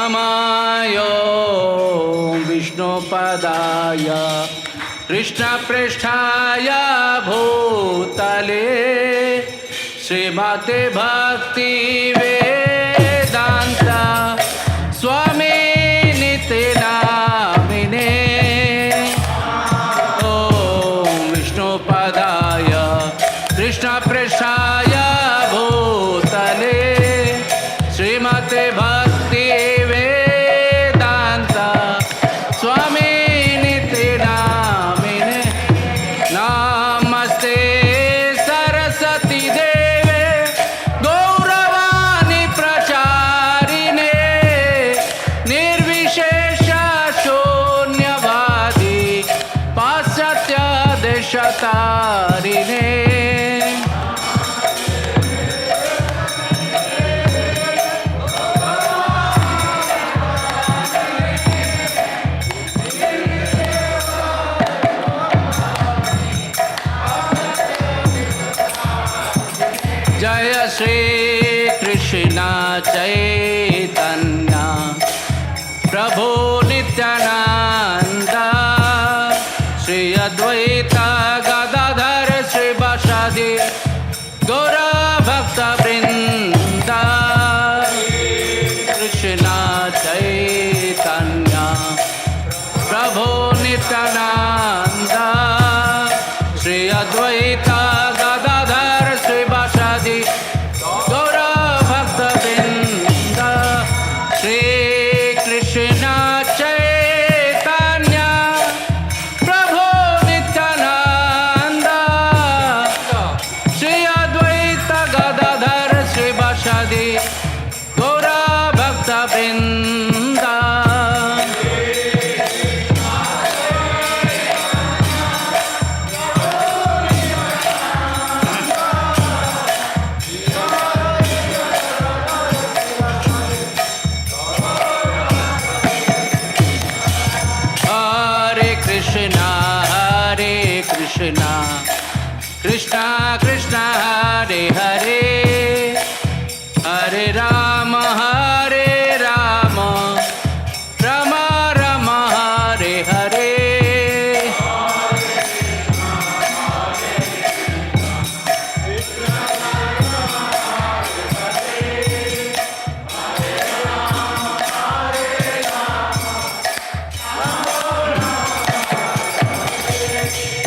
नमाय विष्णुपदाय कृष्णप्रेष्ठाय भूतले श्रीमते भक्ति वेदांत स्वामी नित्य नामिने ओम विष्णुपदाय कृष्णप्रेष्ठाय भूतले श्रीमते भक्ति वेदांत स्वामी नित्य नामिने नमस्ते सरस्वती देवे गौरवाणी प्रचारिणे निर्विशेष शून्यवादी पाश्चात्य देशतारिणे जय श्री कृष्ण चैतन्य प्रभु नित्यानंद श्री अद्वैत गदाधर श्रीवासादि गौर भक्त वृंद कृष्ण चैतन्य प्रभु नित्यानंद श्री अद्वैत गदाधर श्रीवासादि गौर भक्त वृंद श्री कृष्ण चैतन्य प्रभु नित्यानंद श्री अद्वैत गदाधर श्रीवासादि गौर भक्त वृंद Krishna Krishna Hare Hare Hare Ram Ram Ram Hare Hare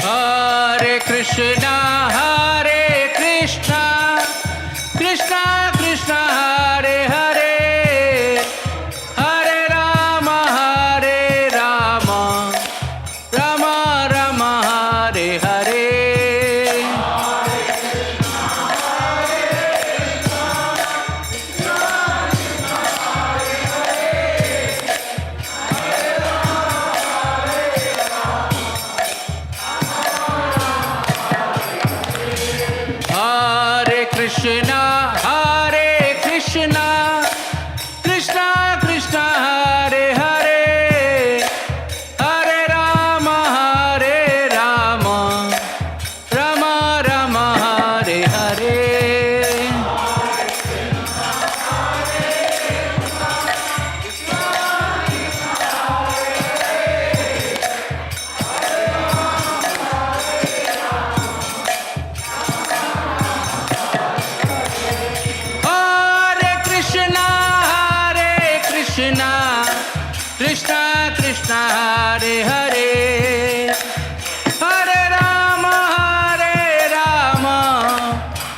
Hare Krishna Krishna Krishna Hare Hare Hare Ram Ram Ram Hare Hare Hare Krishna Krishna Krishna Hare Hare Hare Ram Ram Ram Hare Hare Krishna Krishna Hare Hare Hare Ram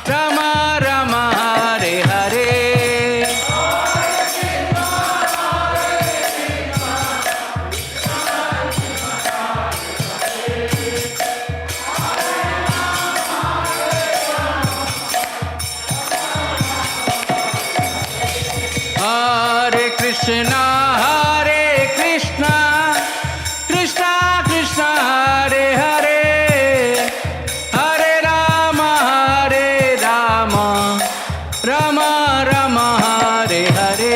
Ram Ram Hare Hare Hare Krishna Krishna Krishna Hare Hare Hare Ram Ram Ram Hare Hare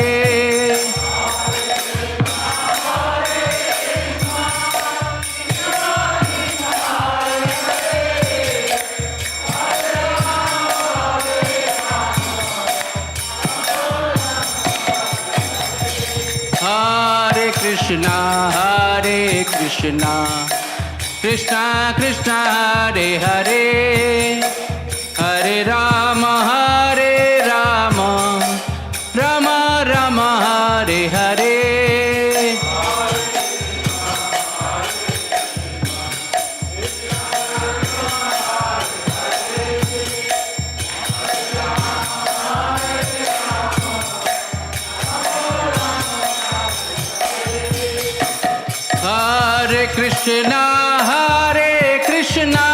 Krishna, Hare Krishna, Krishna Krishna, Hare Hare, Hare Rama, Hare Rama, Rama Rama, Hare Hare. Hare Krishna, Hare Krishna,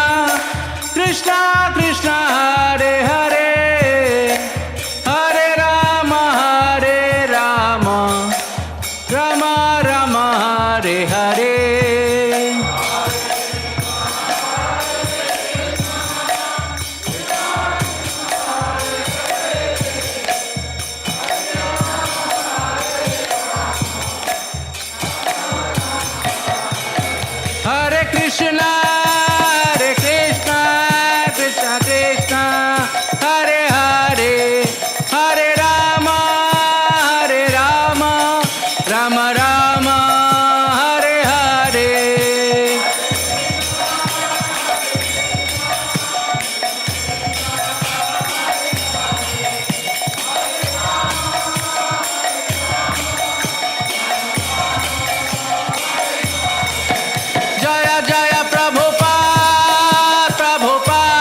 Krishna Krishna, Hare Hare, Hare Rama, Hare Rama, Rama Rama, Hare Hare. Hare Krishna, Hare Krishna, Krishna Krishna, Hare Hare, Hare Rama, Hare Rama, Rama Rama, Hare Hare. Jaya Jaya Prabhupada, Prabhupada,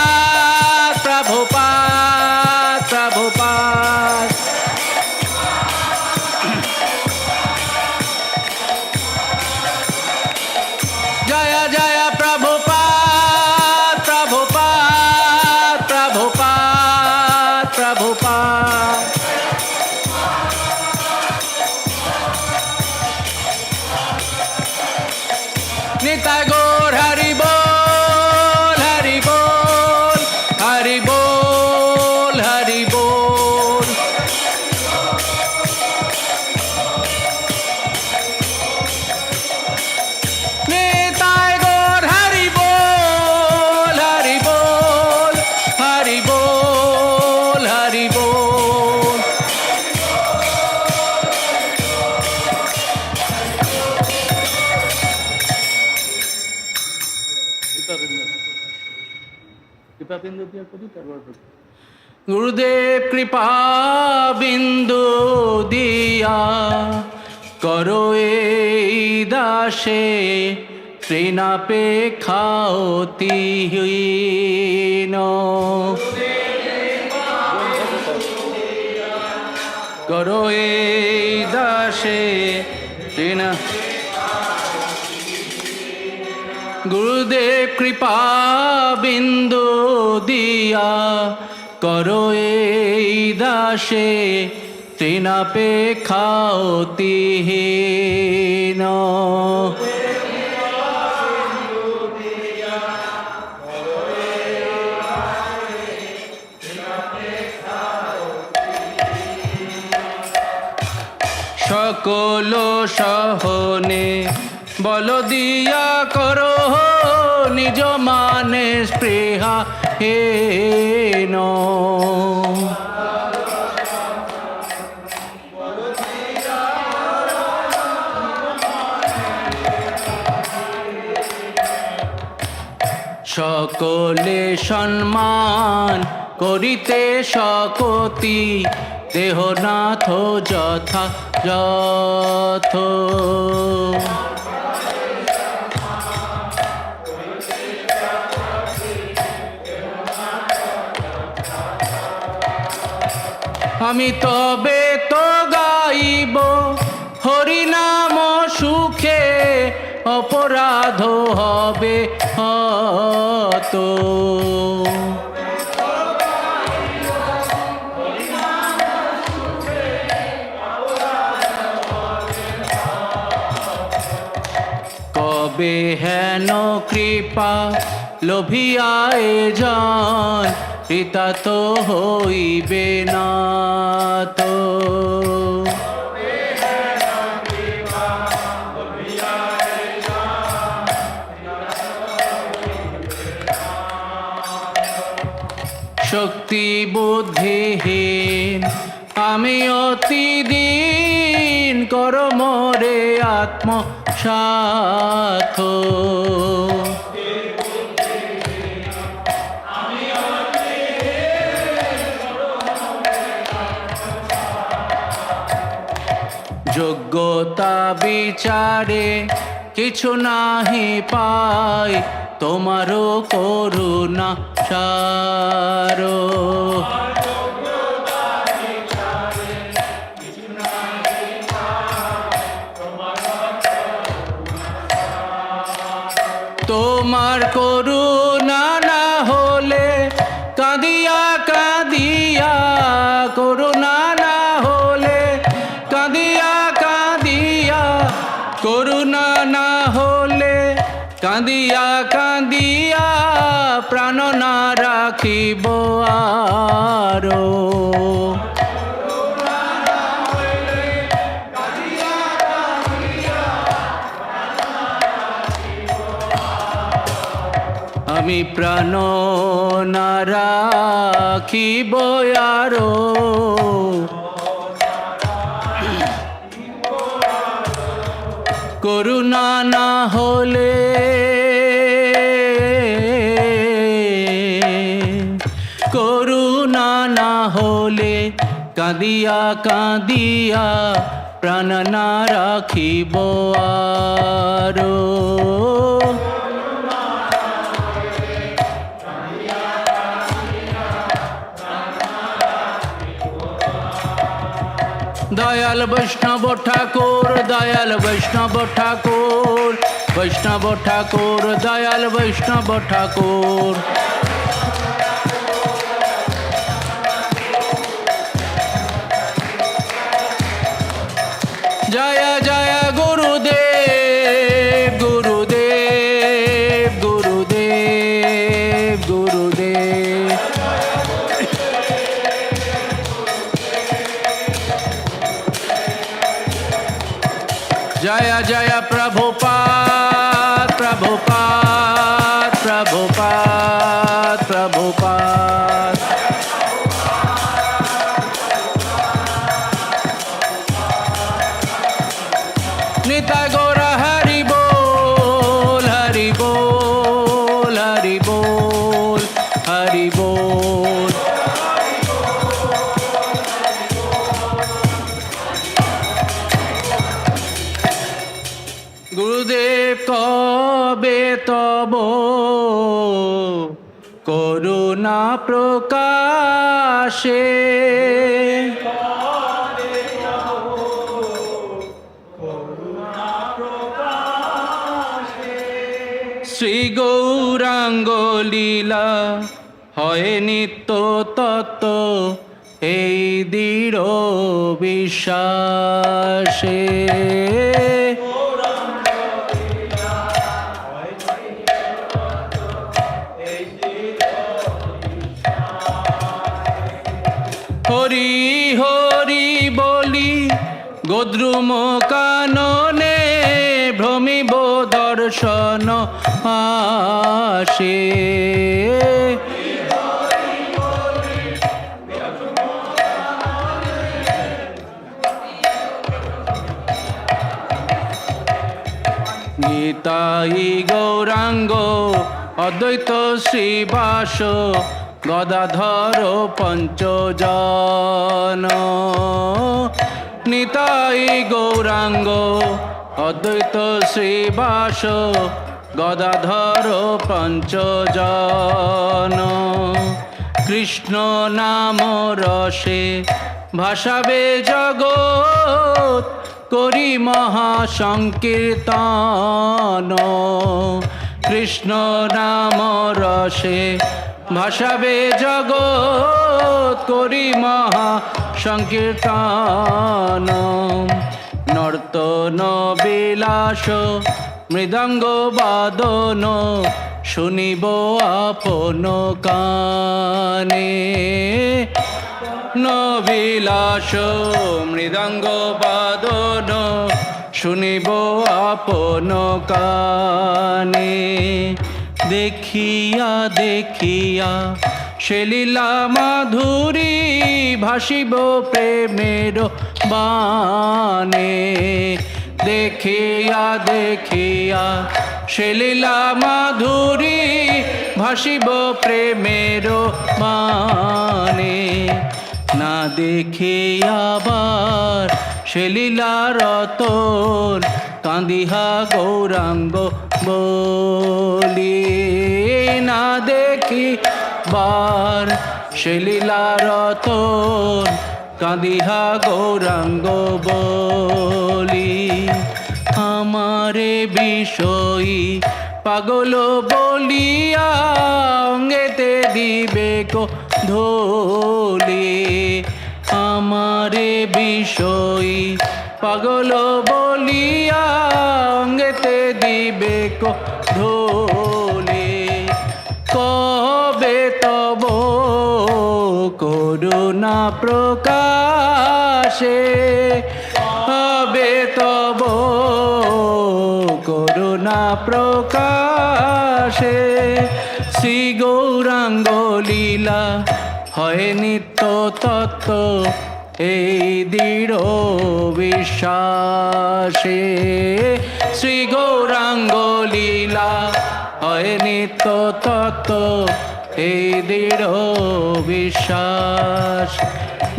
Prabhupada, Prabhupada. Jaya Jaya Prabhupada, Prabhupada, Prabhupada, Prabhupada. Nitai Gaur Hari Bol, Hari Bol, Hari Bol, Hari Bol. Nitai Gaur Hari Bol, Hari Bol, Hari Bol, Hari Bol. गुरुदेव कृपा बिंदु दिया करो ए दासे त्रिना पे खाओती हुई no करो ए दासे त्रिना गुरुदेव कृपा बिंदु दिया करो ए दासे त्रिना पे खाओती नो সকল সহনে বল দিয়া করো নিজ মানে স্পৃহা হেন সকলে সম্মান করিতে শকতি দেহনাথ যথা যথ আমি তবে তো গাইব হরিনাম সুখে অপরাধ হবে হত কবে হেন কৃপা লোভিয়ায় জন পিতা তো হইবে না তো শক্তি বুদ্ধিহীন আমি অতি দিন কর মোরে আত্মসাৎ। যোগ্যতা বিচারে কিছু নাহি পাই, তোমারও করুণা সার। তোমার করুণা না হলে কাঁদিয়া কাঁদিয়া, করুণা না হলে কাঁদিয়া কাঁদিয়া, করুণা না হলে কাঁদিয়া কাঁদিয়া, প্রাণ না রাখিব আরো। আমি প্রাণ না রাখিব আরো, করুণা না হলে, করুণা না হলে কাঁদিয়া কাঁদিয়া, প্রাণ না রাখিব আরো। দয়াল বৈষ্ণব ঠাকুর, দয়াল বৈষ্ণব ঠাকুর, বৈষ্ণব ঠাকুর, দয়াল বৈষ্ণব ঠাকুর। জয় জয় গুরুদেব, গুরুদেব, গুরুদেব, গুরুদেব। জয় জয় প্রভুপাদ, প্রভুপাদ, প্রভুপাদ, প্রভুপাদ। নিতাই গৌর হরি বল, হরি বল, হরি বল, হরি বল। গুরুদেব কবে তব করুণা প্রকাশে, শ্রী গৌরাঙ্গ লীলা হয় নিত্য তত্ত্ব, এই দৃঢ় বিশ্বাসে। হরি হরি বলি গোদ্রুম কাননে, ভ্রমিব দর্শন আসে। নিতাই গৌরাঙ্গ অদ্বৈত শ্রীবাস, গদাধর পঞ্চজন। নিতাই গৌরাঙ্গ অদ্বৈত শ্রীবাস, গদাধর পঞ্চজন। কৃষ্ণ নাম রসে ভাসাবে জগৎ, করি মহাসংকীর্তন। কৃষ্ণ নাম রসে ভাসাবে জগৎ, করি মহাসংকীর্তন। নর্তন বিলাস মৃদঙ্গ বাদন, শুনিব আপন কানে। নবিলাস মৃদঙ্গ বাদন, শুনিব আপন কানে। দেখিয়া দেখিয়া সে লীলা মাধুরী ভাসিব প্রেমের বানে। দেখিয়া দেখিয়া সে লীলা মাধুরী ভাসিব প্রেমের বানে। না দেখে আবার সে লীলা রতন কান্দিহা গৌরাঙ্গ বলি। না দেখি বার সে লীলা রতন কাঁদিহা গৌরাঙ্গ বলি। আমারে বিষয়ী পাগল বলিয়া অঙ্গেতে দিবে কো ধোলে। আমারে বিষয়ী পাগল বলিয়া অঙ্গেতে দিবে কো ধোলে। কবে তব করুণা প্রকাশে, কবে তব করুণা প্রকাশে। শ্রী গৌরাঙ্গ লীলা হয় নিত্য তত্ত্ব এই দৃঢ় বিশ্বাসে। শ্রী গৌরাঙ্গ লীলা হয় নিত্য তত্ত্ব এই দৃঢ় বিশ্বাস।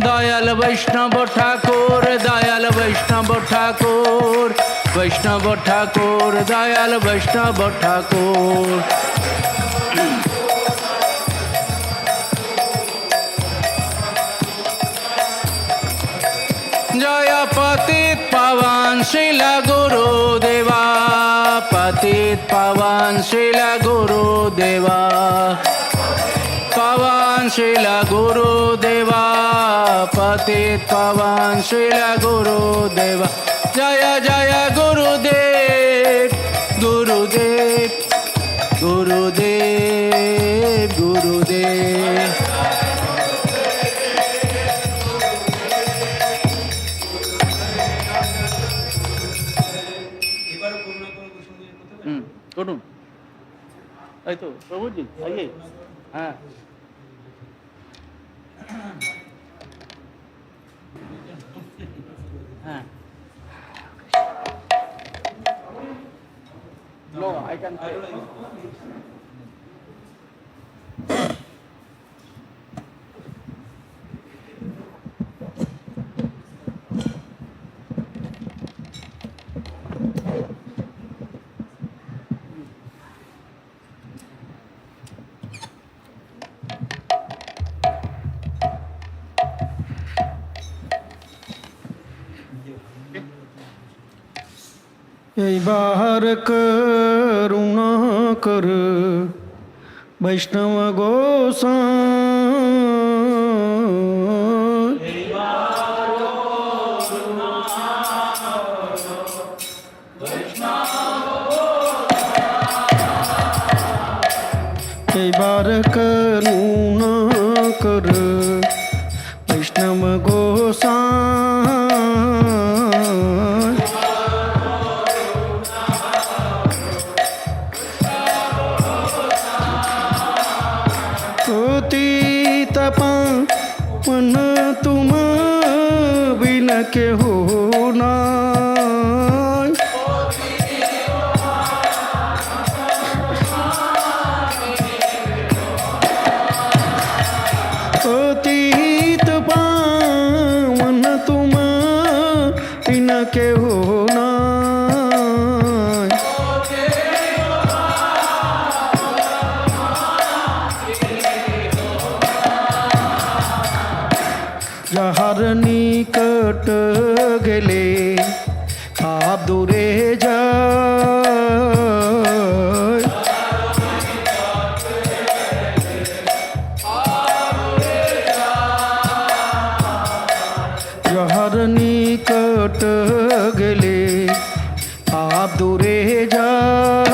দয়াল বৈষ্ণব ঠাকুর, দয়াল বৈষ্ণব ঠাকুর, বৈষ্ণব ঠাকুর, দয়াল বৈষ্ণব ঠাকুর। জয় পতিত পাবন শ্রীলা গুরুদেবা, পতিত পাবন শ্রীলা গুরুদেবা, পাবন শ্রীলা গুরুদেবা, পতিত পাবন শ্রীলা গুরুদেবা। জয় জয় গুরুদেব, গুরুদেব, গুরুদেব, গুরুদেব। করুন এই তো প্রভুজি আইয়ে। হ্যাঁ হ্যাঁ No, I can say. এইবার করুণা কর বৈষ্ণব গোসাই। এইবার করুণা কর বৈষ্ণব গোসাই। पतित पावन तुम बिन के हो नाय। पतित पावन तुम बिन के हो नाय। যাহার নিকট গেলে পাপ দূরে যায়। যাহার নিকট গেলে পাপ দূরে যায়।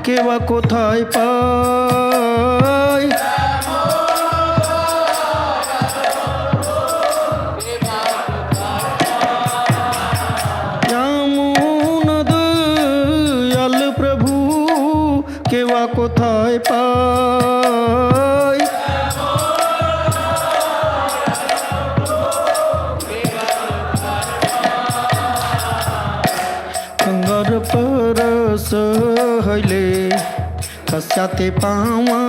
কেবা কোথায় পাই কোথায় পাই গঙ্গার পরশ হইলে পশ্চাতে পাওয়া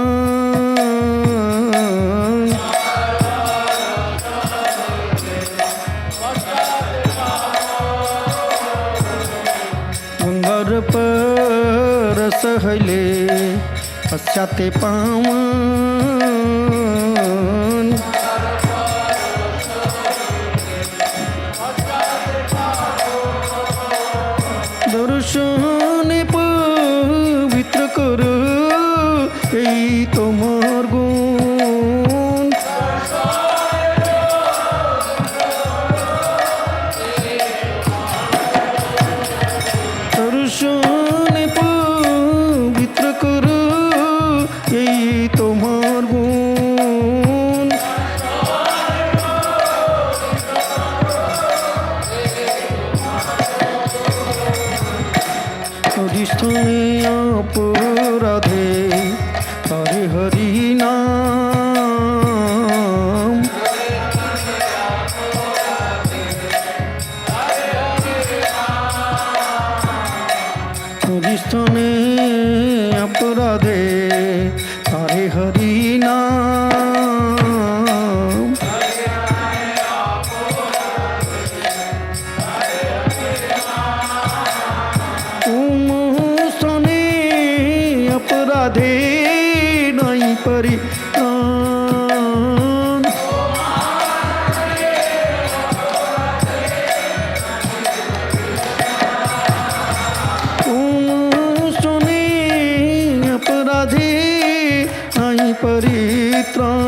गंगार परस हले पश्चाते पावन दर्शन पवित्र कर এই তোমার গুণ দর্শন পবিত্র কর এই তোমার গুণ হরিস্থানে অপরাধে হরে হরি নাম হরিস্থানে অপরাধে হরে হরি নাম উমস্থানে অপরাধে নাই পরিত্রাণ উমস্থানে অপরাধে নাই পরিত্রাণ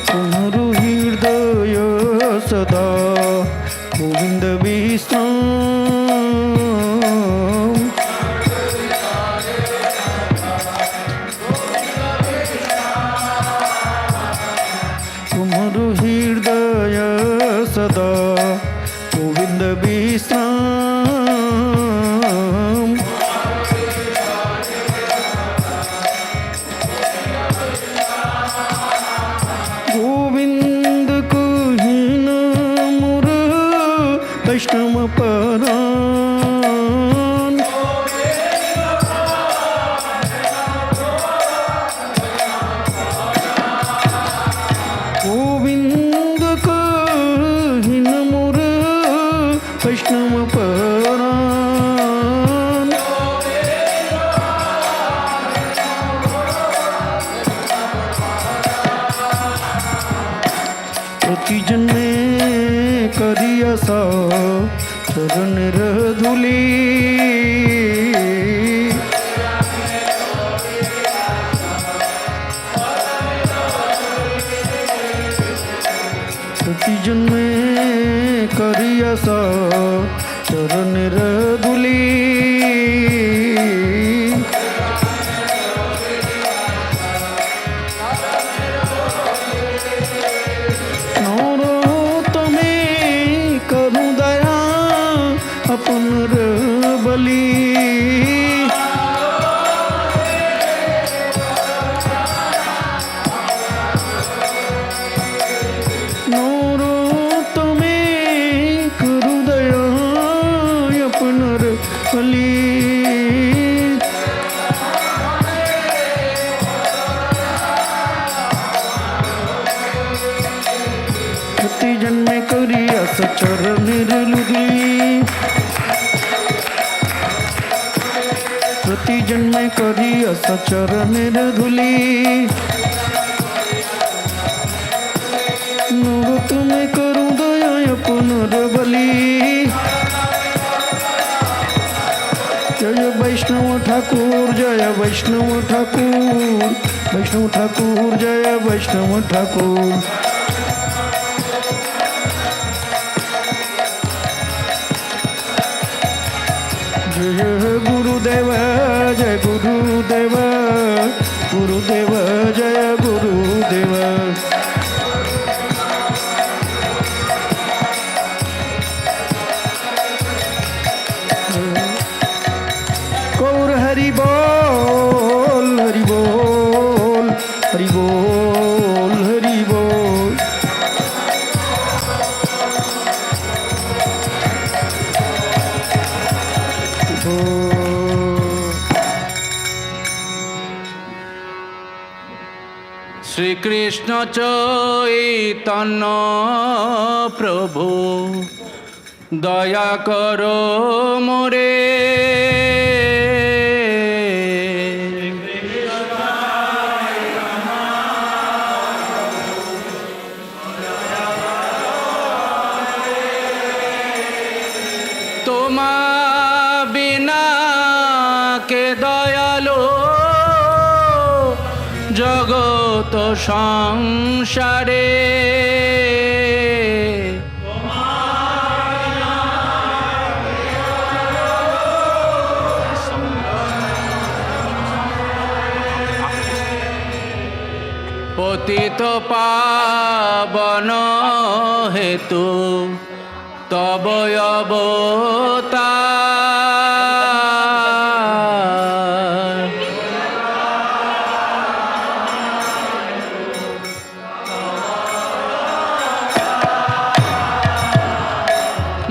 তোমার হৃদয় সদা গোবিন্দ বিশ্রাম তোমার হৃদয় সদা গোবিন্দ বিশ্রাম गोविंद कहिन मोर वैष्णव परान गोविंद कहिन मोर वैष्णव परान प्रति जन्मे करिया सा चरण धूली प्रति जन्मे करिया सा चरण धूली अपन बलि नोरो तमे करु दया अपन बलि प्रति जन्मे करिया सचरण लुगी प्रति जन्मे करिया सचरण धूली नूर तुम्हें करूँ दया पुनर्बली जय वैष्णव ठाकुर जय वैष्णव ठाकुर वैष्णव ठाकुर जय वैष्णव ठाकुर जय गुरुदेव जय गुरुदेव गुरुदेव जय गुरुदेव শ্রীকৃষ্ণ চৈতন্য প্রভু দয়া করো মোরে। তোমা বিনা কে দয়ালো জগত সংসারে। পতিত পাবন হেতু তব অবতার।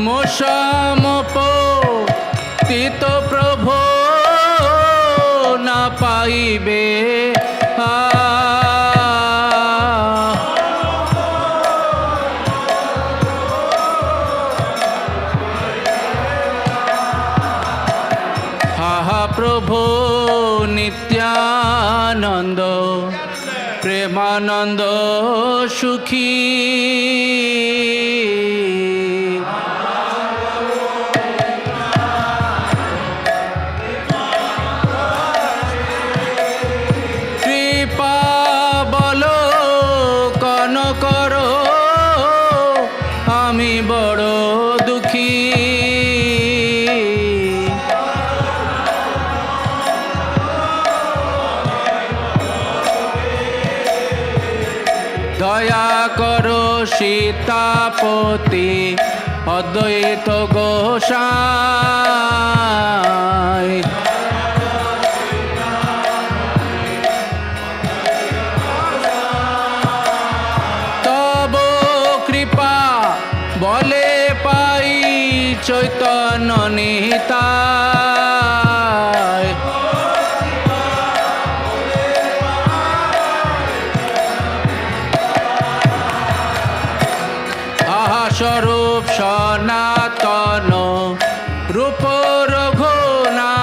মোসম পতিত প্রভু না পাইবে প্রভু নিত্যানন্দ প্রেমানন্দ সুখী। কৃপা বলোকন করো আমি বড় দুঃখী। দয়া করো সীতাপতি অদ্বৈত গোসাই। তব কৃপা বলে পাই চৈতন্য নিতাই। স্বরূপ সনাতন রূপ রঘুনা।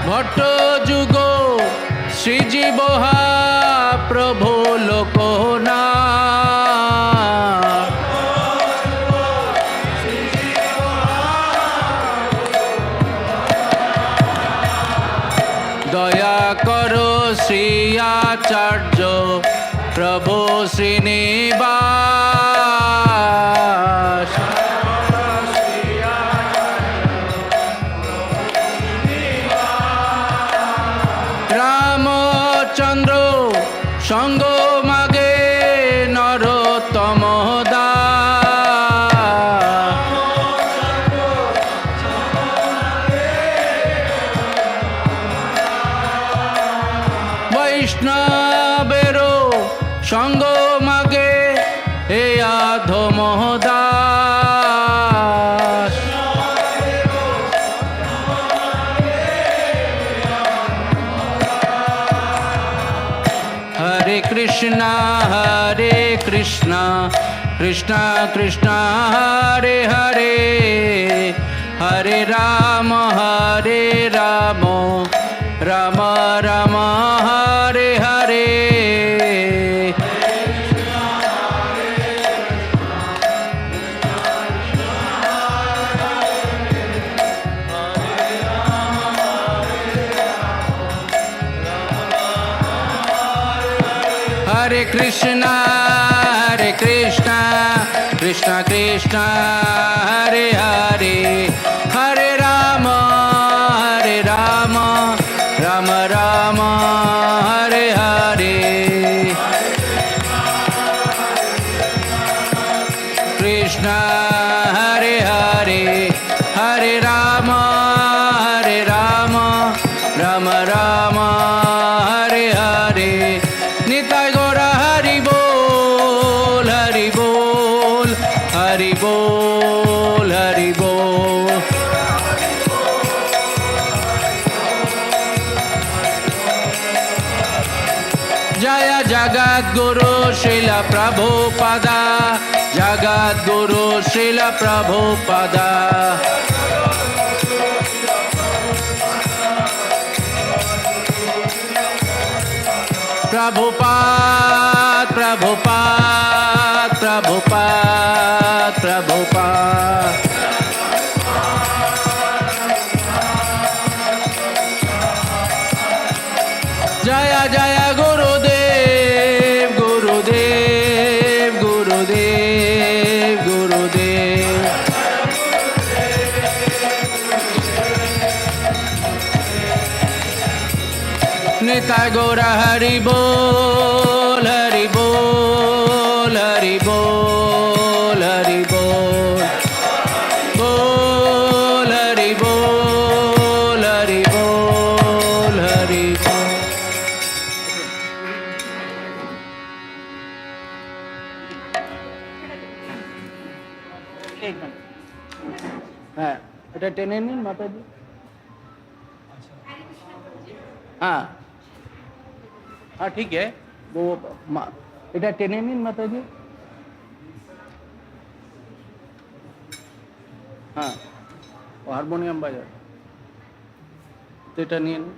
ভট্ট যুগ শ্রীজীব প্রভু লোকনা। দয়া করো শ্রী আচার্য প্রভু শ্রীনিবাস। রামচন্দ্র সঙ্গ মাগে নরোত্তম বৈষ্ণবেরো সঙ্গ মাগে এ আধমদাস। হরে কৃষ্ণ কৃষ্ণ কৃষ্ণ হরে হরে, হরে রাম রাম রাম হরে হরে। हरे कृष्णा कृष्णा कृष्णा हरे हरे, हरे राम राम राम हरे हरे। कृष्णा हरे हरे, हरे राम राम राम हरे हरे। निताय गौरा हरि बोल हरि बोल, हरि बोल Prabhupada, Jagat Guru Srila Prabhupada. Prabhupada, Prabhupada, Prabhupada, Prabhupada. Jaya Jaya Gurudev, Gurudev, Gurudev, Gurudev. Nitai Gaura Hari Bol, Hari Bol, Hari Bol, Hari Bol. Bol, Hari Bol, Hari Bol, Hari Bol. एक minute हाँ এটা টেনে নিন মাতাজি हाँ हाँ ठीक है वो এটা টেনে নিন মাতাজি हाँ वो हारमोनियम বাজায় তো এটা নিয়ে নিন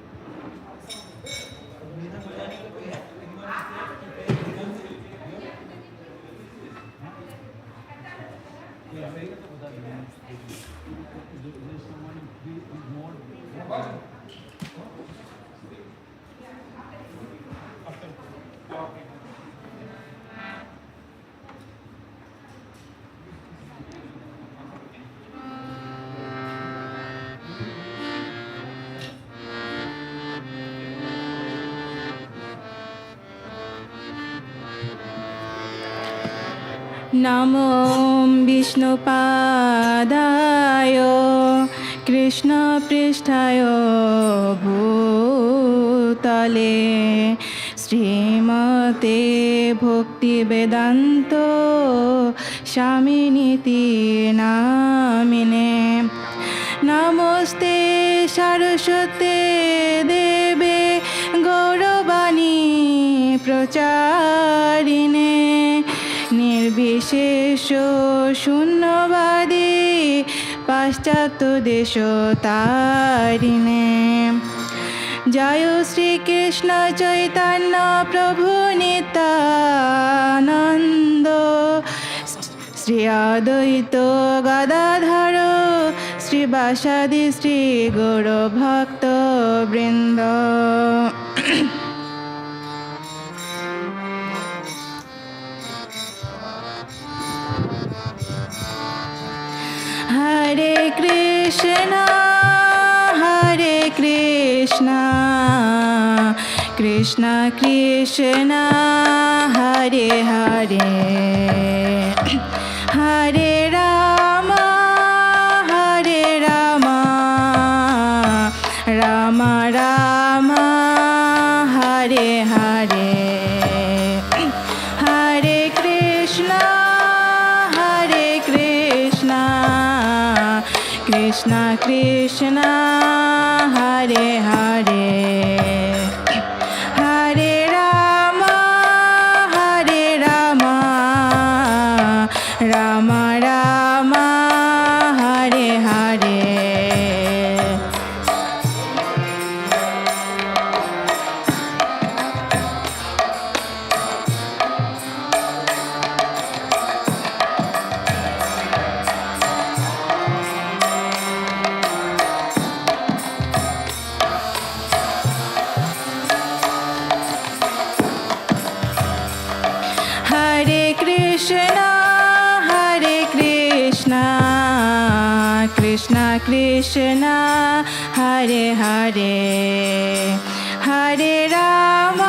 नमो विष्णुपादाय कृष्णपृष्ठाय भूतले श्रीमते भक्तिवेदान्त स्वामिनीति नामिने नमस्ते सरस्वते देवे गौरवाणी प्रचारिणे निर्विशेष शून्यवादी पाश्चात्य देश तारिणे जय श्री कृष्ण चैतन्य प्रभु नित्यानंद श्री अद्वैत गदाधर श्रीवासादि श्री गौर भक्त वृंद हरे Krishna Krishna Krishna Hare Hare Hare Ram Ram Ram Hare Hare Hare Krishna Krishna Krishna Hare Hare Hare Ram Ram Ram Hare Hare Krishna Krishna Hare Hare Hare Ram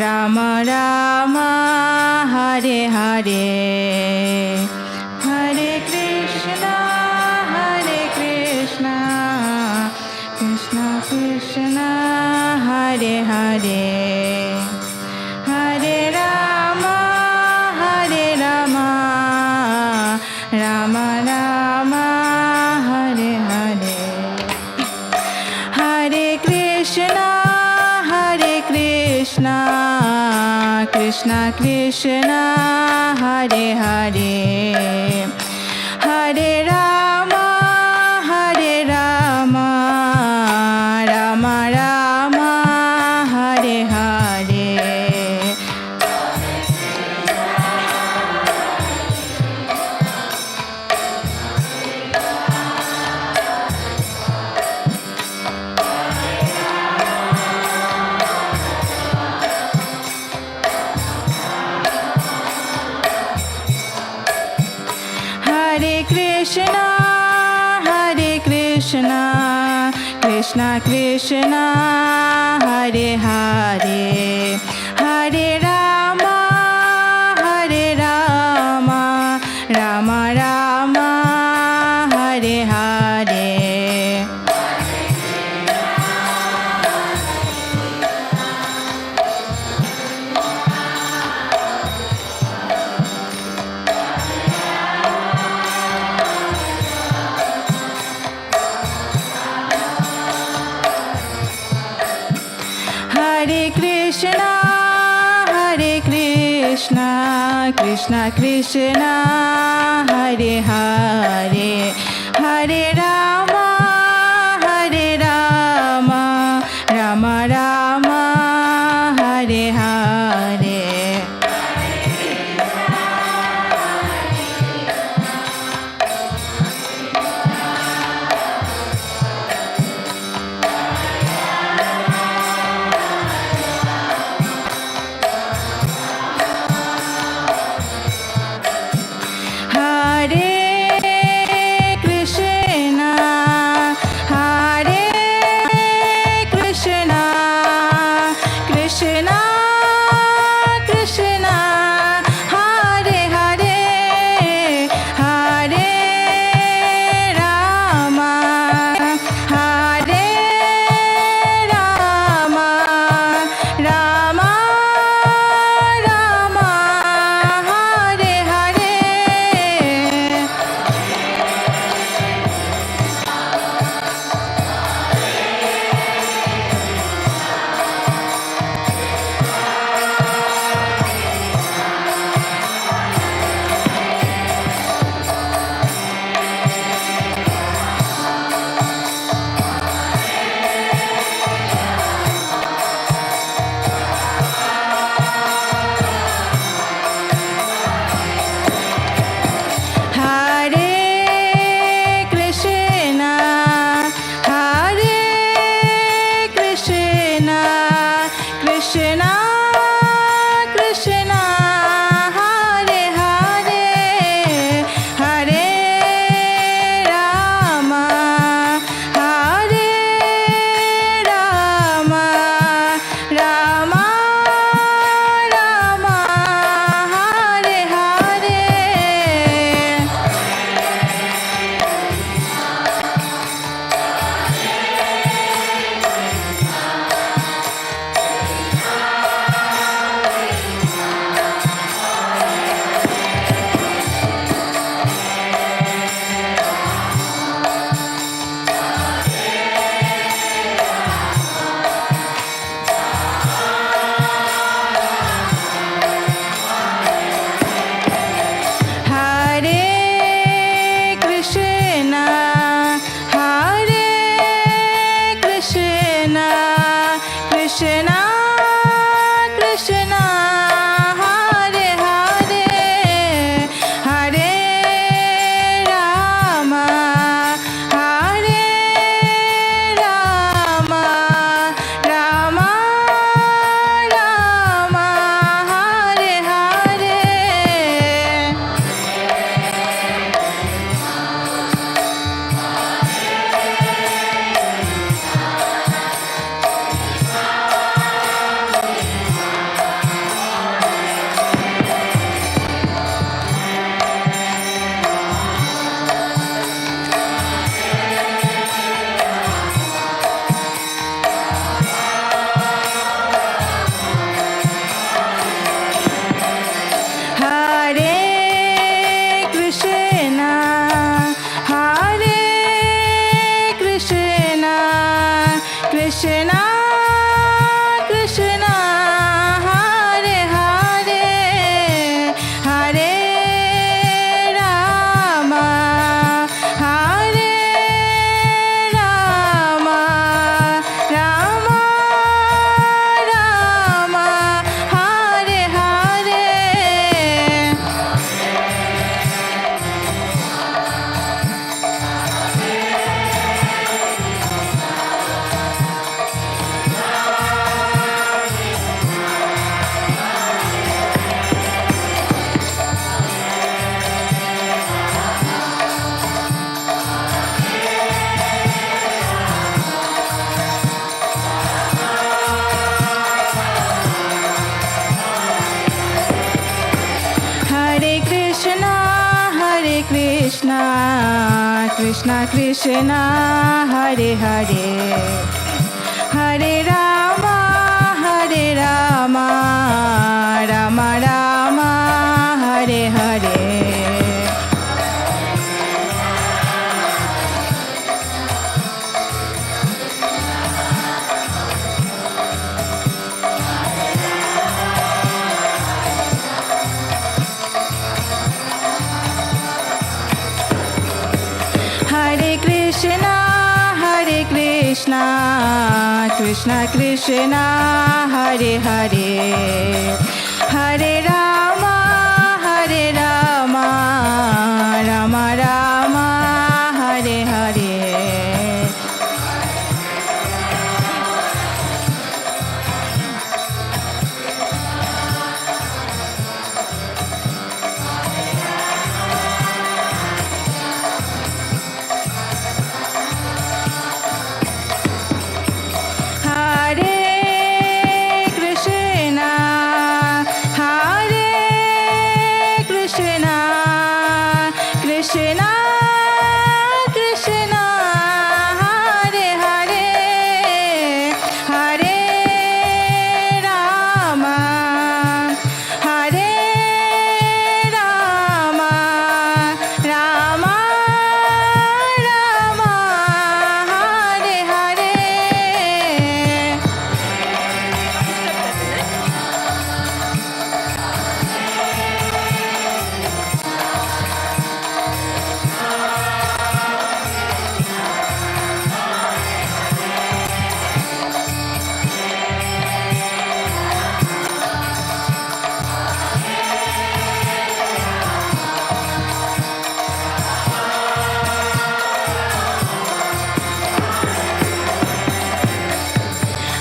Ram Ram Hare Hare Hare Krishna Krishna Krishna Hare Hare Hare Ram Ram Ram Hare Hare Hare Krishna Krishna Krishna Hare Hare Hare Rama Hare Rama Rama Rama Hare Hare Hare Krishna, Krishna Krishna, Hare Hare, Hare Rama, Hare Rama, Rama Rama, Hare Hare. Hare Krishna, Krishna Krishna, Hare Hare, Hare Rama, Hare Rama, Rama Rama, Hare Hare. Hare Krishna, Krishna, Krishna Krishna, Hare Hare, Hare Rama, Hare Rama, Rama Rama, Hare Hare. Hare Krishna, Hare Krishna, Krishna Krishna, Hare Hare, Hare Rama, Hare Rama, Rama Rama, Hare Hare. Hare Krishna, Hare Krishna, Krishna Krishna, Hare Hare, Hare Rama, Hare Rama, Rama Rama, Hare Hare.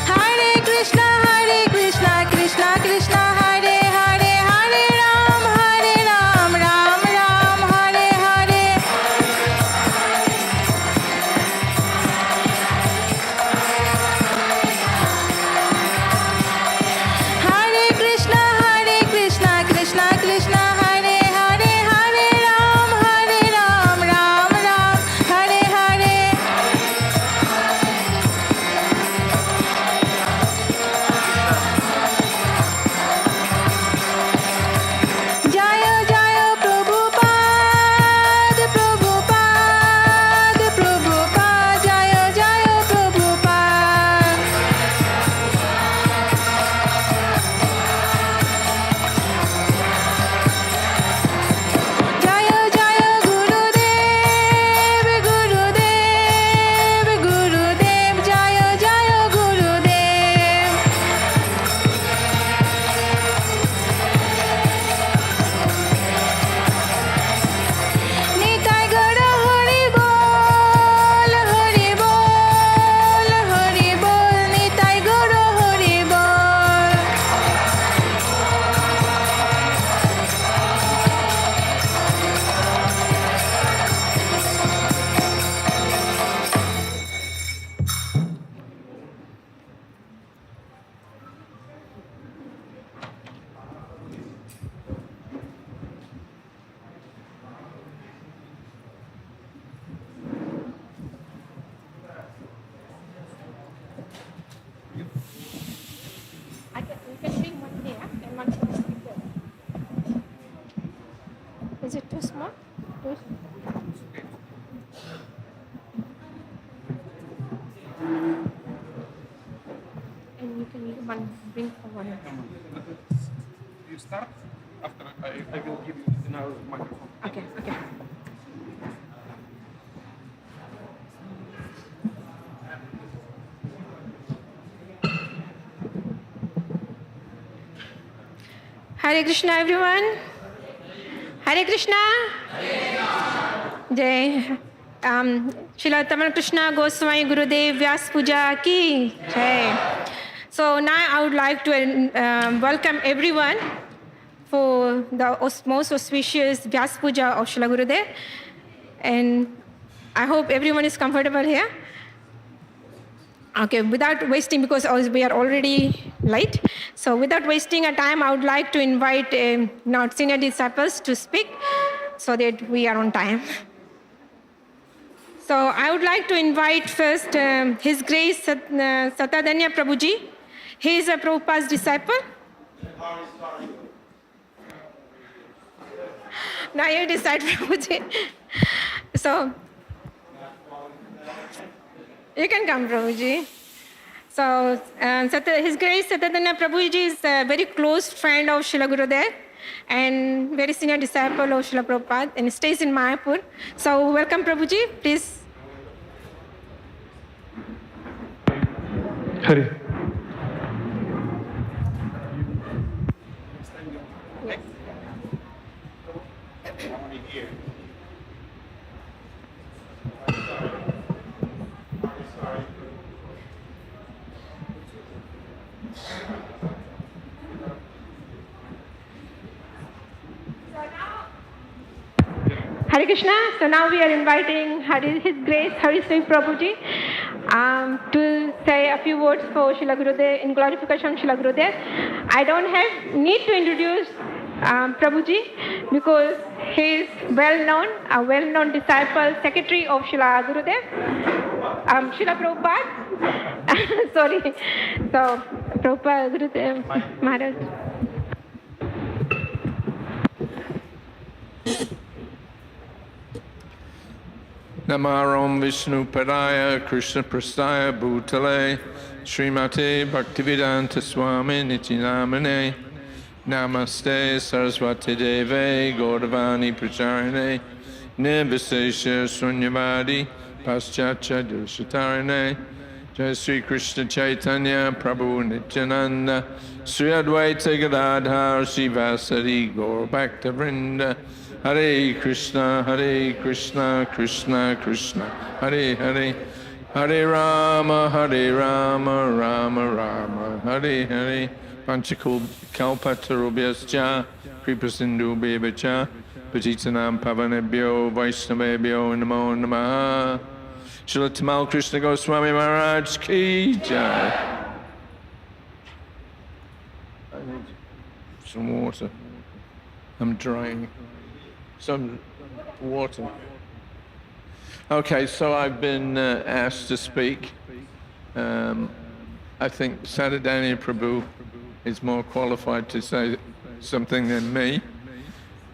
Hare Krishna, Krishna Krishna, Hare Hare, Hare Ram, Ram Ram, Hare Hare. Hare Krishna, Krishna Krishna, Hare Hare, Hare Ram, Ram Ram, Hare Hare. Jayo Jayo Prabhupada, Prabhupada, Prabhupada, Jayo Jayo Prabhupada. Jayo Jayo Gurudev, Gurudev, Gurudev, Jayo Jayo Gurudev. Nitai Gaura Hari Bol, Hari Bol, Hari Bol, Nitai Gaura Hari Bol. You can bring one here and one for the speaker. Is it too small? Too and you can bring for one. You start after I will give you another microphone. Okay, okay. Hare Krishna, everyone. Hare Krishna. Jai. Srila Tamal Krishna Goswami Gurudev Vyasa Puja ki Jai. So now I would like to welcome everyone for the most auspicious Vyasa Puja of Srila Gurudev. And I hope everyone is comfortable here. Okay, without wasting, because we are already late. So without wasting our time, I would like to invite not senior disciples to speak. so that we are on time. So I would like to invite first His Grace Satadanya Prabhuji. He is a Prabhupada's disciple. Now you decide, Prabhuji. So you can come, Prabhuji. So His Grace Satadanya Prabhuji is a very close friend of Srila Gurudev and very senior disciple of Srila Prabhupada and stays in Mayapur. So welcome, Prabhuji. Please. Hari. Hare Krishna. So now we are inviting His Grace Hari Singh Prabhuji to say a few words for Srila Gurudev in glorification of Srila Gurudev. I don't need to introduce Prabhuji because he is a well-known disciple, secretary of Srila Gurudev, Srila Prabhupada. Sorry. So Prabhupada Gurudev Maharaj. Namaram Vishnu Padaya Krishna Prastaya Bhutale Srimate Bhaktivedanta Swami Nitinamane Namaste Saraswati Deve Gaudavani Pracharine Nirvisesha Sunyavadi Paschatya Dushatarine Jai Sri Krishna Chaitanya Prabhu Nityananda Sri Advaita Gadadhar Sri Vyasa Gaur Bhakta Vrinda Hare Krishna, Krishna Krishna, Hare Hare, Hare Rama, Rama Rama, Hare Hare, Panchakul Kalpatarubhyascha, Kripasindu Bevacha, Patitanam Pavanebhyo, Vaishnavebhyo, Namo Namaha, Srila Tamal Krishna Goswami Maharaj Ki Jai. I need some water. I'm drying. Some water. Okay, so I've been asked to speak. I think Satadanya Prabhu is more qualified to say something than me,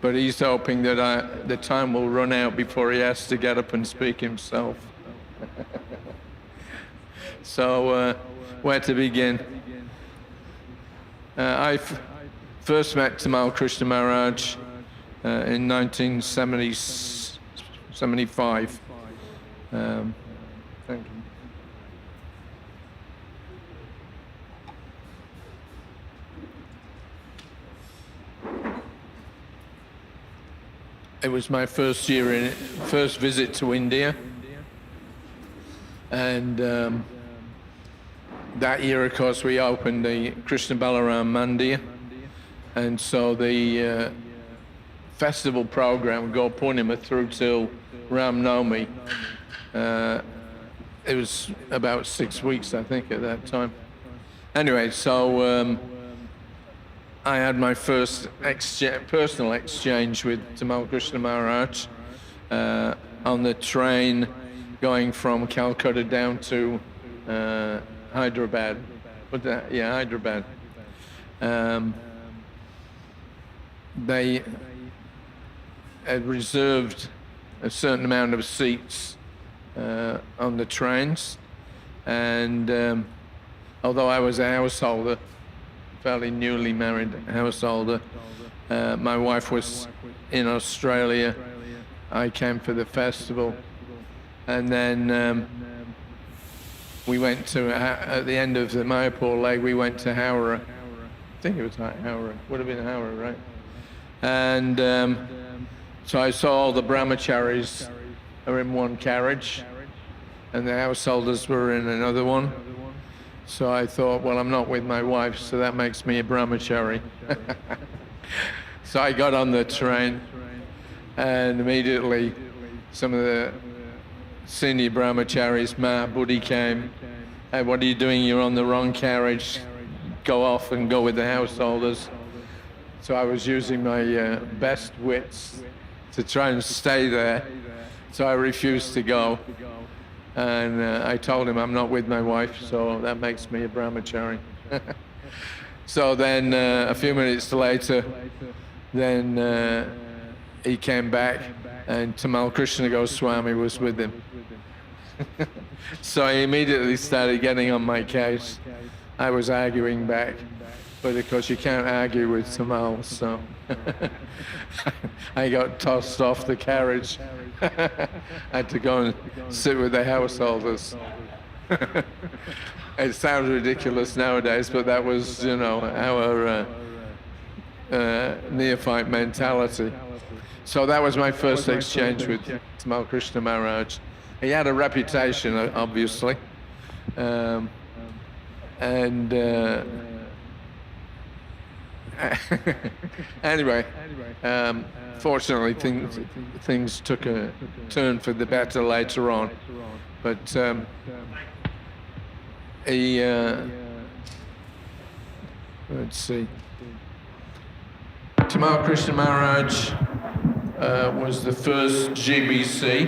but he's hoping that the time will run out before he has to get up and speak himself. So, where to begin? I first met Tamal Krishna Maharaj in 1975. Thank you. It was my first visit to India, and that year, of course, we opened the Krishna Balaram Mandir, and so the festival program would go Purnima through till Ram Navami. It was about 6 weeks, I think, at that time. Anyway, so I had my first personal exchange with Tamal Krishna Maharaj on the train going from Calcutta down to Hyderabad. Hyderabad. They had reserved a certain amount of seats on the trains, and although I was a householder, fairly newly married householder, my wife was in Australia. I came for the festival, and then we went to, at the end of the Mayapur leg, we went to Howrah. I think it was Howrah, would have been Howrah, right? And so I saw all the brahmacharis are in one carriage, and the householders were in another one. So I thought, well, I'm not with my wife, so that makes me a brahmachari. So I got on the train, and immediately some of the senior brahmacharis, Buddhi came. Hey, what are you doing? You're on the wrong carriage. Go off and go with the householders. So I was using my best wits to try and stay there. So I refused to go. And I told him I'm not with my wife, so that makes me a brahmachari. So then a few minutes later, then he came back, and Tamal Krishna Goswami was with him. So I immediately started getting on my case. I was arguing back, but of course you can't argue with Tamal, so I got tossed off the carriage. I had to go and sit with the householders. It sounds ridiculous nowadays, but that was, our neophyte mentality. So that was my first exchange with Tamal Krishna Maharaj. He had a reputation, obviously. Anyway, fortunately, things took a turn for the better later on. But let's see. Tamal Krishna Maharaj was the first GBC,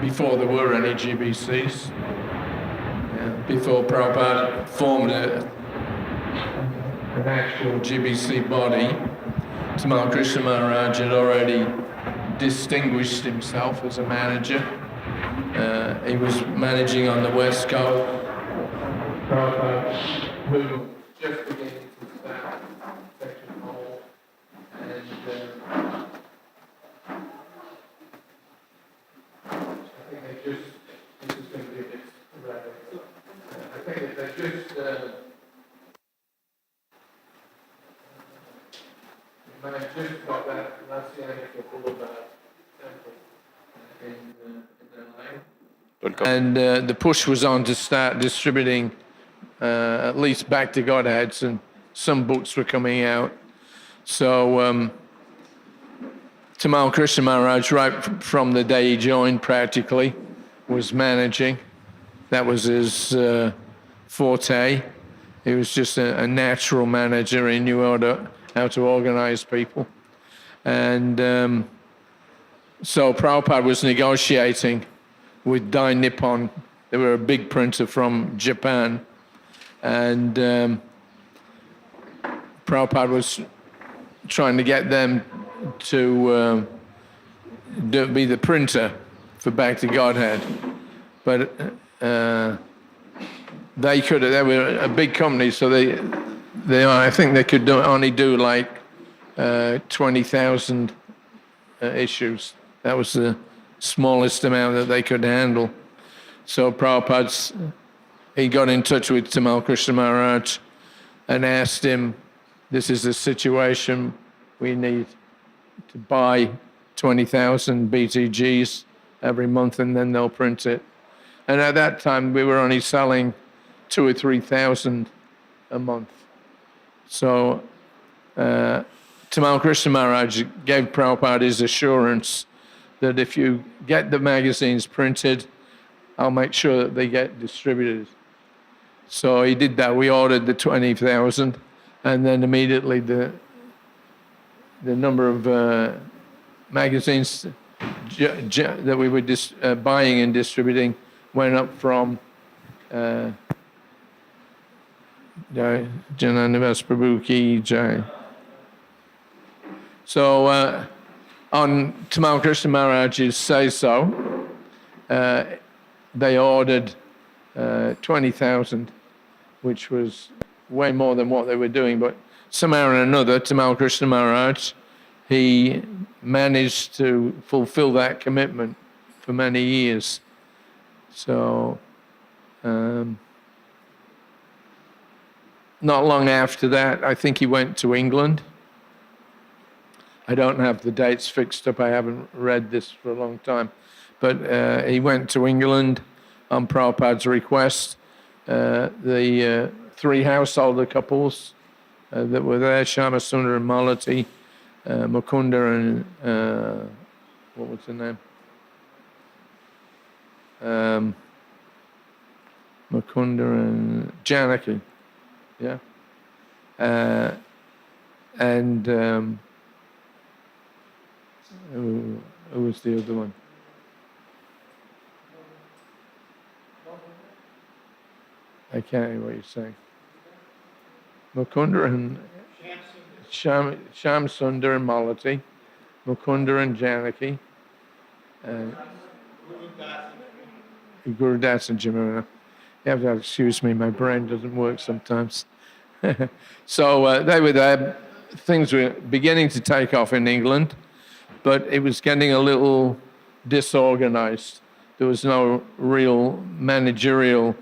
before there were any GBCs. Before Prabhupada formed an actual GBC body, Tamal Krishna Maharaj had already distinguished himself as a manager. He was managing on the West Coast. Prabhupada, who just beginning to start section hall, and I think they just, this is going to be a bit erratic. I think they just might have just got that Lassianica Boulevard temple in LA. And the push was on to start distributing at least Back to Godheads, and some books were coming out. So Tamal Krishna Maharaj, right from the day he joined practically, was managing. That was his forte. He was just a natural manager. He knew how to organize people. And so Prabhupada was negotiating with Dai Nippon. They were a big printer from Japan. And Prabhupada was trying to get them to be the printer for Back to Godhead. But they were a big company, so I think they could only do like 20,000 issues. That was the smallest amount that they could handle. So he got in touch with Tamal Krishna Maharaj and asked him, this is the situation, we need to buy 20,000 BTGs every month and then they'll print it. And at that time, we were only selling 2,000 or 3,000 a month. So Tamal Krishna Maharaj gave Prabhupada his assurance that if you get the magazines printed, I'll make sure that they get distributed. So he did that. We ordered the 20,000, and then immediately the number of magazines that we were buying and distributing went up from Jananivas Prabhu Ki Jai. So on Tamal Krishna Maharaj's say-so, they ordered 20,000, which was way more than what they were doing. But somehow or another, Tamal Krishna Maharaj, he managed to fulfill that commitment for many years. So not long after that, I think he went to England. I don't have the dates fixed up. I haven't read this for a long time. But he went to England on Prabhupada's request. The three householder couples that were there, Shyamasundar and Malati, Mukunda and, what was the name? Mukunda and Janaki, yeah. And Who was the other one? I can't hear what you're saying. Mukunda and Sham Sundar and Malati, Mukunda and Janaki, Guru Das and Jamuna. You have to excuse me, my brain doesn't work sometimes. So they were there. Things were beginning to take off in England, but it was getting a little disorganized. There was no real managerial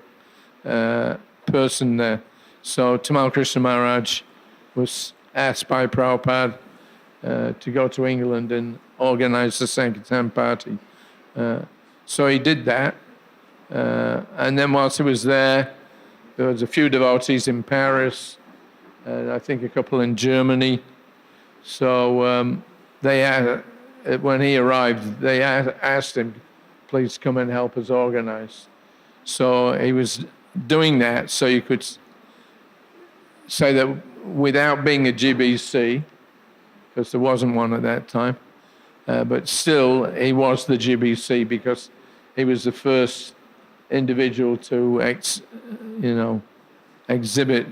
person there. So Tamal Krishna Maharaj was asked by Prabhupada to go to England and organize the Sankirtan party. So he did that. And then whilst he was there was a few devotees in Paris, and I think a couple in Germany. So they had, when he arrived, they asked him, please come and help us organize. So he was doing that so you could say that without being a GBC, because there wasn't one at that time, but still he was the GBC because he was the first individual to exhibit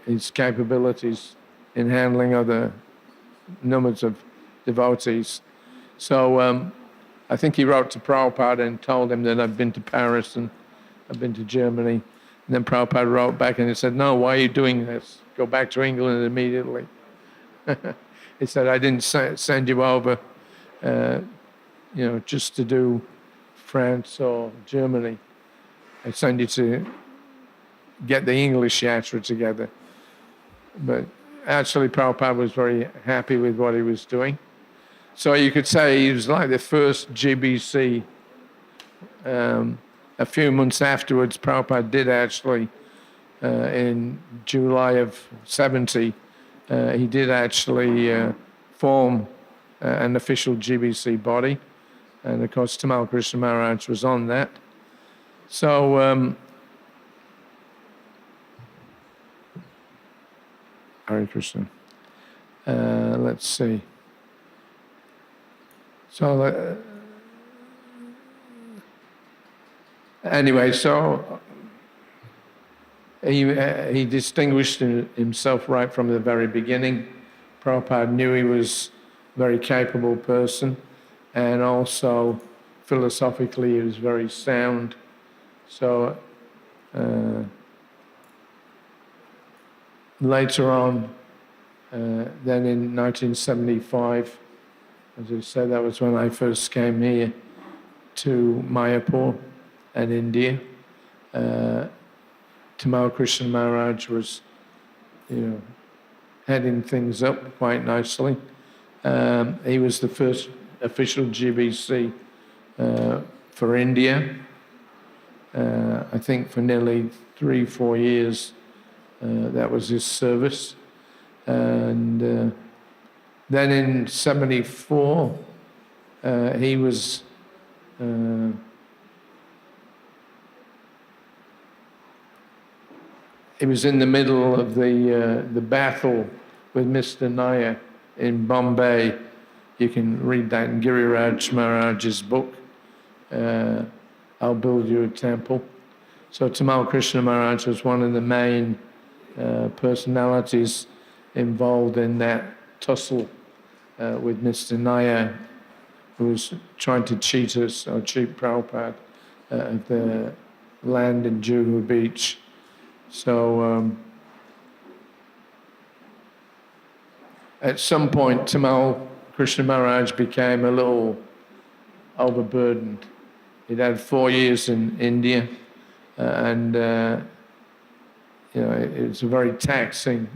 his capabilities in handling other numbers of devotees. So I think he wrote to Prabhupada and told him that I've been to Paris and I've been to Germany. And then Prabhupada wrote back and he said, no, why are you doing this? Go back to England immediately. He said, I didn't send you over, just to do France or Germany. I sent you to get the English yatra together. But actually, Prabhupada was very happy with what he was doing. So you could say he was like the first GBC. A few months afterwards, Prabhupada did actually, in July of 70, he did actually form an official GBC body. And of course, Tamal Krishna Maharaj was on that. So, Hare Krishna. Let's see. So, anyway, so he distinguished himself right from the very beginning. Prabhupada knew he was a very capable person, and also philosophically he was very sound. So later on, then in 1975, as I said, that was when I first came here to Mayapur and India. Tamal Krishna Maharaj was, heading things up quite nicely. He was the first official GBC for India. I think for nearly 3-4 years, that was his service. And then in 74, he was in the middle of the battle with Mr. Nair in Bombay. You can read that in Giriraj Maharaj's book, I'll Build You a Temple. So Tamal Krishna Maharaj was one of the main personalities involved in that tussle with Mr. Nair, who was trying to cheat us, or cheat Prabhupada, of the land in Juhu Beach. So at some point, Tamal Krishna Maharaj became a little overburdened. He'd had 4 years in India, and it was a very taxing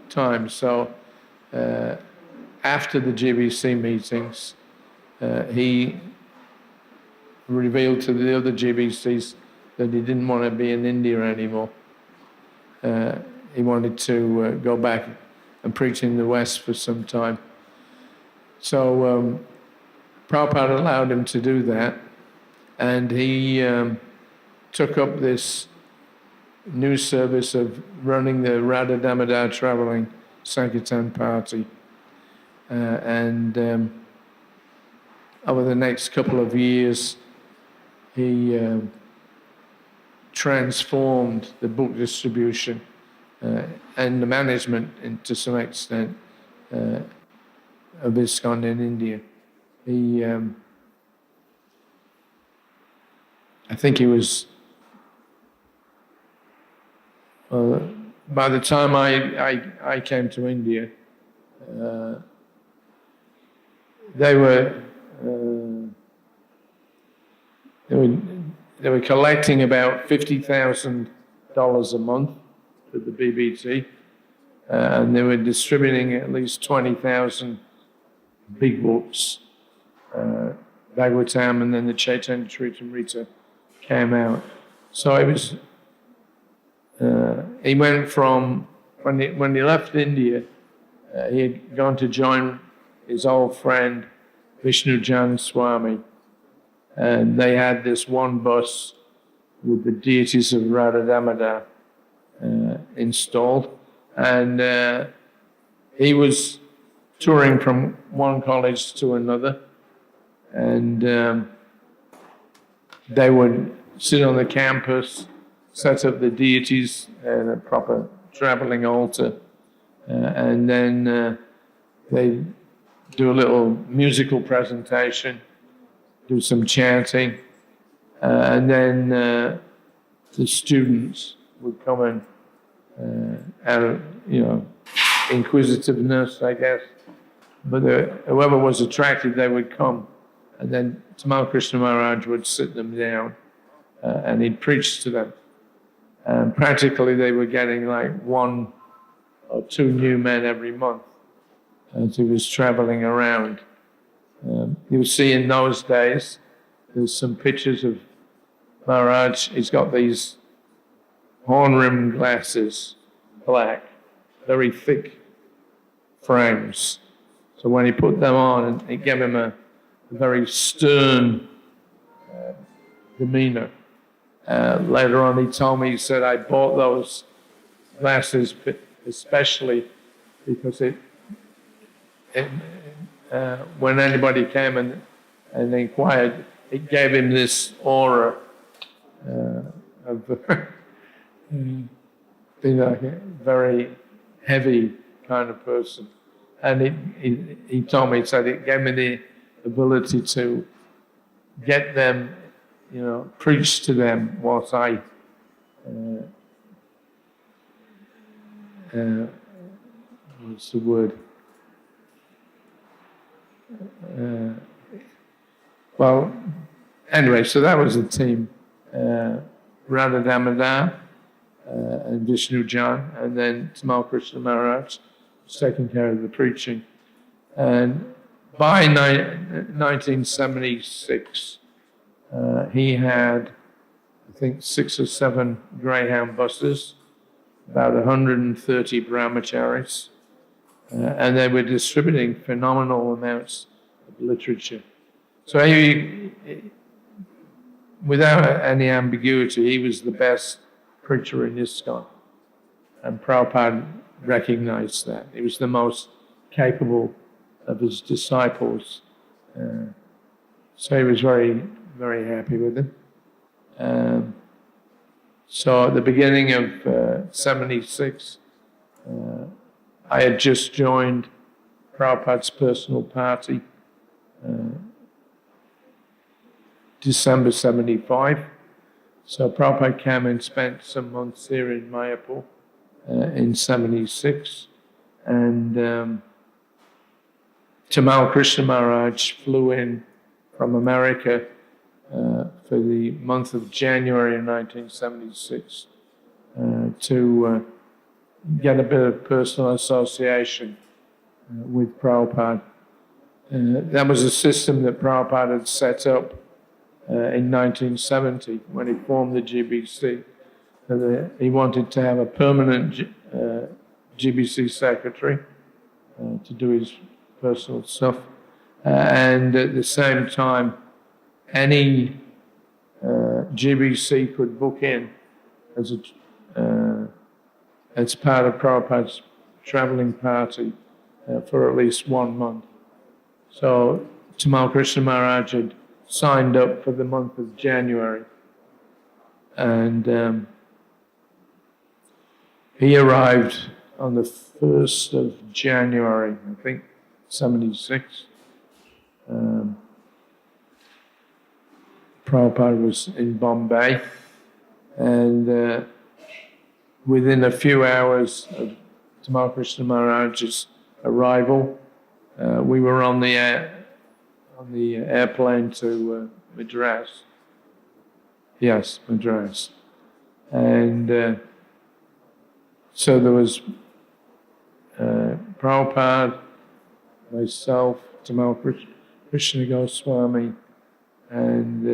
time. So after the GBC meetings, he revealed to the other GBCs that he didn't want to be in India anymore. He wanted to go back and preach in the West for some time. So Prabhupada allowed him to do that, and he took up this new service of running the Radha Damodar traveling Sankirtan party. and over the next couple of years, he transformed the book distribution and the management, to some extent, of ISKCON in India. He, I think he was, by the time I came to India, they were collecting about $50,000 a month for the BBT, and they were distributing at least 20,000 big books. Bhagavatam and then the Chaitanya Charitamrita came out. So it was. He went from when he left India, he had gone to join his old friend Vishnu Jan Swami, and they had this one bus with the deities of Radha Damodar installed, and he was touring from one college to another, and they would sit on the campus, set up the deities and a proper traveling altar, and then they do a little musical presentation, do some chanting, and then the students would come in out of, inquisitiveness, I guess. But whoever was attracted, they would come. And then Tamal Krishna Maharaj would sit them down and he'd preach to them. And practically they were getting like 1 or 2 new men every month as he was traveling around. You'll see in those days, there's some pictures of Maharaj. He's got these horn-rimmed glasses, black, very thick frames. So when he put them on, it gave him a very stern demeanor. Later on, he told me, he said, I bought those glasses especially because when anybody came and inquired, it gave him this aura of being like a very heavy kind of person. And he told me, he said it gave me the ability to get them, preach to them whilst I what's the word? Well, anyway, so that was the team. Radha Damodar and Vishnu Jan, and then Tamal Krishna Maharaj was taking care of the preaching. And by 1976, he had, I think, 6 or 7 Greyhound buses, about 130 brahmacharis, and they were distributing phenomenal amounts of literature. So he, without any ambiguity, he was the best preacher in ISKCON. And Prabhupada recognized that. He was the most capable of his disciples. So he was very, very happy with him. So at the beginning of 76, I had just joined Prabhupada's personal party, December 75. So Prabhupada came and spent some months here in Mayapur in 76. And Tamal Krishna Maharaj flew in from America for the month of January in 1976 to get a bit of personal association with Prabhupada. That was a system that Prabhupada had set up in 1970 when he formed the GBC. He wanted to have a permanent GBC secretary to do his personal stuff. And at the same time, any GBC could book in as part of Prabhupada's traveling party for at least 1 month. So Tamal Krishna Maharaj had signed up for the month of January. And he arrived on the 1st of January, I think, 76. Prabhupada was in Bombay, and within a few hours of Tamal Krishna Maharaj's arrival, we were on the airplane to Madras. Yes, Madras. And so there was Prabhupada, myself, Tamal Krishna Goswami, and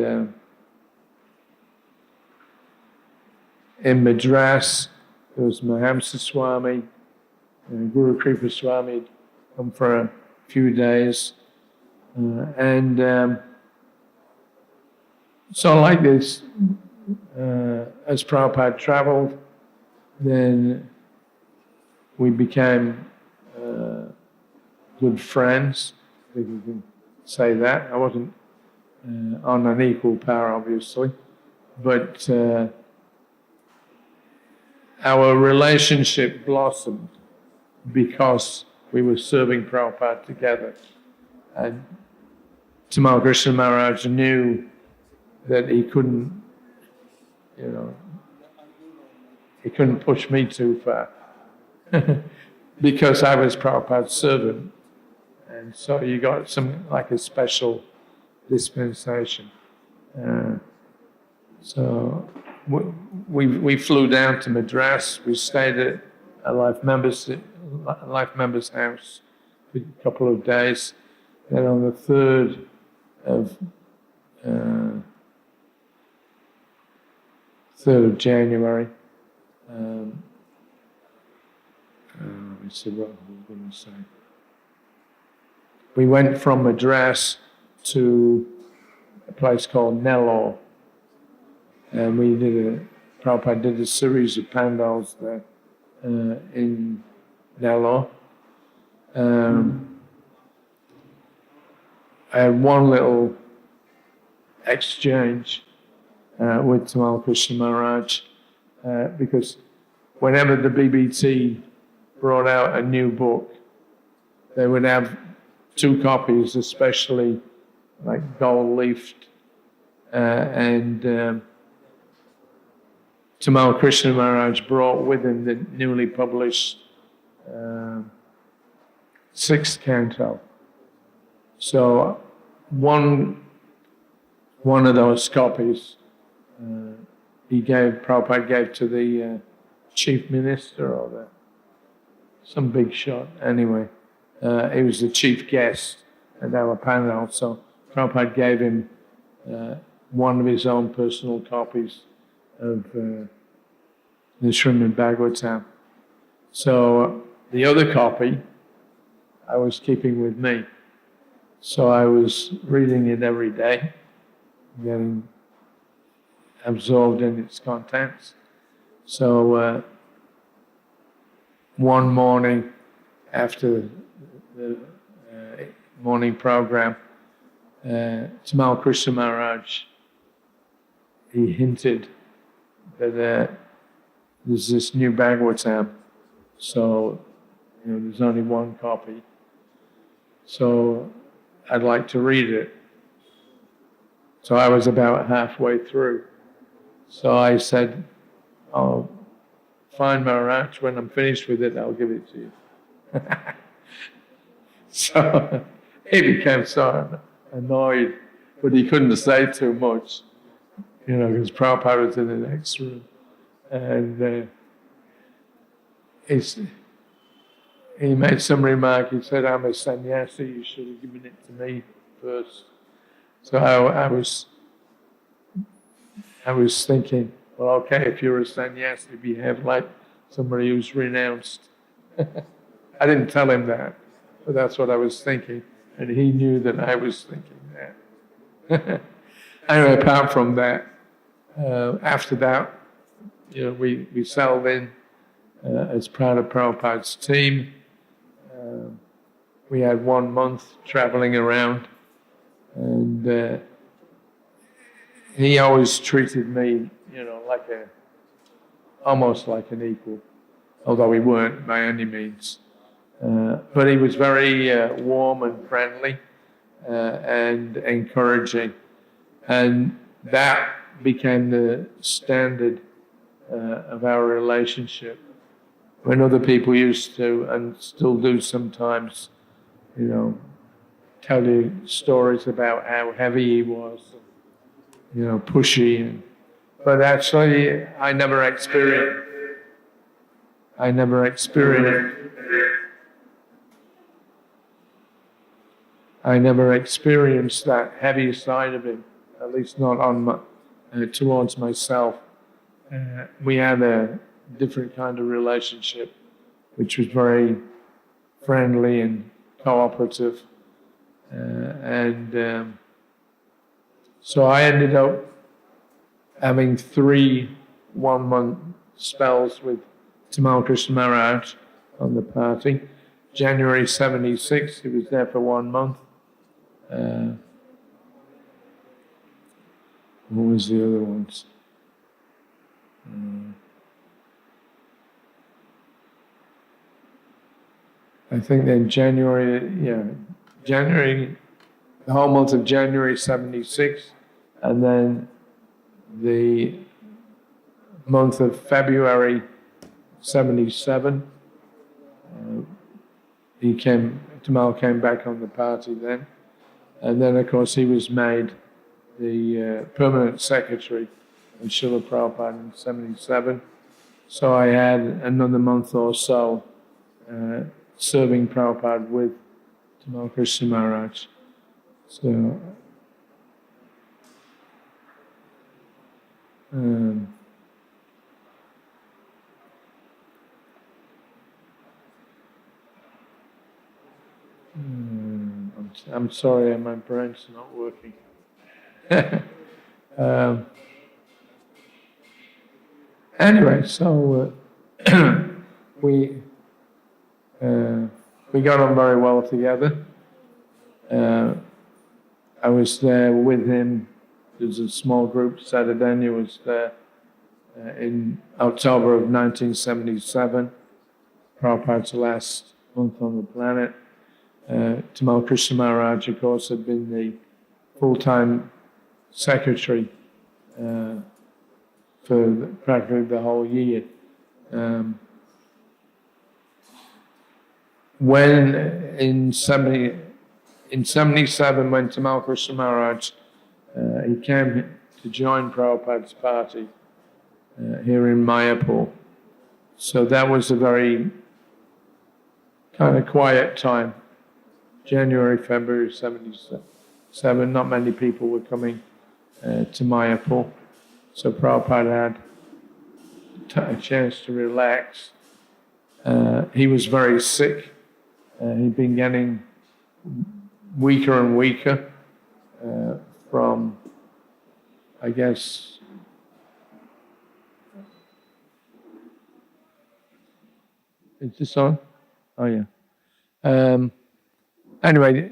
in Madras, there was Mahamsa Swami, and Guru Kripa Swami had come for a few days. So like this, as Prabhupada traveled, then we became good friends, if you can say that. I wasn't on an equal par, obviously, but our relationship blossomed because we were serving Prabhupada together. And Tamal Krishna Maharaj knew that he couldn't, he couldn't push me too far because I was Prabhupada's servant. And so you got like a special dispensation. So we flew down to Madras. We stayed at a life member's house for a couple of days. Then on the 3rd of January, let me see what I was going to say. We went from Madras to a place called Nellore, and Prabhupada did a series of pandals there in Nellore. I had one little exchange with Tamal Krishna Maharaj because whenever the BBT brought out a new book, they would have 2 copies, especially like gold-leafed, and Tamal Krishna Maharaj brought with him the newly published 6th canto. So one of those copies Prabhupada gave to the chief minister or some big shot. Anyway, he was the chief guest at our panel, so Prabhupada gave him one of his own personal copies of the Srimad Bhagavatam. So the other copy I was keeping with me. So I was reading it every day, getting absorbed in its contents. So one morning after the morning program, Tamal Krishna Maharaj, he hinted that there's this new Bhagavatam, so there's only one copy. So I'd like to read it. So I was about halfway through. So I said, "Oh, fine, Maharaj, when I'm finished with it, I'll give it to you." So he became so annoyed, but he couldn't say too much, because Prabhupada was in the next room. And he made some remark. He said, "I'm a sannyasi, you should have given it to me first." So I was thinking, well, okay, if you're a sannyasi, behave like somebody who's renounced. I didn't tell him that, but that's what I was thinking, and he knew that I was thinking that. Anyway, apart from that, after that, we settled in as part of Prabhupada's team. we had 1 month traveling around, and he always treated me, almost like an equal, although we weren't by any means. But he was very warm and friendly and encouraging, and that became the standard of our relationship. When other people used to, and still do sometimes, tell you stories about how heavy he was, pushy, but actually I never experienced that heavy side of him, at least not on towards myself. We had a different kind of relationship, which was very friendly and cooperative. So I ended up having 3 1-month spells with Tamal Krishna Maharaj on the party. January 76, he was there for 1 month. What was the other ones? I think then the whole month of January 76, and then the month of February 77. Tamal came back on the party then. And then, of course, he was made the permanent secretary of Srila Prabhupada in 77. So I had another month or so serving Prabhupada with Tamal Krishna Maharaj. So, I'm sorry, my brain's not working. Anyway, so we got on very well together. I was there with him. There's a small group. Sadadanya was there in October of 1977. Prabhupada's last month on the planet. Tamal Krishna Maharaj, of course, had been the full-time secretary for practically the whole year. When in 77, when Tamal Krishna Maharaj he came to join Prabhupada's party here in Mayapur. So that was a very kind of quiet time. January, February 77, not many people were coming to Mayapur. So Prabhupada had a chance to relax. He was very sick. He'd been getting weaker and weaker from, I guess, is this on? Oh, yeah. Anyway,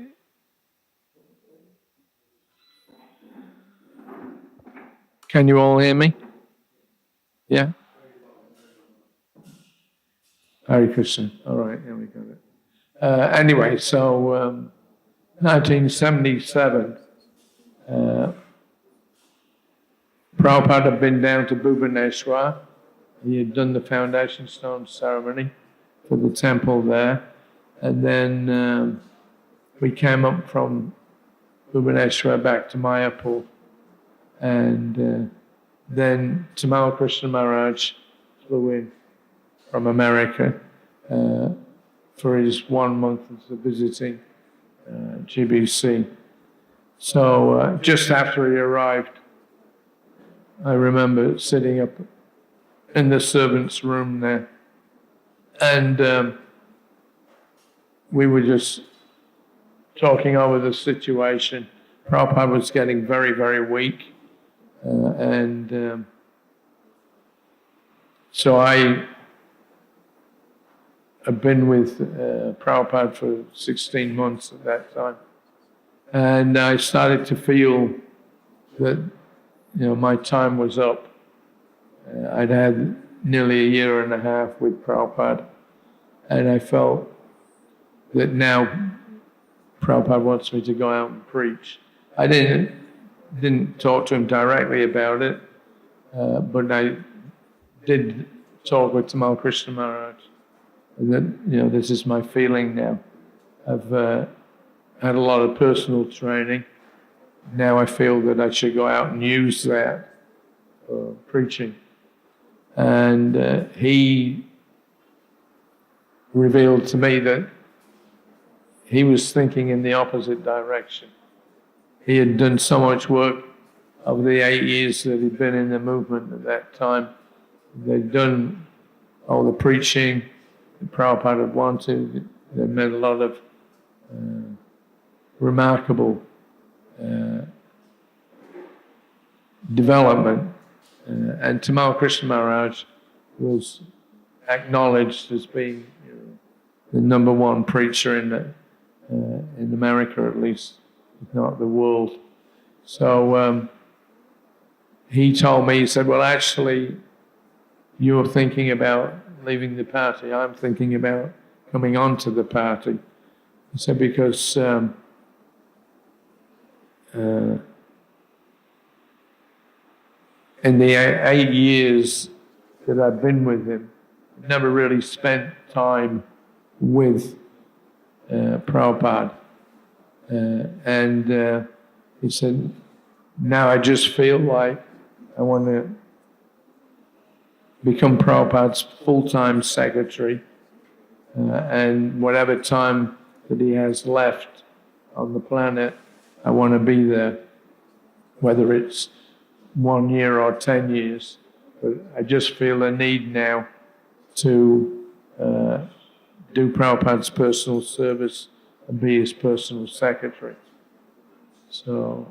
can you all hear me? Yeah? Hare Krishna. All right, yeah, we got it. Anyway, so 1977, Prabhupada had been down to Bhubaneswar. He had done the foundation stone ceremony for the temple there. And then we came up from Bhubaneswar back to Mayapur. And then Tamal Krishna Maharaj flew in from America for his 1 month of visiting GBC. So just after he arrived, I remember sitting up in the servants' room there, and we were just talking over the situation. Prabhupada was getting very, very weak, and so I I'd been with Prabhupada for 16 months at that time. And I started to feel that, my time was up. I'd had nearly a year and a half with Prabhupada, and I felt that now Prabhupada wants me to go out and preach. I didn't talk to him directly about it, but I did talk with Tamal Krishna Maharaj. That, this is my feeling now. I've had a lot of personal training. Now I feel that I should go out and use that for preaching. And he revealed to me that he was thinking in the opposite direction. He had done so much work over the 8 years that he'd been in the movement at that time. They'd done all the preaching that Prabhupada had wanted. They'd made a lot of remarkable development. And Tamal Krishna Maharaj was acknowledged as being the number one preacher in America, at least, if not the world. So he told me, he said, well, actually, you're thinking about leaving the party. I'm thinking about coming on to the party. He said, because in the 8 years that I've been with him, I've never really spent time with Prabhupada. And he said, now I just feel like I want to become Prabhupada's full-time secretary, and whatever time that he has left on the planet, I want to be there, whether it's 1 year or 10 years. But I just feel a need now to do Prabhupada's personal service and be his personal secretary. So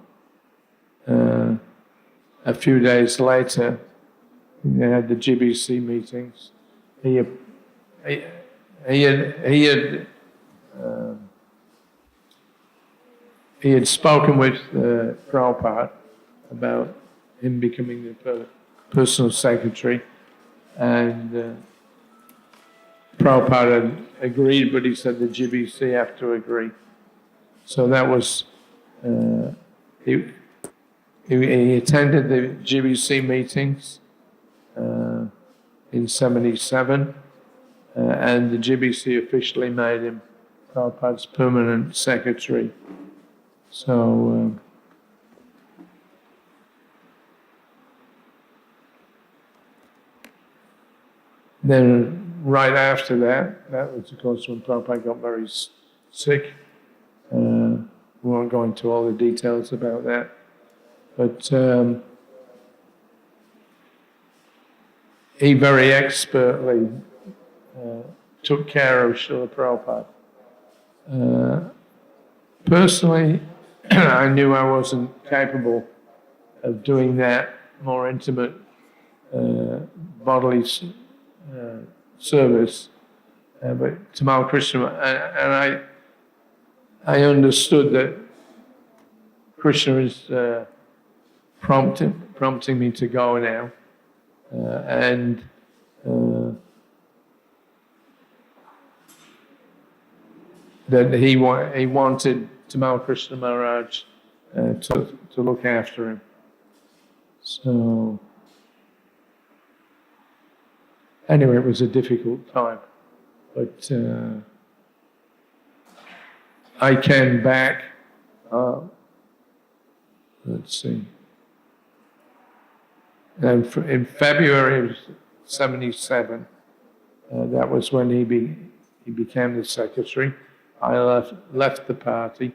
a few days later, they had the GBC meetings. He had spoken with Prabhupada about him becoming the personal secretary, and Prabhupada had agreed, but he said the GBC have to agree. So that was, he attended the GBC meetings in 77, and the GBC officially made him Prabhupada's permanent secretary. So then right after that was of course when Prabhupada got very sick. We won't go into all the details about that, but he very expertly took care of Srila Prabhupada. Personally, I knew I wasn't capable of doing that more intimate bodily service, but Tamal Krishna, and I understood that Krishna is prompting me to go now, and that he wanted Tamal Krishna Maharaj to look after him. So anyway, it was a difficult time, but I came back, let's see, and in February of 77, that was when he became the secretary. I left the party,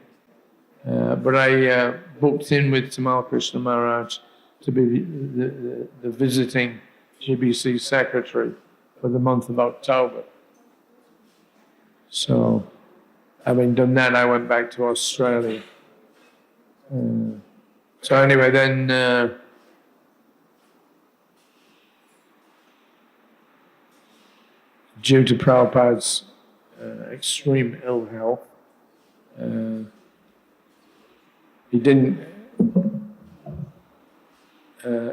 but I booked in with Tamal Krishna Maharaj to be the visiting GBC secretary for the month of October. So, having done that, I went back to Australia. So anyway, then due to Prabhupada's extreme ill health. He didn't.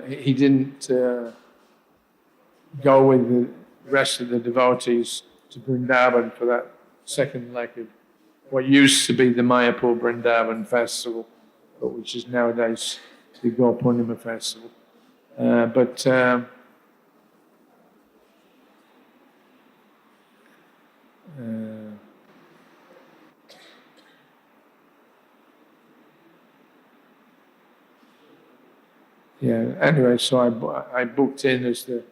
He didn't go with the rest of the devotees to Vrindavan for that second leg of what used to be the Mayapur Vrindavan festival, but which is nowadays the Gaur Purnima festival. Anyway, so I booked in as the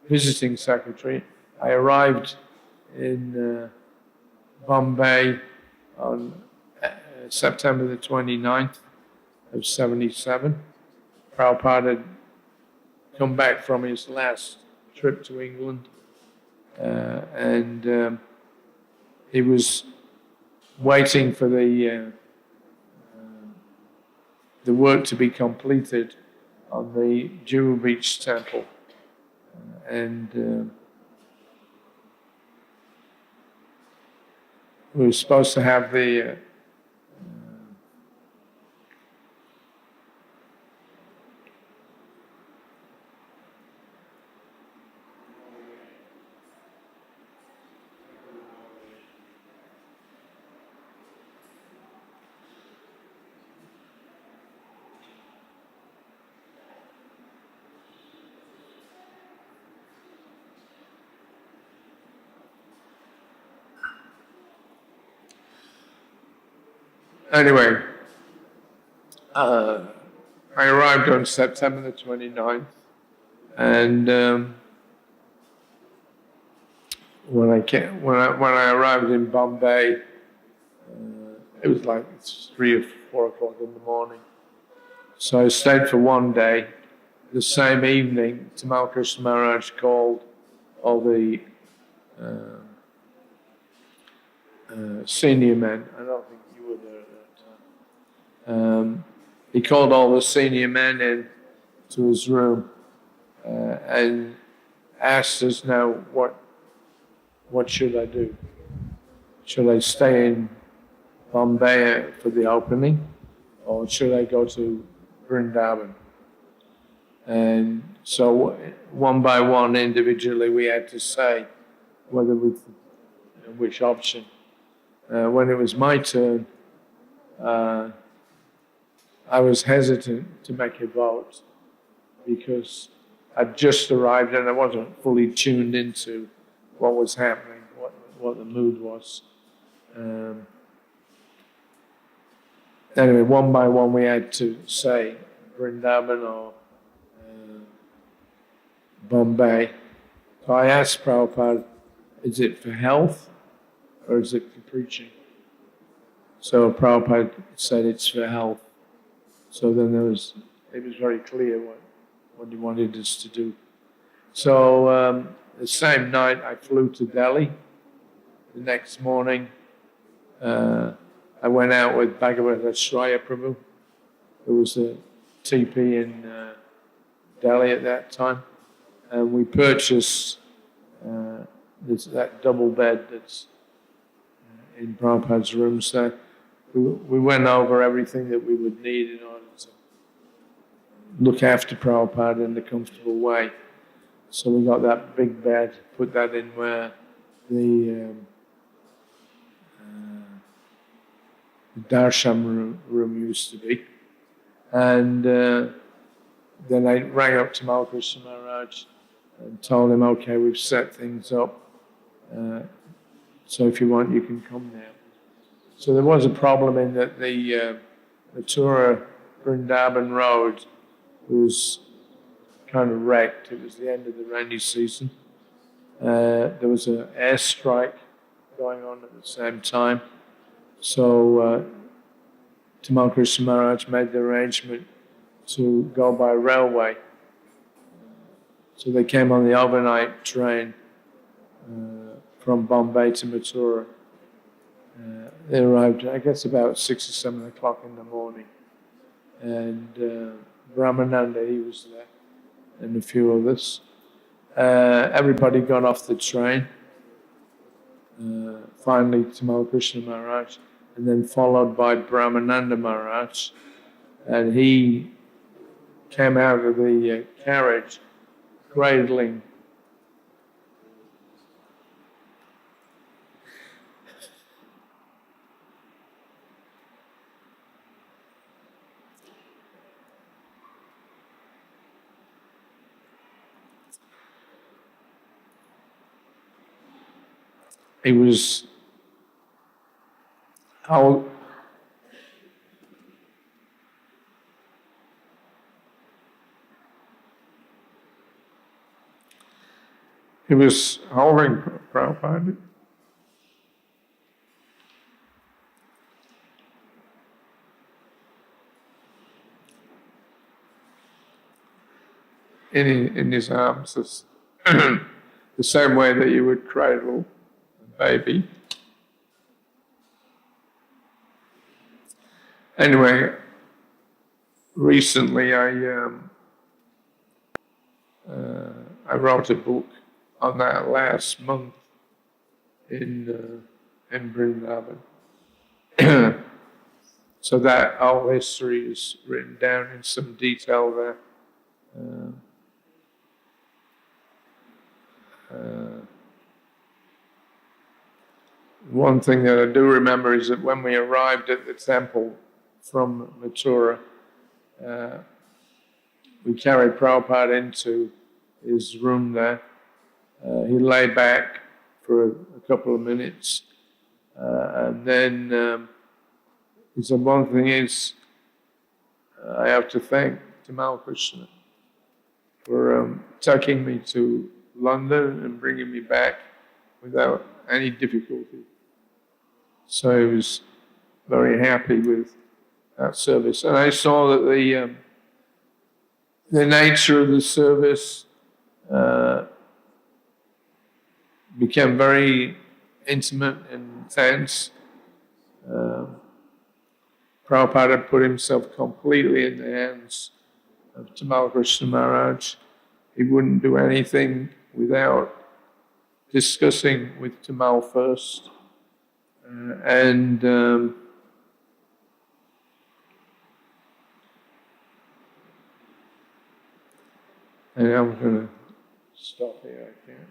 visiting secretary. I arrived in Bombay on September the 29th of 77. Prabhupada had come back from his last trip to England, and he was waiting for the work to be completed on the Jewel Beach Temple. And we were supposed to have the Anyway, I arrived on September the 29th, and when I arrived in Bombay, it was like 3 or 4 o'clock in the morning. So I stayed for one day. The same evening, Tamal Krishna Maharaj called all the senior men. I don't think you were there at that time. He called all the senior men in to his room and asked us, now, what should I do? Should I stay in Bombay for the opening, or should I go to Vrindavan? And so one by one, individually, we had to say whether which option. When it was my turn, I was hesitant to make a vote because I'd just arrived and I wasn't fully tuned into what was happening, what the mood was. Anyway, one by one, we had to say Vrindavan or Bombay. So I asked Prabhupada, is it for health or is it for preaching? So Prabhupada said it's for health. So then it was very clear what he wanted us to do. So the same night I flew to Delhi. The next morning I went out with Bhagavad Shraya Prabhu, who was a TP in Delhi at that time. And we purchased that double bed that's in Prabhupada's rooms there. We went over everything that we would need in order to look after Prabhupada in a comfortable way. So we got that big bed, put that in where the darshan room used to be. And then I rang up Tamal Krishna Maharaj and told him, okay, we've set things up. So if you want, you can come now. So there was a problem in that the Mathura Vrindavan road was kind of wrecked. It was the end of the rainy season. There was an airstrike going on at the same time. So Tamal Krishna Maharaj made the arrangement to go by railway. So they came on the overnight train from Bombay to Mathura. They arrived, I guess, about 6 or 7 o'clock in the morning. And Brahmananda, he was there, and a few others. Everybody got off the train. finally Tamal Krishna Maharaj, and then followed by Brahmananda Maharaj. And he came out of the carriage cradling he was how he was holding Prabhupada. In his arms, the same way that you would cradle a baby. Anyway, recently I wrote a book on that last month in Vrindavan. So that whole history is written down in some detail there. One thing that I do remember is that when we arrived at the temple from Mathura, we carried Prabhupada into his room there. He lay back for a couple of minutes, and then he said, one thing is, I have to thank Tamal Krishna for taking me to London and bringing me back without any difficulty. So he was very happy with that service. And I saw that the nature of the service became very intimate and intense. Prabhupada put himself completely in the hands of Tamal Krishna Maharaj. He wouldn't do anything without discussing with Tamal first. And I'm going to stop here, I can't.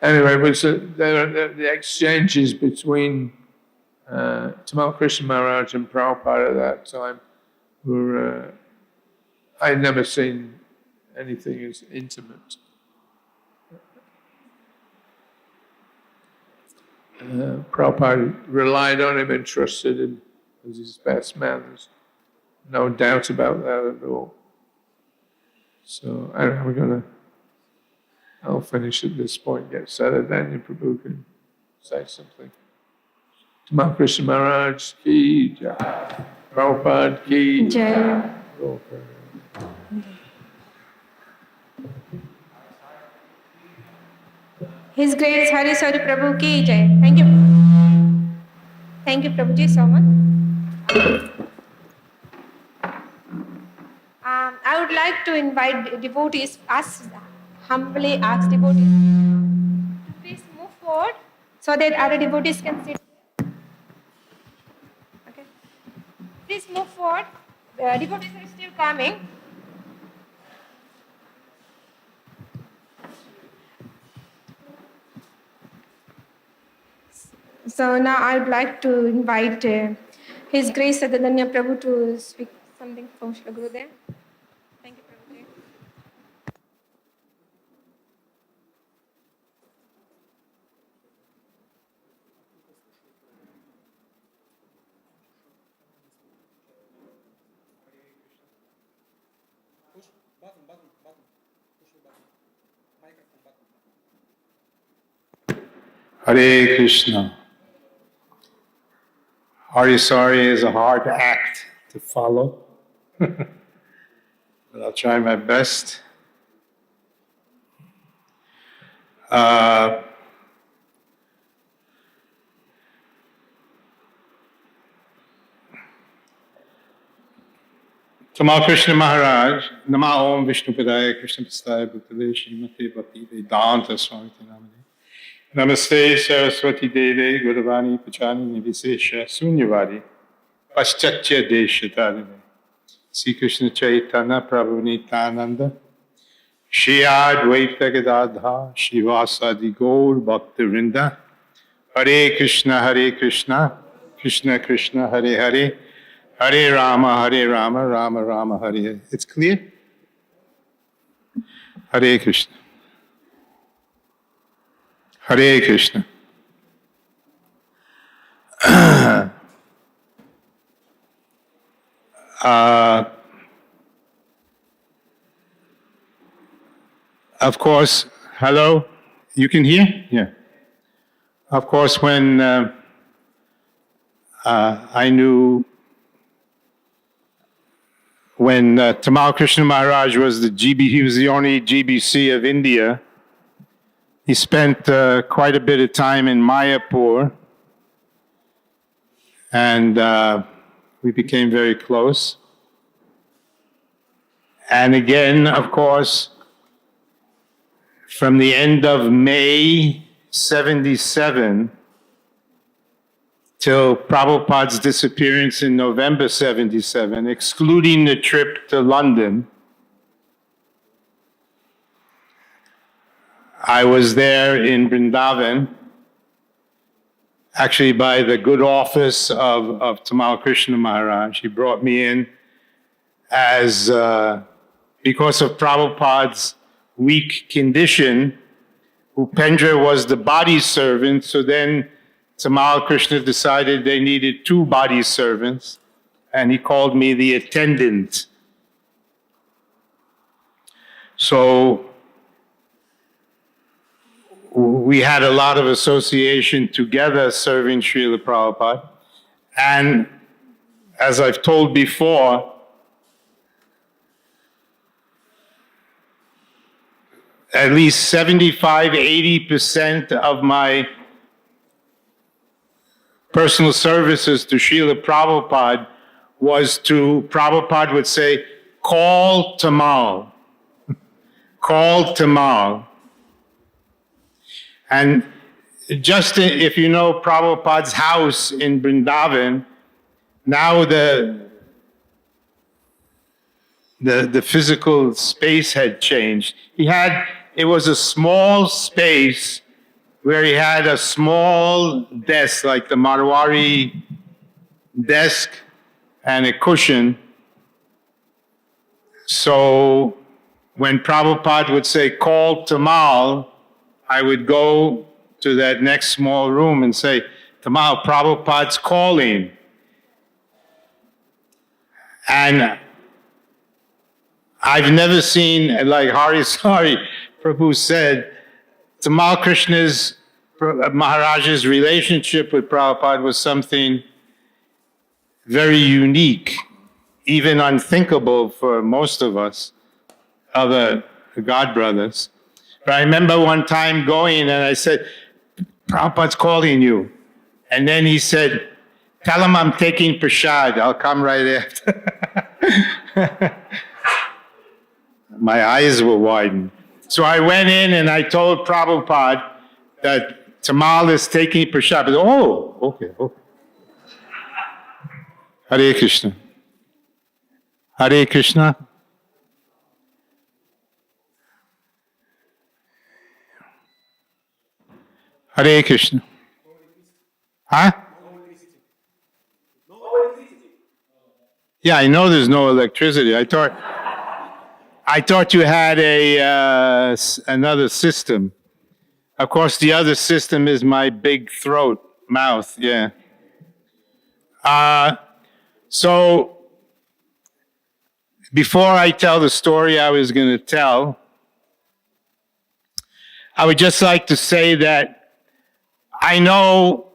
Anyway, but so the exchanges between Tamal Krishna Maharaj and Prabhupada at that time were, I had never seen anything as intimate. Prabhupada relied on him and trusted him as his best man. There's no doubt about that at all. So I'll finish at this point, get Saradanya Prabhu can say something. Tamal Krishna Maharaj ki jai. Prabhupada ki Jai. His Grace Hari Sari Prabhu ki jai. Thank you. Thank you, Prabhuji, so much. I would like to invite devotees, humbly ask devotees to please move forward so that other devotees can sit. Okay. Please move forward. The devotees are still coming. So now I would like to invite His Grace Sadadanya Prabhu to speak something from Srila Gurudev. Thank you, Prabhuji. Push button. Push the button. Microphone button. Hare Krishna. Harisari is a hard act to follow, but I'll try my best. Tamal Krishna Maharaj, Nama Om Vishnu Padaya Krishna Pastaya Bhutale Srimate Bhakti Vedanta Swami Namane. Namaste Saraswati Deve Guruvani Pachani Nivisesha Sunyavadi Paschatya Deshatadane. Sri Krishna Chaitanya Prabhu Nityananda Shri Advaita Gadadha Shri Vyasa Gaur Bhakta Vrinda Hare Krishna Krishna Krishna Hare Hare Hare Rama Rama Rama Hare Hare. It's clear? Hare Krishna. Hare Krishna. Of course, hello? You can hear? Yeah. Of course, when I knew when Tamal Krishna Maharaj was he was the only GBC of India. He spent quite a bit of time in Mayapur, and we became very close. And again, of course, from the end of May 77 till Prabhupada's disappearance in November 77, excluding the trip to London, I was there in Vrindavan, actually by the good office of Tamal Krishna Maharaj. He brought me in as, because of Prabhupada's weak condition, Upendra was the body servant, so then Tamal Krishna decided they needed 2 body servants, and he called me the attendant. So we had a lot of association together serving Srila Prabhupada. And as I've told before, at least 75–80% of my personal services to Srila Prabhupada was to, Prabhupada would say, call Tamal. Call Tamal. And just if you know Prabhupada's house in Vrindavan, now the physical space had changed. It was a small space where he had a small desk, like the Marwari desk, and a cushion. So when Prabhupada would say, call Tamal, I would go to that next small room and say, Tamal, Prabhupada's calling. And I've never seen, like Hari Prabhu said, Tamal Krishna's, Maharaja's relationship with Prabhupada was something very unique, even unthinkable for most of us, other God brothers. But I remember one time going and I said, Prabhupada's calling you. And then he said, tell him I'm taking prasad, I'll come right after. My eyes were widened. So I went in and I told Prabhupada that Tamal is taking prasad. But, oh, okay. Hare Krishna. Hare Krishna. Hare Krishna. Huh? Yeah, I know there's no electricity. I thought you had another system. Of course, the other system is my big throat, mouth, yeah. So, before I tell the story I was going to tell, I would just like to say that I know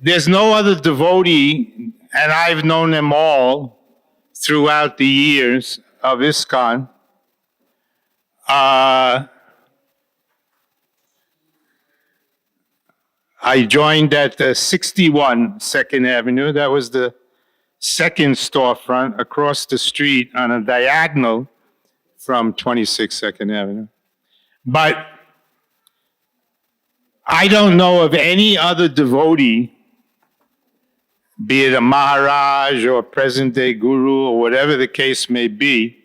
there's no other devotee, and I've known them all throughout the years of ISKCON. I joined at 61 Second Avenue. That was the second storefront across the street on a diagonal from 26 Second Avenue. But I don't know of any other devotee, be it a Maharaj or present-day guru or whatever the case may be,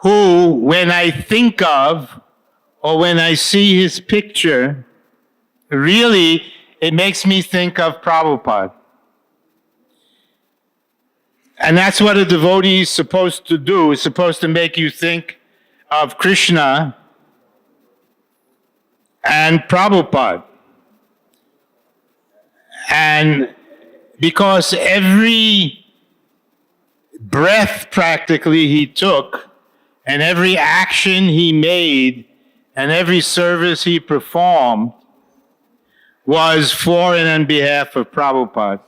who, when I think of or when I see his picture, really, it makes me think of Prabhupada. And that's what a devotee is supposed to do. It's supposed to make you think of Krishna and Prabhupada. And because every breath practically he took, and every action he made, and every service he performed was for and on behalf of Prabhupada.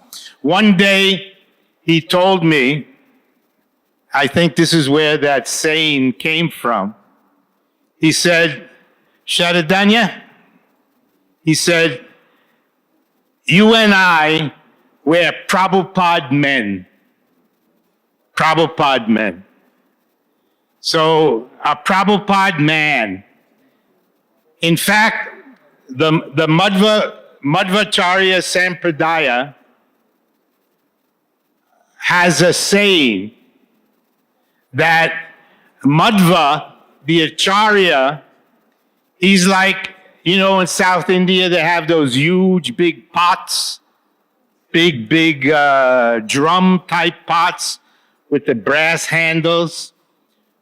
One day he told me, I think this is where that saying came from. He said, Sharadanya, he said, you and I, we're Prabhupada men. Prabhupada men. So, a Prabhupada man. In fact, the Madhvacharya Sampradaya has a saying that Madhva, the Acharya, he's like, you know, in South India they have those huge big pots, big drum type pots with the brass handles.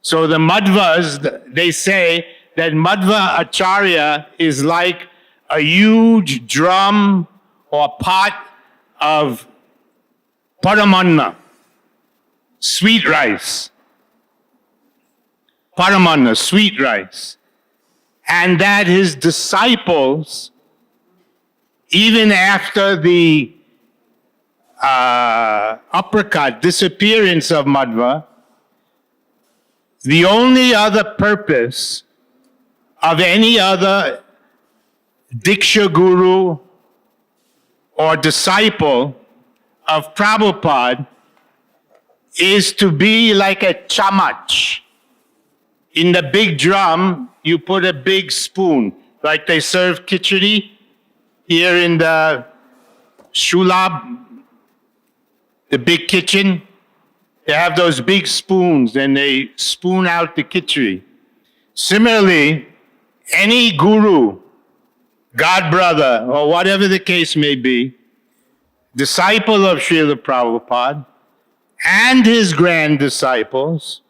So the Madhvas, they say that Madhva Acharya is like a huge drum or pot of paramanna, sweet rice. Paramanna, sweet rice. And that his disciples, even after the disappearance of Madhva, the only other purpose of any other Diksha Guru or disciple of Prabhupada is to be like a chamach. In the big drum, you put a big spoon, like they serve khichdi here in the Shulab, the big kitchen. They have those big spoons and they spoon out the khichdi. Similarly, any guru, god brother, or whatever the case may be, disciple of Srila Prabhupada and his grand disciples,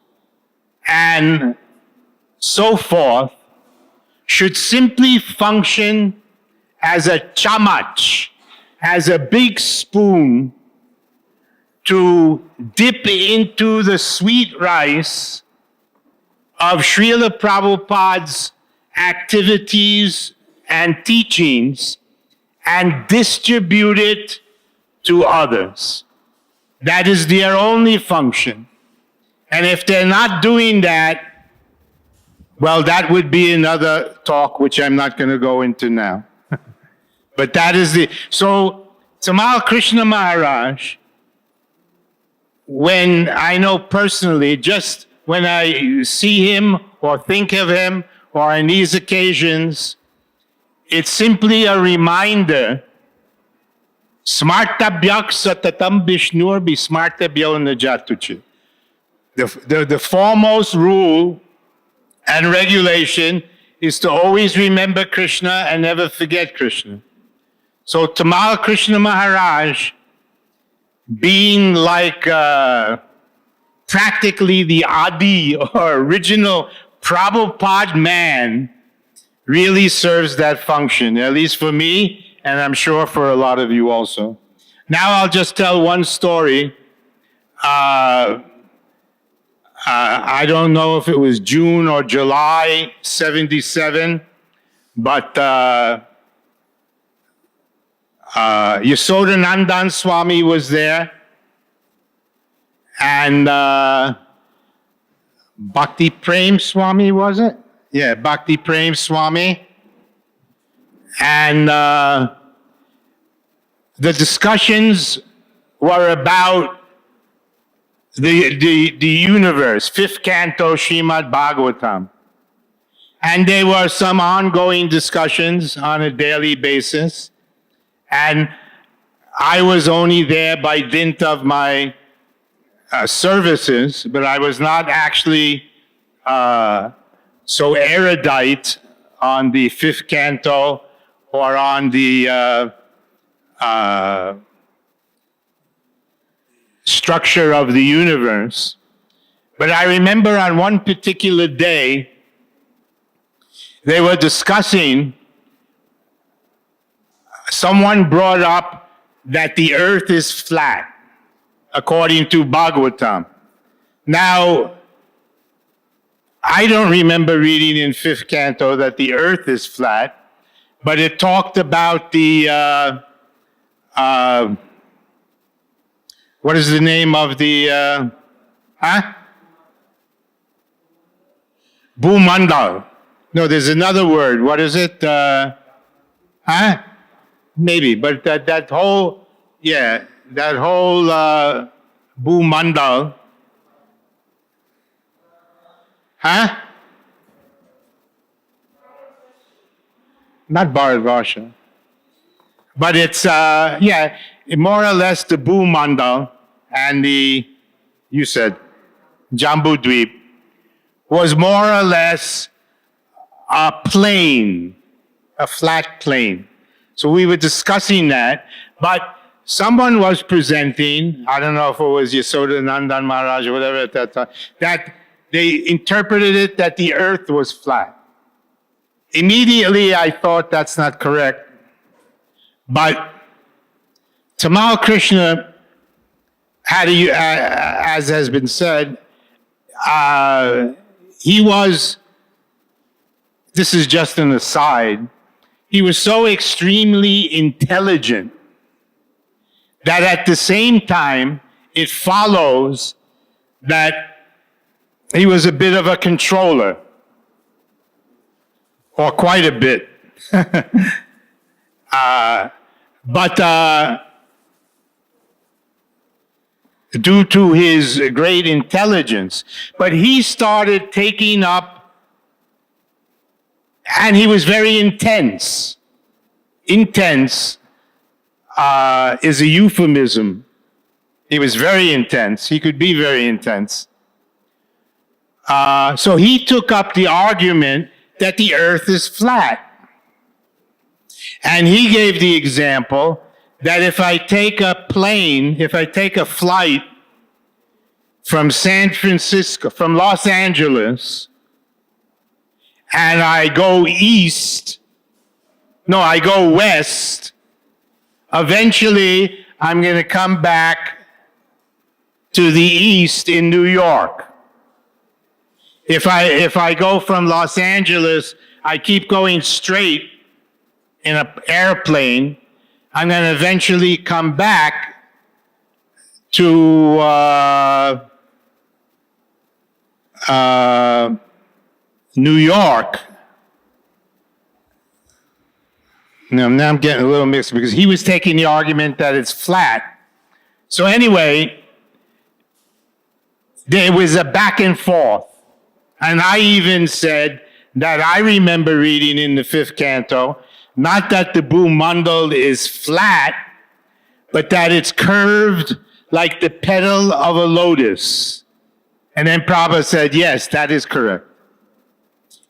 and so forth, should simply function as a chamach, as a big spoon to dip into the sweet rice of Srila Prabhupada's activities and teachings and distribute it to others. That is their only function. And if they're not doing that, well, that would be another talk, which I'm not going to go into now. But that is so Tamal Krishna Maharaj, when I know personally, just when I see him or think of him or on these occasions, it's simply a reminder, smartabhyak satatam vishnur bi smartabhyo najatuche. The foremost rule and regulation is to always remember Krishna and never forget Krishna. So Tamal Krishna Maharaj, being like practically the Adi or original Prabhupada man, really serves that function, at least for me, and I'm sure for a lot of you also. Now I'll just tell one story. I don't know if it was June or July 77, but Yasodanandan Swami was there, and Bhakti Prem Swami, was it? Yeah, Bhakti Prem Swami. And the discussions were about the universe, fifth canto Srimad Bhagavatam. And there were some ongoing discussions on a daily basis. And I was only there by dint of my services, but I was not actually so erudite on the fifth canto or on the structure of the universe. But I remember on one particular day, they were discussing, someone brought up that the earth is flat, according to Bhagavatam. Now, I don't remember reading in fifth canto that the earth is flat, but it talked about the, what is the name of the, Bhumandal. No, there's another word. What is it? Maybe, but that whole, yeah, that whole Bhumandal. Not Bharatvarsha. But it's, yeah, more or less the Bhumandal and the, you said, Jambudweep, was more or less a plane, a flat plane. So we were discussing that, but someone was presenting, I don't know if it was Yashodanandan Maharaja or whatever at that time, that they interpreted it that the earth was flat. Immediately I thought that's not correct, but Tamal Krishna had as has been said, he was, this is just an aside, he was so extremely intelligent that at the same time, it follows that he was a bit of a controller, or quite a bit. But due to his great intelligence, but he started taking up, and he was very intense. Intense is a euphemism. He was very intense. He could be very intense. So he took up the argument that the earth is flat. And he gave the example that if I take a plane, if I take a flight from San Francisco, from Los Angeles, and I go east, no, I go west, eventually I'm going to come back to the east in New York. If I go from Los Angeles, I keep going straight in an airplane, I'm going to eventually come back to New York. Now I'm getting a little mixed because he was taking the argument that it's flat. So anyway, there was a back and forth. And I even said that I remember reading in the fifth canto, not that the Bhumandal is flat, but that it's curved like the petal of a lotus. And then Prabhupada said, yes, that is correct.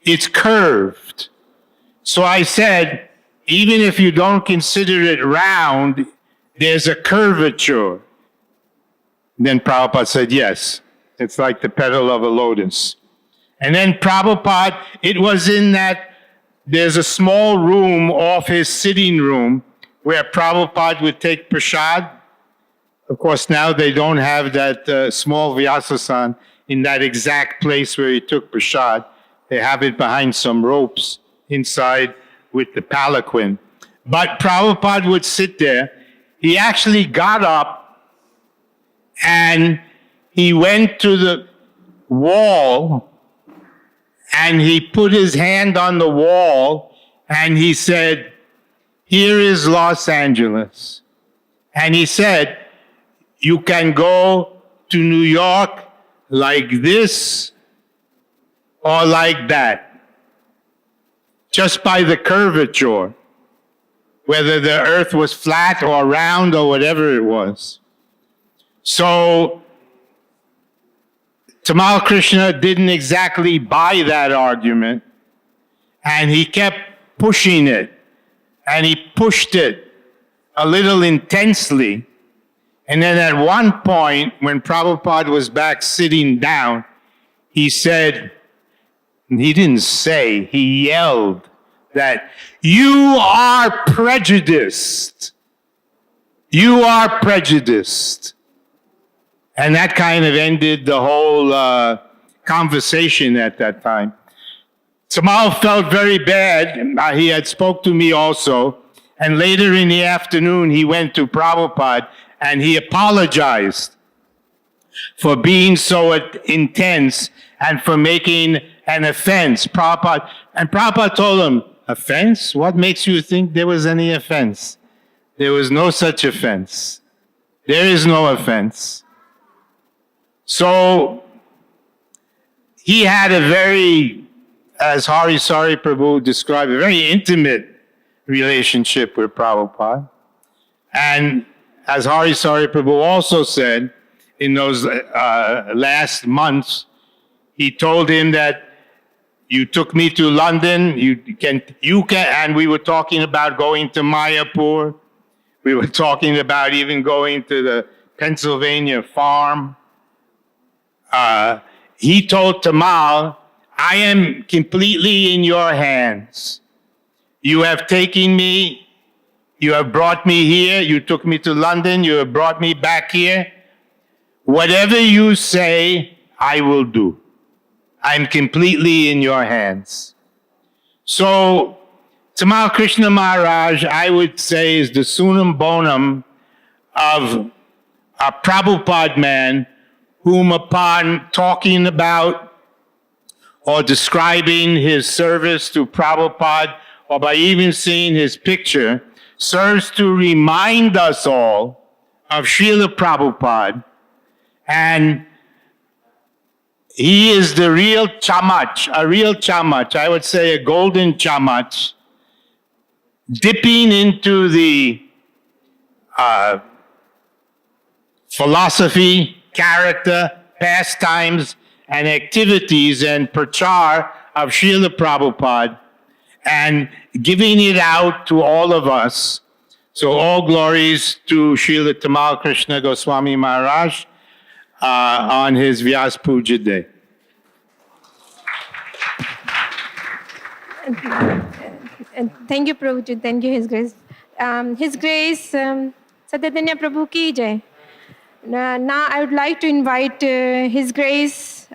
It's curved. So I said, even if you don't consider it round, there's a curvature. Then Prabhupada said, yes, it's like the petal of a lotus. And then Prabhupada, it was in that, there's a small room off his sitting room where Prabhupada would take prasad. Of course, now they don't have that small Vyasa in that exact place where he took prasad. They have it behind some ropes inside with the palanquin. But Prabhupada would sit there. He actually got up and he went to the wall and he put his hand on the wall and he said, here is Los Angeles. And he said, you can go to New York like this or like that, just by the curvature, whether the earth was flat or round or whatever it was. So Tamal Krishna didn't exactly buy that argument, and he kept pushing it, and he pushed it a little intensely. And then at one point, when Prabhupada was back sitting down, he said, he didn't say, he yelled that, "You are prejudiced. You are prejudiced." And that kind of ended the whole conversation at that time. Tamal felt very bad. He had spoke to me also. And later in the afternoon, he went to Prabhupada and he apologized for being so intense and for making an offense. Prabhupada told him, "Offense? What makes you think there was any offense? There was no such offense. There is no offense." So he had a very, as Hari Sari Prabhu described, a very intimate relationship with Prabhupada. And as Hari Sari Prabhu also said, in those last months, he told him that, "You took me to London, you can, and we were talking about going to Mayapur. We were talking about even going to the Pennsylvania farm." He told Tamal, "I am completely in your hands. You have taken me, you have brought me here, you took me to London, you have brought me back here. Whatever you say, I will do. I'm completely in your hands." So, Tamal Krishna Maharaj, I would say, is the sunam bonum of a Prabhupada man whom, upon talking about or describing his service to Prabhupada, or by even seeing his picture, serves to remind us all of Srila Prabhupada. And he is the real chamach, a real chamach, I would say a golden chamach, dipping into the philosophy, character, pastimes, and activities and prachar of Srila Prabhupada, and giving it out to all of us. So all glories to Srila Tamal Krishna Goswami Maharaj on his Vyasa Puja day. And thank you, Prabhuji. Thank you, His Grace. His Grace, Satyadanya Prabhu ki jai. Now I would like to invite His Grace,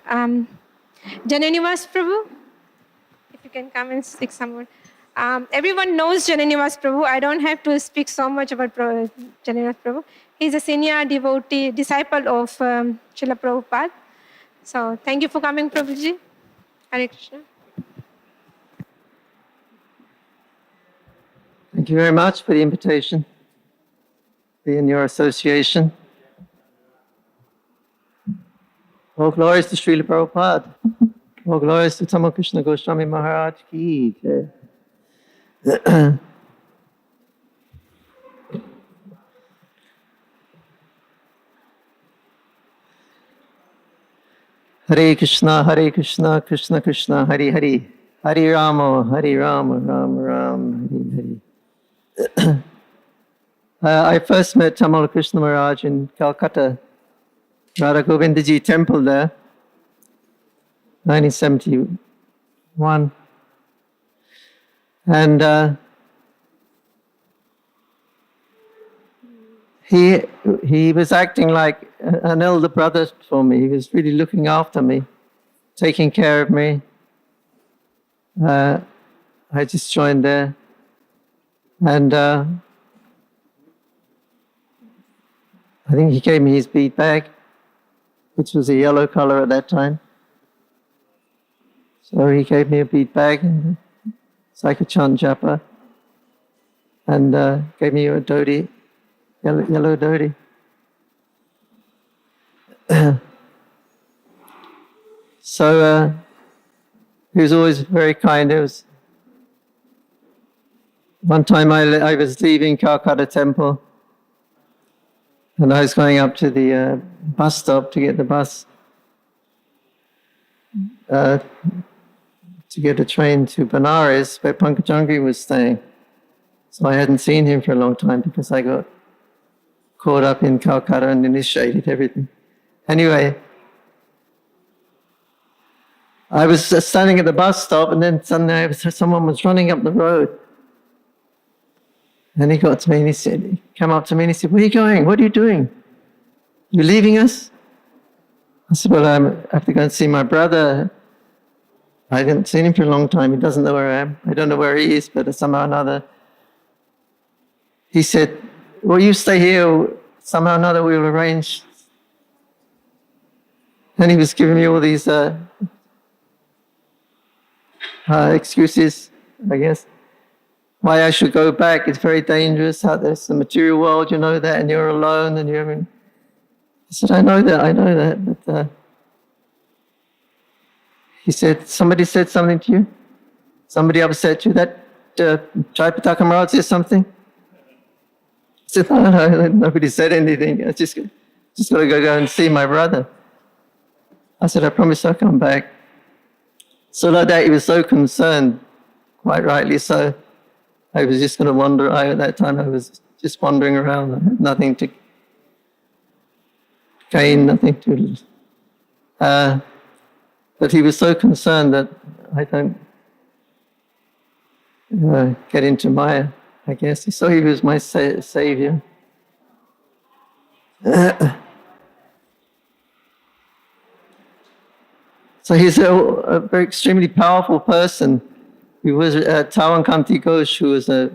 Jananivas Prabhu. If you can come and speak some more. Everyone knows Jananivas Prabhu. I don't have to speak so much about Jananivas Prabhu. He's a senior devotee, disciple of Srila Prabhupada. So thank you for coming, Prabhuji. Hare Krishna. Thank you very much for the invitation. Be in your association. All glories to Srila Prabhupada. All glories to Tamal Krishna Goswami Maharaj ki jai. Hare Krishna, Krishna Krishna, Hare Hare. Hare Rama, Rama Rama, Hare Hare. I first met Tamal Krishna Maharaj in Calcutta, Radha Govindaji temple there, 1971. And he was acting like an elder brother for me. He was really looking after me, taking care of me. I just joined there. And I think he gave me his bead bag, which was a yellow color at that time. So he gave me a bead bag, and Saikachan Japa, and gave me a dhoti, yellow dhoti. So he was always very kind. It was one time I was leaving Calcutta Temple, and I was going up to the bus stop to get the bus to get a train to Benares, where Pankajangri was staying. So I hadn't seen him for a long time because I got caught up in Calcutta and initiated everything. Anyway, I was standing at the bus stop, and then suddenly someone was running up the road. And he got to me and he came up to me and he said, "Where are you going? What are you doing? You leaving us?" I said, "Well, I have to go and see my brother. I haven't seen him for a long time. He doesn't know where I am. I don't know where he is, but somehow or another." He said, "Well, you stay here. Somehow or another we'll arrange." And he was giving me all these excuses, I guess, why I should go back. It's very dangerous out there's the material world, you know that, and you're alone, and you're in. I said, I know that, but he said, "Somebody said something to you? Somebody upset you? That Jaipataka Maharaj said something?" I said, no, nobody said anything. I just got to go and see my brother. I said, "I promise I'll come back." So like that, he was so concerned, quite rightly so. I was just going to wander. At that time, I was just wandering around. I had nothing to gain, nothing to lose. But he was so concerned that I don't get into Maya, I guess. So he was my savior. So he's a very extremely powerful person. He was Tawankanti Ghosh, who was a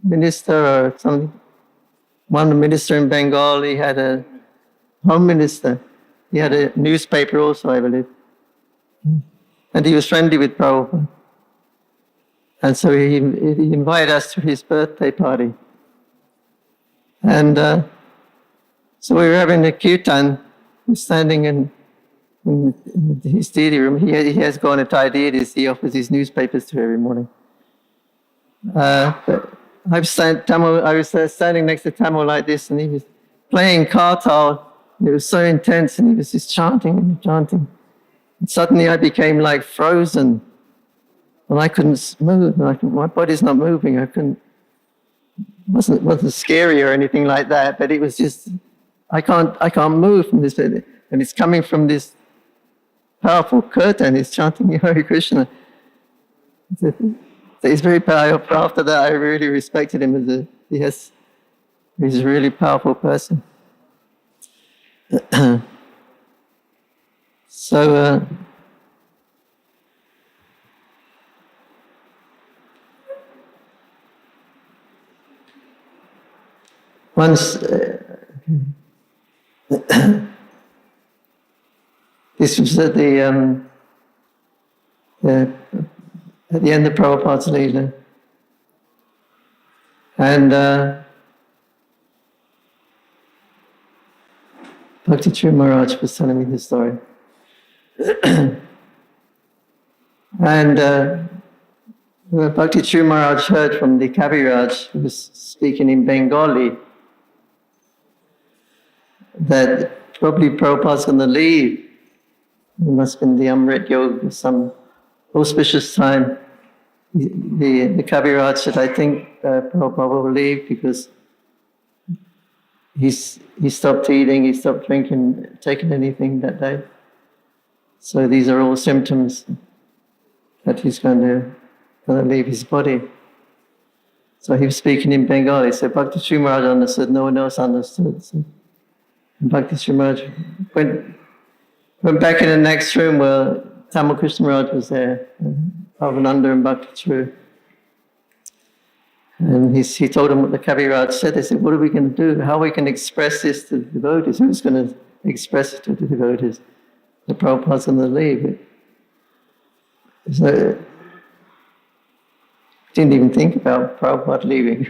minister or something, one minister in Bengal. He had a home minister. He had a newspaper also, I believe. And he was friendly with Prabhupada. And so he invited us to his birthday party. And so we were having a kirtan. He was standing in his deity room. He has gone to Thai deities. He offers his newspapers to every morning. But I was standing next to Tamal like this, and he was playing kartal. It was so intense, and he was just chanting and chanting. And suddenly I became like frozen, and I couldn't move. My body's not moving. I couldn't. It wasn't scary or anything like that, but it was just I can't move from this, and it's coming from this powerful kirtan. He's chanting Hare Krishna. So he's very powerful. After that, I really respected him he's a really powerful person. So once this was at the end of Prabhupada's Leela, and Bhakti Churu Maharaj was telling me this story. And Bhakti Churu Maharaj heard from the Kaviraj, who was speaking in Bengali, that probably Prabhupada's going to leave. It must have been the Amrit Yoga, some auspicious time. The Kaviraj said, "I think Prabhupada will leave because he stopped eating, he stopped drinking, taking anything that day. So these are all symptoms that he's going to leave his body." So he was speaking in Bengali. So Bhakti Churu Maharaj understood, no one else understood. So Bhakti Churu Maharaj went back in the next room where Tamal Krishna Maharaj was there, Bhavananda and Bhakti Churu. And he told them what the Kaviraj said. They said, "What are we going to do? How are we going to express this to the devotees? Who's going to express it to the devotees? The Prabhupada's going to leave." So didn't even think about Prabhupada leaving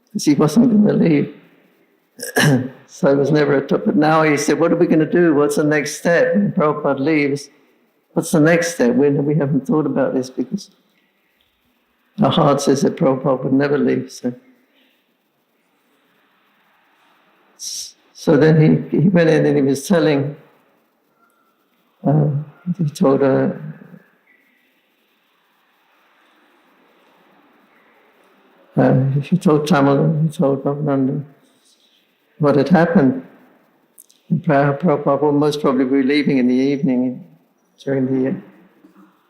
because he wasn't going to leave. So it was never a topic. But now he said, "What are we going to do? What's the next step?" When Prabhupada leaves, what's the next step? We haven't thought about this because our heart says that Prabhupada would never leave. So then he went in and he was telling, he told Tamal, he told Bhavananda what had happened. And Prabhupada will most probably be leaving in the evening during the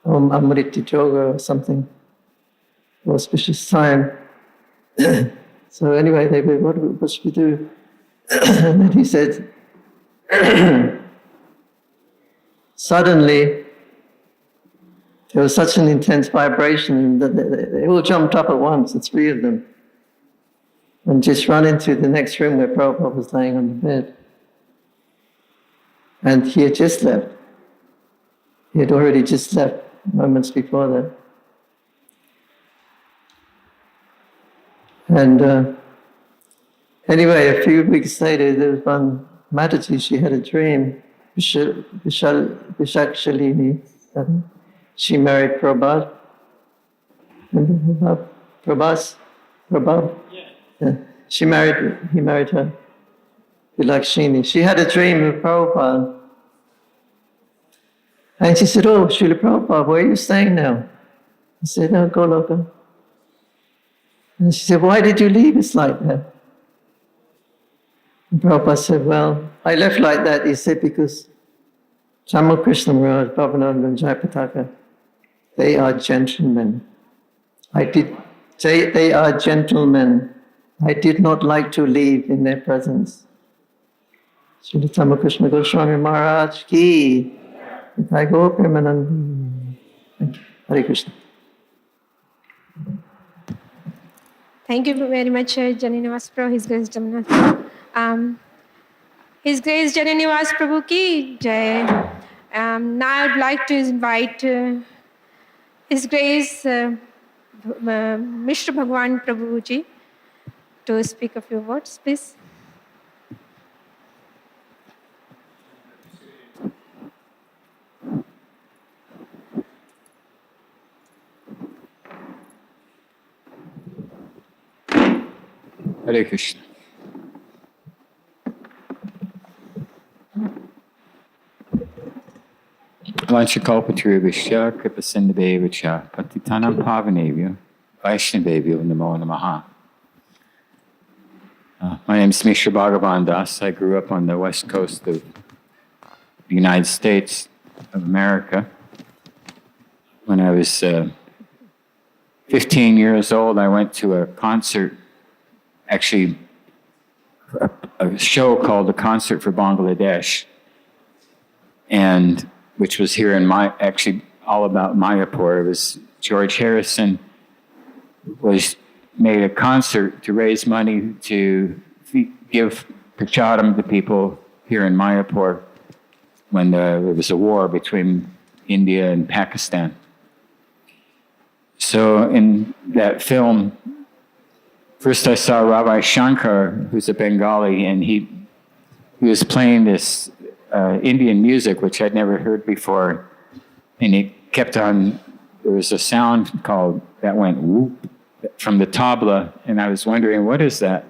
Amrita Yoga or something, auspicious time. So anyway, they were, what should we do? And then he said, suddenly, there was such an intense vibration that they all jumped up at once, the three of them, and just run into the next room where Prabhupada was laying on the bed. And he had just left. He had already just left moments before that. And anyway, a few weeks later, there was one Mataji, she had a dream. Vishakshalini, she married Prabhat. Remember Prabhat? Prabhat? Yeah. He married her. Vilakshini. She had a dream of Prabhupada. And she said, "Oh, Srila Prabhupada, where are you staying now?" He said, "Oh, Goloka." And she said, "Why did you leave us like that?" And Prabhupada said, "Well, I left like that," he said, "because Tamal Krishna Maharaj, Bhavananda and Jayapataka, they are gentlemen. They are gentlemen. I did not like to leave in their presence." Srila Tamal Krishna Goswami Maharaj ki. I go up Premanand. Thank you. Hare Krishna. Thank you very much, Jananivas Prabhu, His Grace Jagannath. His Grace Jananivas Prabhu ki jai. Now I'd like to invite His Grace Mr. Bhagwan Prabhu ji to speak a few words, please. Hare Krishna. Vanchakalpatarubhishya kripasindhavevachya patitanam pavanevya vaishnavevyo namo namaha. My name is Mishra Bhagavan Das. I grew up on the west coast of the United States of America. When I was 15 years old, I went to a concert, actually a show called The Concert for Bangladesh, and which was here in actually all about Mayapur. It was George Harrison made a concert to raise money to give prachadam to people here in Mayapur when there was a war between India and Pakistan. So in that film, first I saw Ravi Shankar, who's a Bengali, and he was playing this Indian music, which I'd never heard before. And he kept on, there was a sound that went whoop from the tabla, and I was wondering, what is that?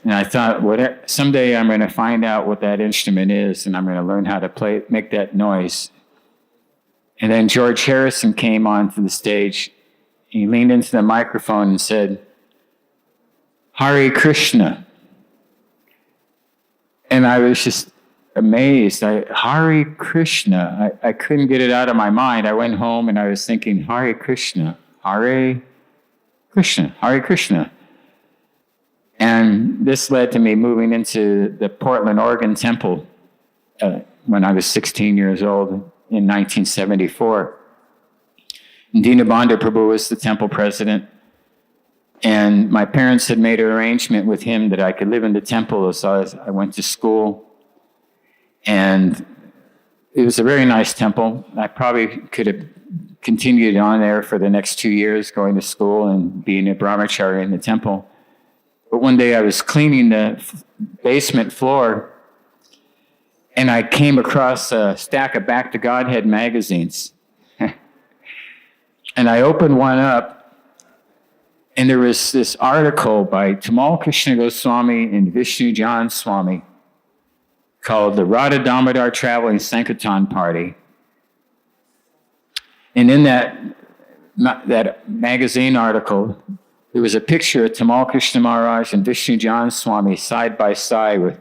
And I thought, someday I'm going to find out what that instrument is, and I'm going to learn how to make that noise. And then George Harrison came onto the stage. He leaned into the microphone and said, "Hare Krishna." And I was just amazed. Hare Krishna. I couldn't get it out of my mind. I went home and I was thinking, Hare Krishna, Hare Krishna, Hare Krishna. And this led to me moving into the Portland, Oregon temple when I was 16 years old in 1974. And Dinabandha Prabhu was the temple president. And my parents had made an arrangement with him that I could live in the temple. So I went to school. And it was a very nice temple. I probably could have continued on there for the next 2 years, going to school and being a brahmachari in the temple. But one day I was cleaning the basement floor, and I came across a stack of Back to Godhead magazines. And I opened one up, and there was this article by Tamal Krishna Goswami and Vishnu Jan Swami called The Radha Damodar Traveling Sankirtan Party. And in that magazine article, there was a picture of Tamal Krishna Maharaj and Vishnu Jan Swami side by side with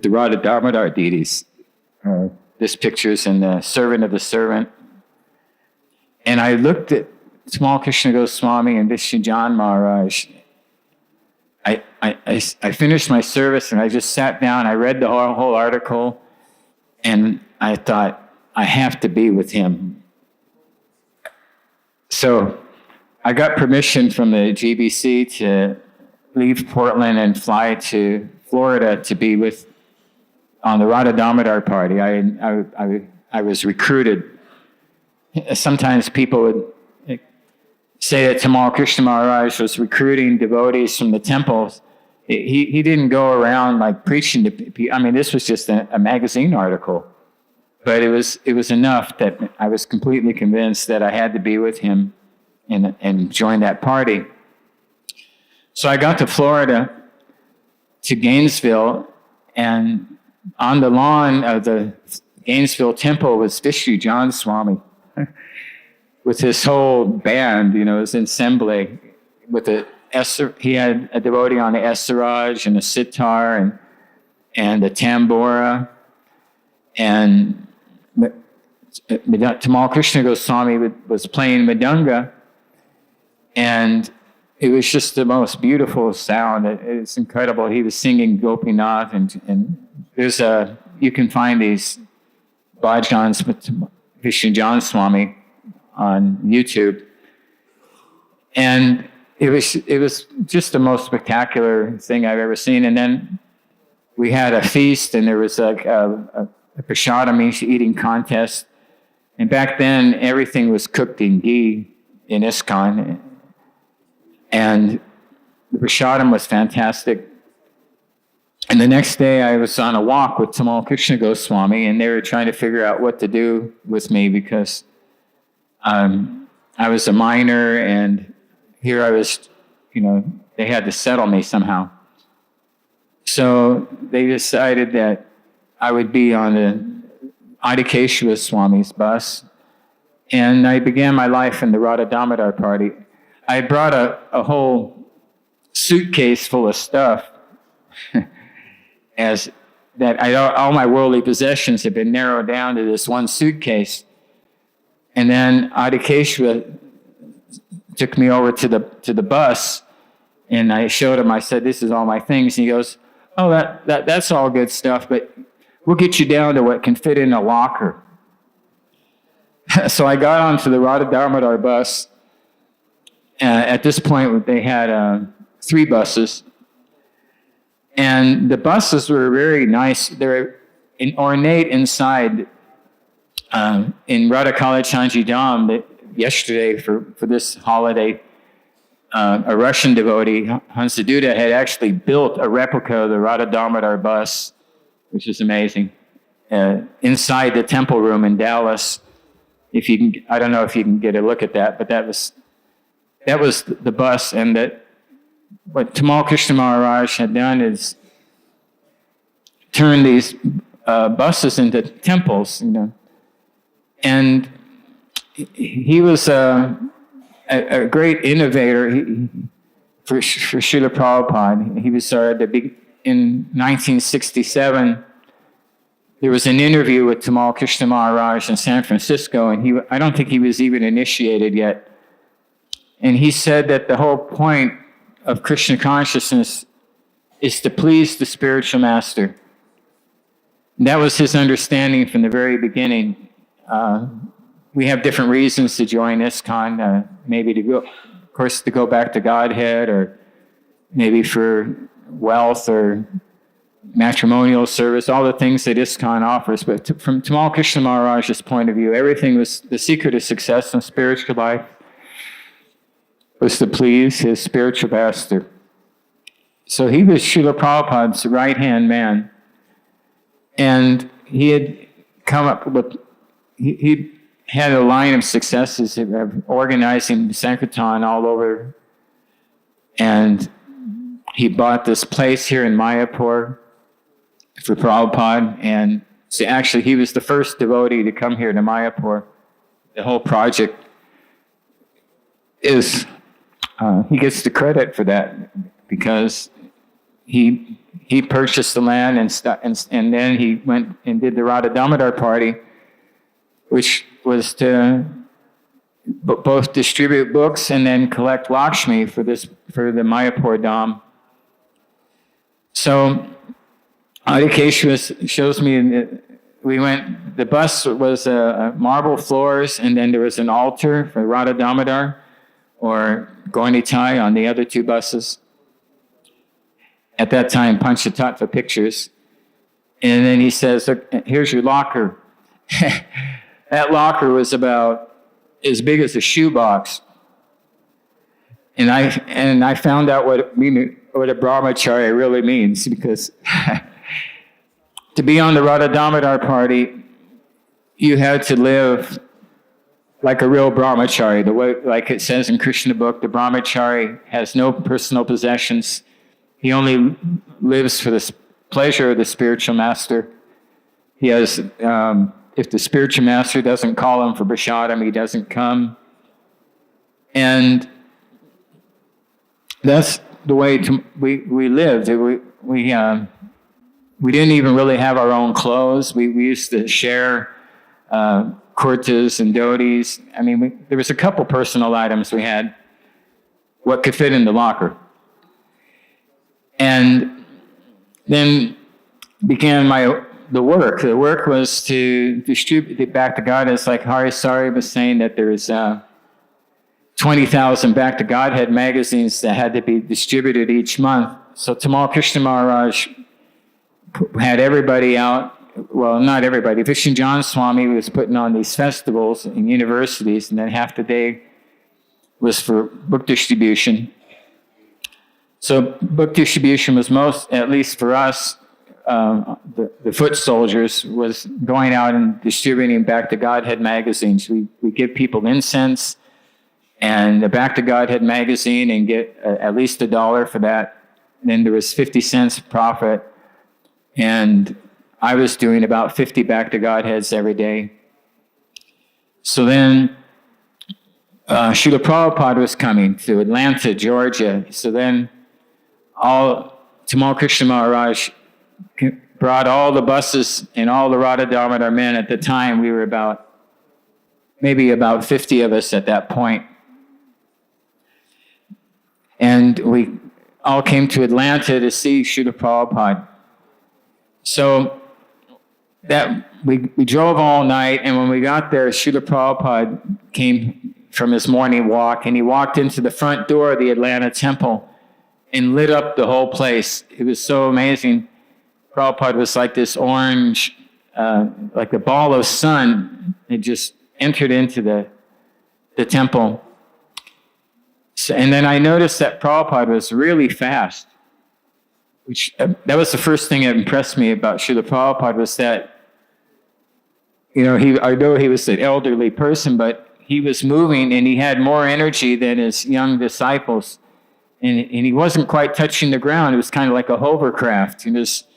the Radha Damodar deities. This picture's in the Servant of the Servant. And I looked at Tamal Krishna Goswami and Vishnu Jan Maharaj. I finished my service and I just sat down. I read the whole article, and I thought, I have to be with him. So I got permission from the GBC to leave Portland and fly to Florida to be on the Radha Damodar party. I was recruited. Sometimes people would say that Tamal Krishna Maharaj was recruiting devotees from the temples. He didn't go around like preaching to people. I mean, this was just a magazine article. But it was enough that I was completely convinced that I had to be with him and join that party. So I got to Florida, to Gainesville, and on the lawn of the Gainesville temple was Vishnu Jan Swami with his whole band, his assembly. He had a devotee on the esaraj and a sitar and a tambura, and Tamal Krishna Goswami was playing Mridanga, and it was just the most beautiful sound. It's incredible. He was singing Gopinath, and there's you can find these bhajans with Vishnu Jan Swami on YouTube, and it was just the most spectacular thing I've ever seen. And then we had a feast, and there was like a prasadam eating contest. And back then, everything was cooked in ghee in ISKCON. And the prasadam was fantastic. And the next day, I was on a walk with Tamal Krishna Goswami, and they were trying to figure out what to do with me because I was a minor, and here I was, they had to settle me somehow. So they decided that I would be on the Adikeshwara Swami's bus, and I began my life in the Radha Damodar party. I brought a whole suitcase full of stuff, all my worldly possessions had been narrowed down to this one suitcase. And then Adikeshwara took me over to the bus, and I showed him. I said, "This is all my things." And he goes, "Oh, that's all good stuff, but we'll get you down to what can fit in a locker." So I got onto the Radha Damodar bus. At this point, they had 3 buses, and the buses were very nice. They're ornate inside. In Radha College Chanjidam, yesterday for this holiday, a Russian devotee, Hansaduta, had actually built a replica of the Radha Damodar bus, which is amazing, inside the temple room in Dallas. I don't know if you can get a look at that, but that was the bus. And what Tamal Krishna Maharaj had done is turn these buses into temples, And he was a great innovator for Srila Prabhupada. He was in 1967. There was an interview with Tamal Krishna Maharaj in San Francisco, and I don't think he was even initiated yet. And he said that the whole point of Krishna consciousness is to please the spiritual master. And that was his understanding from the very beginning. We have different reasons to join ISKCON, maybe to go back to Godhead, or maybe for wealth or matrimonial service, all the things that ISKCON offers. But from Tamal Krishna Maharaj's point of view, everything was the secret of success in spiritual life was to please his spiritual master. So he was Srila Prabhupada's right-hand man. And he had come up with, he had a line of successes of organizing Sankirtan all over. And he bought this place here in Mayapur for Prabhupada. And so actually, he was the first devotee to come here to Mayapur. The whole project is, he gets the credit for that because he purchased the land and then he went and did the Radha Damodar party, which was to both distribute books and then collect Lakshmi for the Mayapur Dham. So Adhikeshwar shows me, the bus was marble floors, and then there was an altar for Radha Damodar or Gaunitai on the other two buses. At that time, Panchatattva pictures. And then he says, look, here's your locker. That locker was about as big as a shoebox. And I found out what a brahmachari really means, because to be on the Radha Damodar party, you had to live like a real brahmachari. The way, like it says in Krishna book, the brahmachari has no personal possessions. He only lives for the pleasure of the spiritual master. He has, if the spiritual master doesn't call him for prasadam, he doesn't come. And that's the way we lived. We didn't even really have our own clothes. We used to share kurtas and dhotis. I mean, there was a couple personal items we had, what could fit in the locker. And then began the work. The work was to distribute it back to God. It's like Hari Sari was saying that there's 20,000 Back to Godhead magazines that had to be distributed each month. So Tamal Krishna Maharaj had everybody out. Well, not everybody. Vishnu John Swami was putting on these festivals in universities, and then half the day was for book distribution. So book distribution was most, at least for us, the foot soldiers, was going out and distributing Back to Godhead magazines. We give people incense and the Back to Godhead magazine and get at least $1 for that. And then there was 50 cents profit. And I was doing about 50 Back to Godheads every day. So then Srila Prabhupada was coming to Atlanta, Georgia. So then Tamal Krishna Maharaj brought all the buses and all the Radha Damodar men. At the time, we were maybe about 50 of us at that point. And we all came to Atlanta to see Srila Prabhupada. So that we drove all night, and when we got there, Srila Prabhupada came from his morning walk, and he walked into the front door of the Atlanta temple and lit up the whole place. It was so amazing. Prabhupada was like this orange, like a ball of sun. It just entered into the temple. So, and then I noticed that Prabhupada was really fast, which that was the first thing that impressed me about Srila Prabhupada, was that, I know he was an elderly person, but he was moving and he had more energy than his young disciples. And he wasn't quite touching the ground. It was kind of like a hovercraft. He just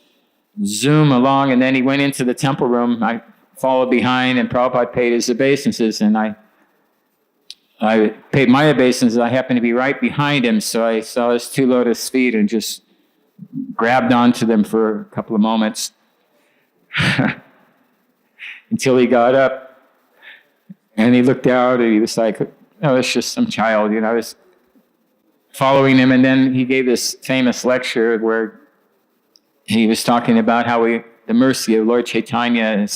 zoom along, and then he went into the temple room. I followed behind, and Prabhupada paid his obeisances, and I paid my obeisances. I happened to be right behind him, so I saw his 2 lotus feet and just grabbed onto them for a couple of moments until he got up, and he looked out, and he was like, "Oh, it's just some child," I was following him, and then he gave this famous lecture where he was talking about how the mercy of Lord Chaitanya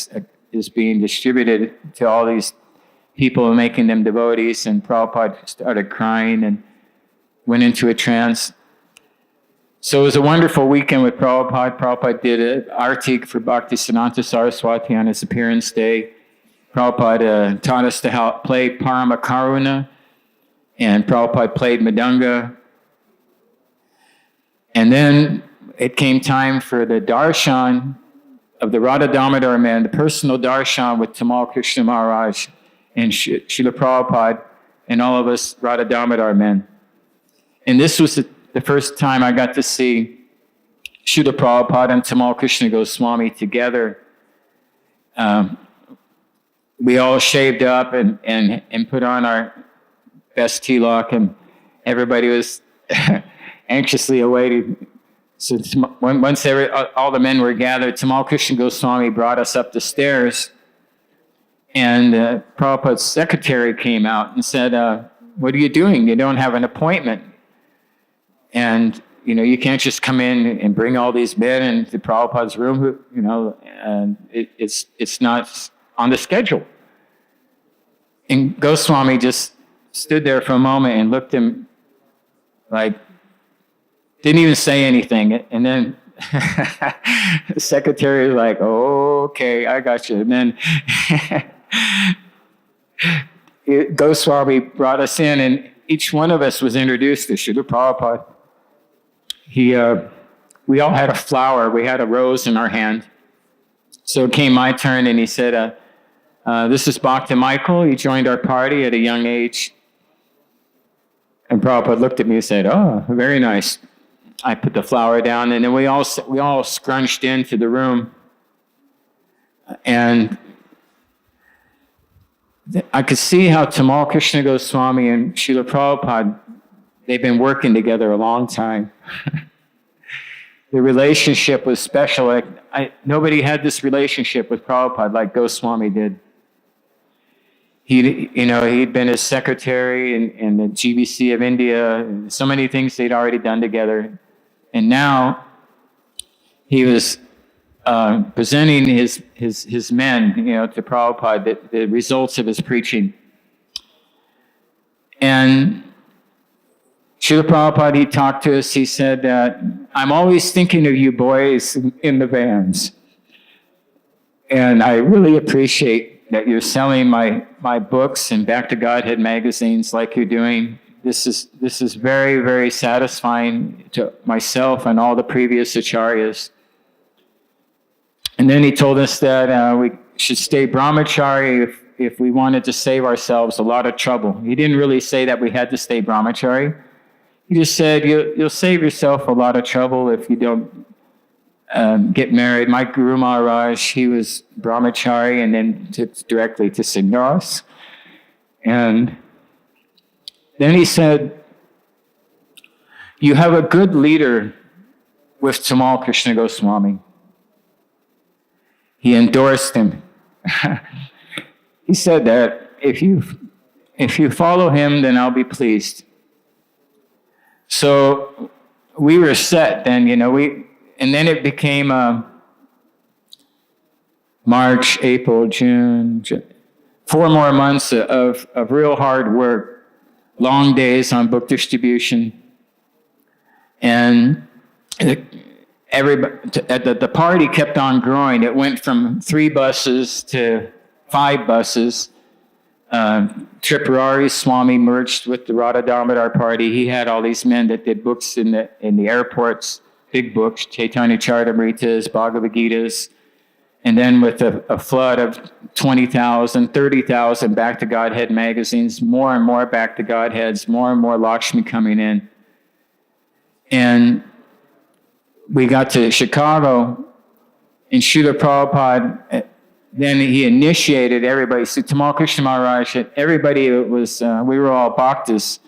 is being distributed to all these people and making them devotees, and Prabhupada started crying and went into a trance. So it was a wonderful weekend with Prabhupada. Prabhupada did an artik for Bhaktisiddhanta Saraswati on his appearance day. Prabhupada taught us to play Parama Karuna, and Prabhupada played Madanga. And then it came time for the darshan of the Radha Damodar men, the personal darshan with Tamal Krishna Maharaj and Srila Prabhupada and all of us Radha Damodar men. And this was the first time I got to see Srila Prabhupada and Tamal Krishna Goswami together. We all shaved up and put on our best tilak, and everybody was anxiously awaiting. So once all the men were gathered, Tamal Krishna Goswami brought us up the stairs, and Prabhupada's secretary came out and said, "What are you doing? You don't have an appointment. And, you can't just come in and bring all these men into Prabhupada's room, and it's not on the schedule." And Goswami just stood there for a moment and looked at him like, didn't even say anything. And then the secretary was like, "Oh, okay, I got you." And then Goswami brought us in, and each one of us was introduced to Srila Prabhupada. We all had a flower. We had a rose in our hand. So it came my turn, and he said, "This is Bhakta Michael. He joined our party at a young age." And Prabhupada looked at me and said, "Oh, very nice." I put the flower down, and then we all scrunched into the room. And I could see how Tamal Krishna Goswami and Srila Prabhupada, they've been working together a long time. The relationship was special. Nobody had this relationship with Prabhupada like Goswami did. He'd been his secretary in the GBC of India. So many things they'd already done together. And now he was presenting his men, to Prabhupada, the results of his preaching. And Srila Prabhupada, he talked to us, he said, "I'm always thinking of you boys in the vans. And I really appreciate that you're selling my books and Back to Godhead magazines like you're doing. This is very, very satisfying to myself and all the previous acharyas." And then he told us that we should stay brahmachari if we wanted to save ourselves a lot of trouble. He didn't really say that we had to stay brahmachari. He just said, you'll save yourself a lot of trouble if you don't get married. My Guru Maharaj, he was brahmachari and then took directly to sannyas. And then he said, "You have a good leader with Tamal Krishna Goswami." He endorsed him. He said that if you follow him, then I'll be pleased. So we were set then, and then it became March, April, June, 4 more months of real hard work, long days on book distribution. And the party kept on growing. It went from 3 buses to 5 buses. Tripurari Swami merged with the Radha Damodar party. He had all these men that did books in the airports, big books, Chaitanya Charitamritas, Bhagavad Gitas. And then with a flood of 20,000, 30,000 Back to Godhead magazines, more and more Back to Godheads, more and more Lakshmi coming in. And we got to Chicago, and Srila Prabhupada, then he initiated everybody. So Tamal Krishna Maharaj, everybody was, we were all bhaktas.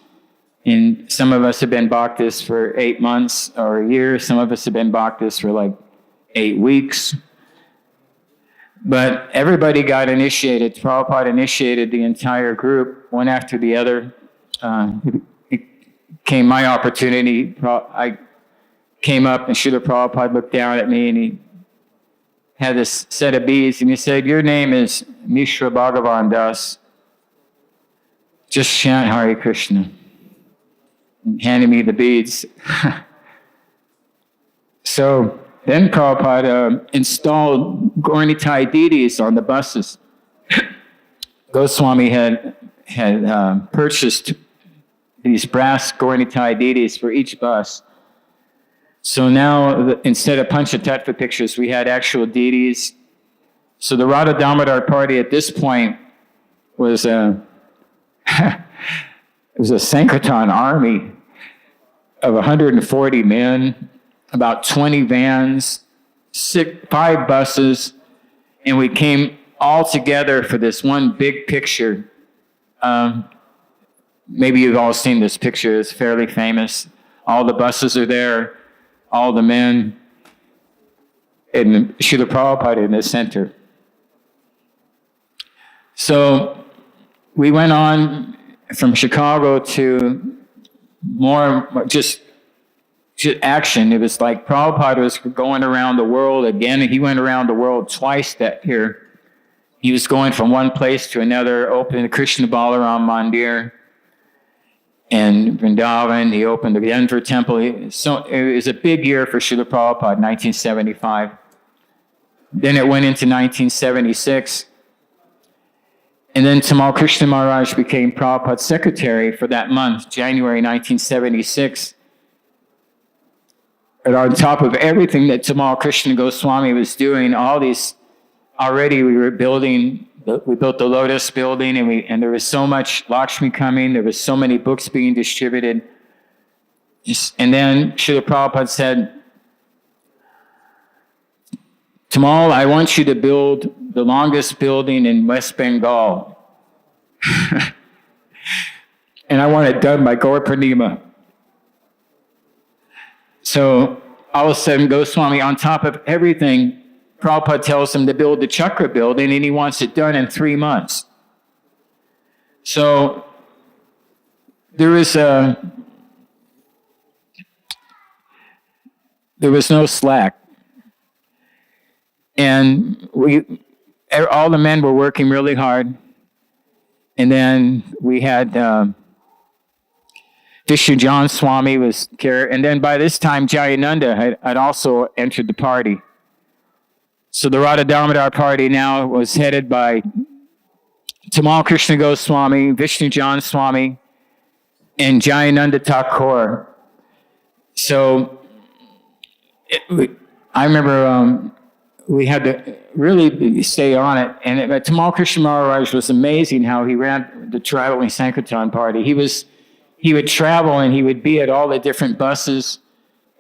And some of us have been bhaktas for 8 months or a year. Some of us have been bhaktas for like 8 weeks. But everybody got initiated. Prabhupada initiated the entire group, one after the other. It came my opportunity. I came up, and Srila Prabhupada looked down at me, and he had this set of beads, and he said, "Your name is Mishra Bhagavan Das. Just chant Hare Krishna." And handed me the beads. So then Prabhupada installed Gauranitai deities on the buses. Goswami had purchased these brass Gauranitai deities for each bus. So now, instead of Panchatattva pictures, we had actual deities. So the Radha Damodar party at this point was it was a Sankirtan army of 140 men, about 20 vans, 5 buses, and we came all together for this one big picture. Maybe you've all seen this picture. It's fairly famous. All the buses are there, all the men, and Srila Prabhupada in the center. So we went on from Chicago to more just action. It was like Prabhupada was going around the world again. He went around the world twice that year. He was going from one place to another, opening the Krishna Balaram Mandir and Vrindavan. He opened the Denver Temple. So it was a big year for Srila Prabhupada, 1975. Then it went into 1976. And then Tamal Krishna Maharaj became Prabhupada's secretary for that month, January 1976. And on top of everything that Tamal Krishna Goswami was doing, all these, already we built the Lotus building, and there was so much Lakshmi coming, there was so many books being distributed. And then Srila Prabhupada said, Tamal, I want you to build the longest building in West Bengal. And I want it done by Gaur Purnima. So all of a sudden, Goswami, on top of everything, Prabhupada tells him to build the Chakra building, and he wants it done in 3 months. So there was no slack. And all the men were working really hard. And then we had Vishnu John Swami was here. And then by this time, Jayananda had also entered the party. So the Radha Damodar party now was headed by Tamal Krishna Goswami, Vishnu John Swami, and Jayananda Thakur. So I remember we had to really stay on it. And Tamal Krishna Maharaj was amazing how he ran the traveling Sankirtan party. He would travel and he would be at all the different buses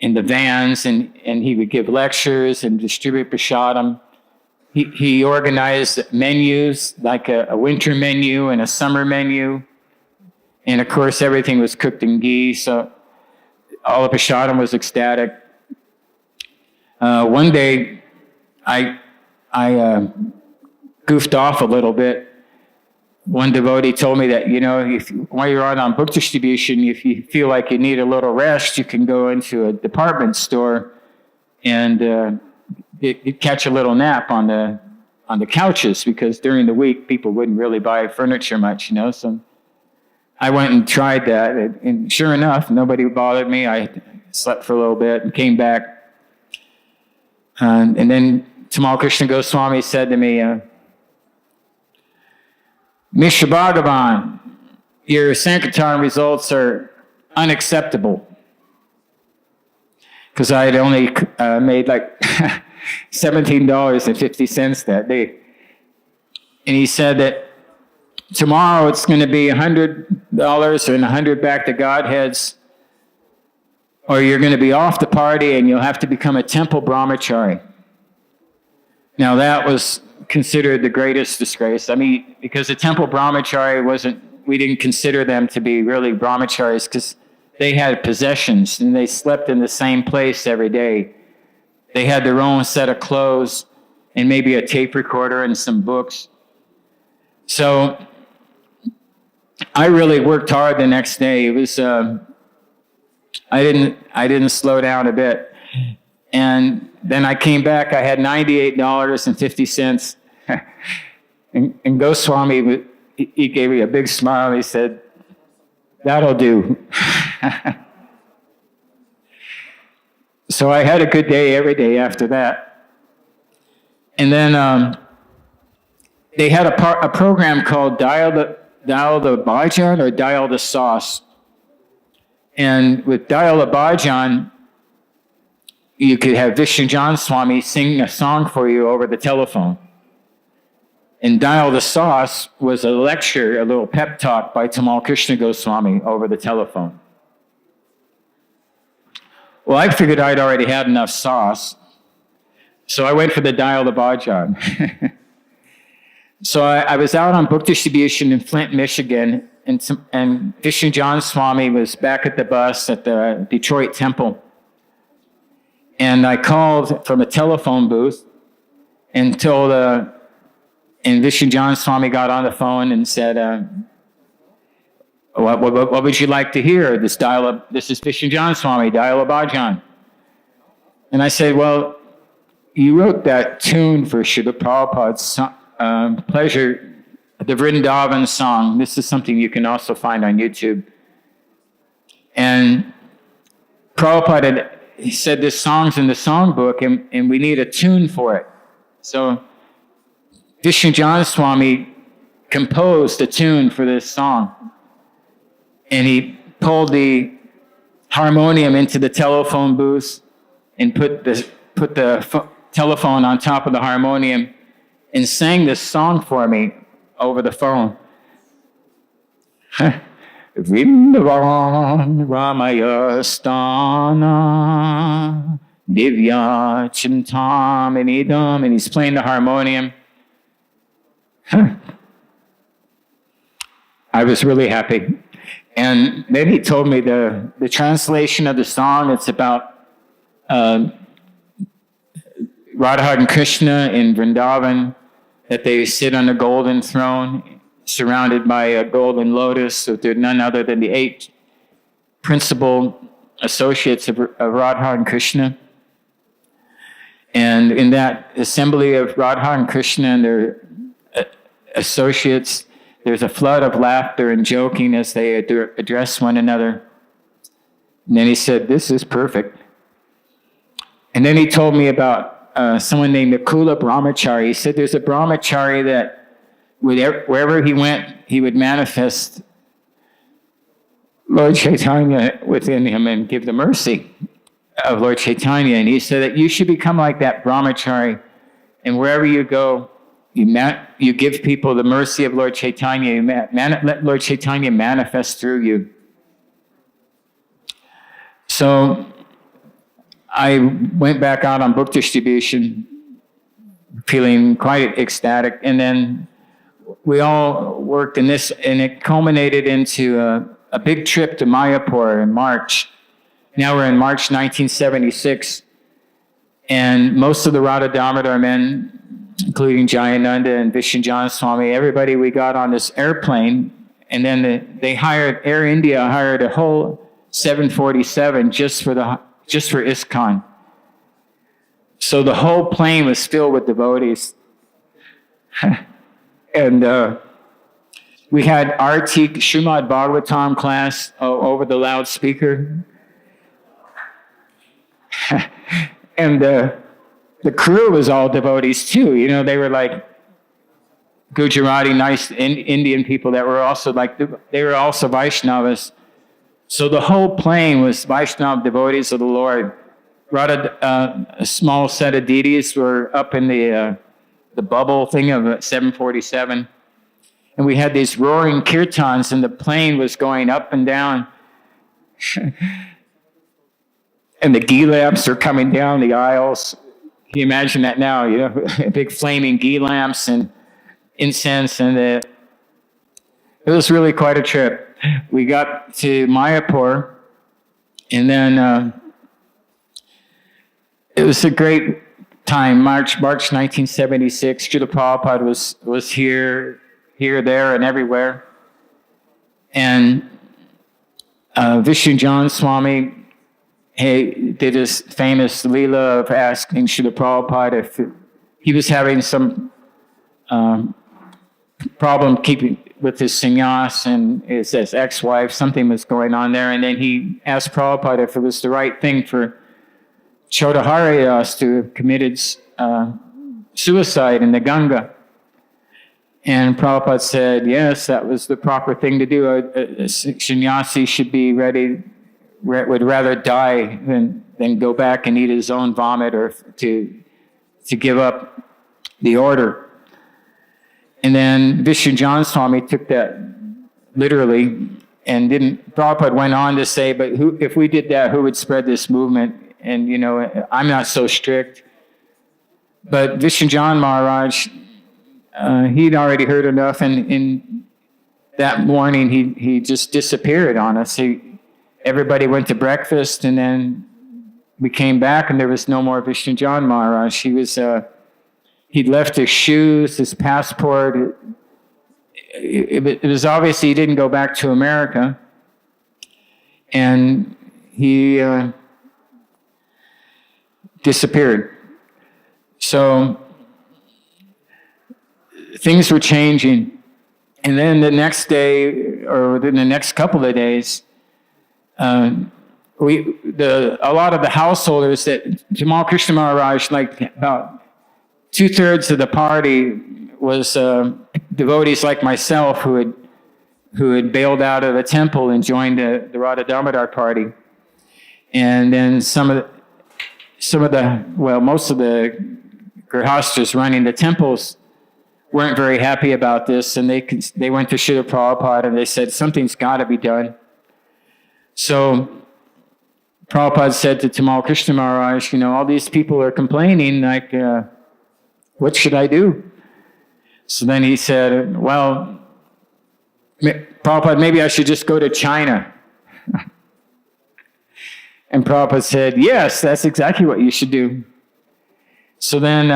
in the vans, and he would give lectures and distribute prasadam. He organized menus, like a winter menu and a summer menu. And of course, everything was cooked in ghee, so all the prasadam was ecstatic. One day, I goofed off a little bit. One devotee told me that, while you're on book distribution, if you feel like you need a little rest, you can go into a department store and you'd catch a little nap on the couches, because during the week people wouldn't really buy furniture much, So I went and tried that, and sure enough, nobody bothered me. I slept for a little bit and came back, and then Tamal Krishna Goswami said to me, Mr. Bhagavan, your Sankirtan results are unacceptable. Because I had only made like $17.50 that day. And he said that tomorrow it's going to be $100 and 100 back to Godheads, or you're going to be off the party and you'll have to become a temple brahmachari. Now that was considered the greatest disgrace. I mean, because the temple brahmachari we didn't consider them to be really brahmacharis, because they had possessions and they slept in the same place every day. They had their own set of clothes and maybe a tape recorder and some books. So I really worked hard the next day. It was I didn't slow down a bit. And then I came back, I had $98.50. And Goswami, he gave me a big smile. He said, "That'll do." So I had a good day every day after that. And then they had a program called Dial the Bhajan or Dial the Sauce. And with Dial the Bhajan, you could have Vishnu Swami sing a song for you over the telephone. And Dial the Sauce was a lecture, a little pep talk by Tamal Krishna Goswami over the telephone. Well, I figured I'd already had enough sauce, so I went for the Dial the Bhajan. So I was out on book distribution in Flint, Michigan, and Vishnu Swami was back at the bus at the Detroit Temple. And I called from a telephone booth and told, and Vishnu Swami got on the phone and said, what would you like to hear? This is Vishnu Swami, Dial a Bhajan. And I said, well, you wrote that tune for Srila Prabhupada's pleasure, the Vrindavan song. This is something you can also find on YouTube. And Prabhupada he said this song's in the songbook and we need a tune for it. So Vishnu Swami composed a tune for this song. And he pulled the harmonium into the telephone booth and put the telephone on top of the harmonium and sang this song for me over the phone. Vrindavan Ramaya Sthana Divya Chintam Idam, and he's playing the harmonium. I was really happy. And then he told me the translation of the song, it's about Radha and Krishna in Vrindavan, that they sit on a golden throne surrounded by a golden lotus, so they're none other than the 8 principal associates of Radha and Krishna. And in that assembly of Radha and Krishna and their associates, there's a flood of laughter and joking as they address one another. And then he said, this is perfect. And then he told me about someone named Nakula Brahmachari. He said there's a brahmachari that wherever he went, he would manifest Lord Chaitanya within him and give the mercy of Lord Chaitanya. And he said that you should become like that brahmachari, and wherever you go, you give people the mercy of Lord Chaitanya. Let Lord Chaitanya manifest through you. So I went back out on book distribution, feeling quite ecstatic, and then we all worked in this, and it culminated into a big trip to Mayapur in March. Now we're in March 1976, and most of the Radha Damodar men, including Jayananda and Vishnu Swami, everybody, we got on this airplane, and then Air India hired a whole 747 just for ISKCON. So the whole plane was filled with devotees. And we had RT Srimad Bhagavatam class over the loudspeaker. And the crew was all devotees too. You know, they were like Gujarati, nice Indian people that were also they were also Vaishnavas. So the whole plane was Vaishnava devotees of the Lord. A small set of deities were up in the bubble thing of 747. And we had these roaring kirtans, and the plane was going up and down. And the ghee lamps are coming down the aisles. Can you imagine that now? You know, big flaming ghee lamps and incense. And it was really quite a trip. We got to Mayapur, and then it was a great time. March 1976. Srila Prabhupada was here, there, and everywhere. And Vishnu Swami did his famous Leela of asking Srila Prabhupada if he was having some problem keeping with his sannyas and his ex-wife. Something was going on there. And then he asked Prabhupada if it was the right thing for Chodaharidas to have committed suicide in the Ganga. And Prabhupada said, yes, that was the proper thing to do. A sannyasi should be would rather die than then go back and eat his own vomit or to give up the order. And then Vishnu John Swami took that literally and Prabhupada went on to say, but if we did that, who would spread this movement? And, you know, I'm not so strict. But Vishnu John Maharaj, he'd already heard enough, and in that morning he just disappeared on us. Everybody went to breakfast, and then we came back, and there was no more Vishnu John Maharaj. He'd left his shoes, his passport. It was obvious he didn't go back to America, and he disappeared. So things were changing. And then the next day, or within the next couple of days, a lot of the householders that Tamal Krishna Maharaj, like about 2/3 of the party was devotees like myself who had bailed out of the temple and joined the Radha Damodar party. And then most of the grihastas running the temples weren't very happy about this, and they went to Srila Prabhupada and they said, something's got to be done. So Prabhupada said to Tamal Krishna Maharaj, you know, all these people are complaining, like, what should I do? So then he said, well, Prabhupada, maybe I should just go to China. And Prabhupada said, yes, that's exactly what you should do. So then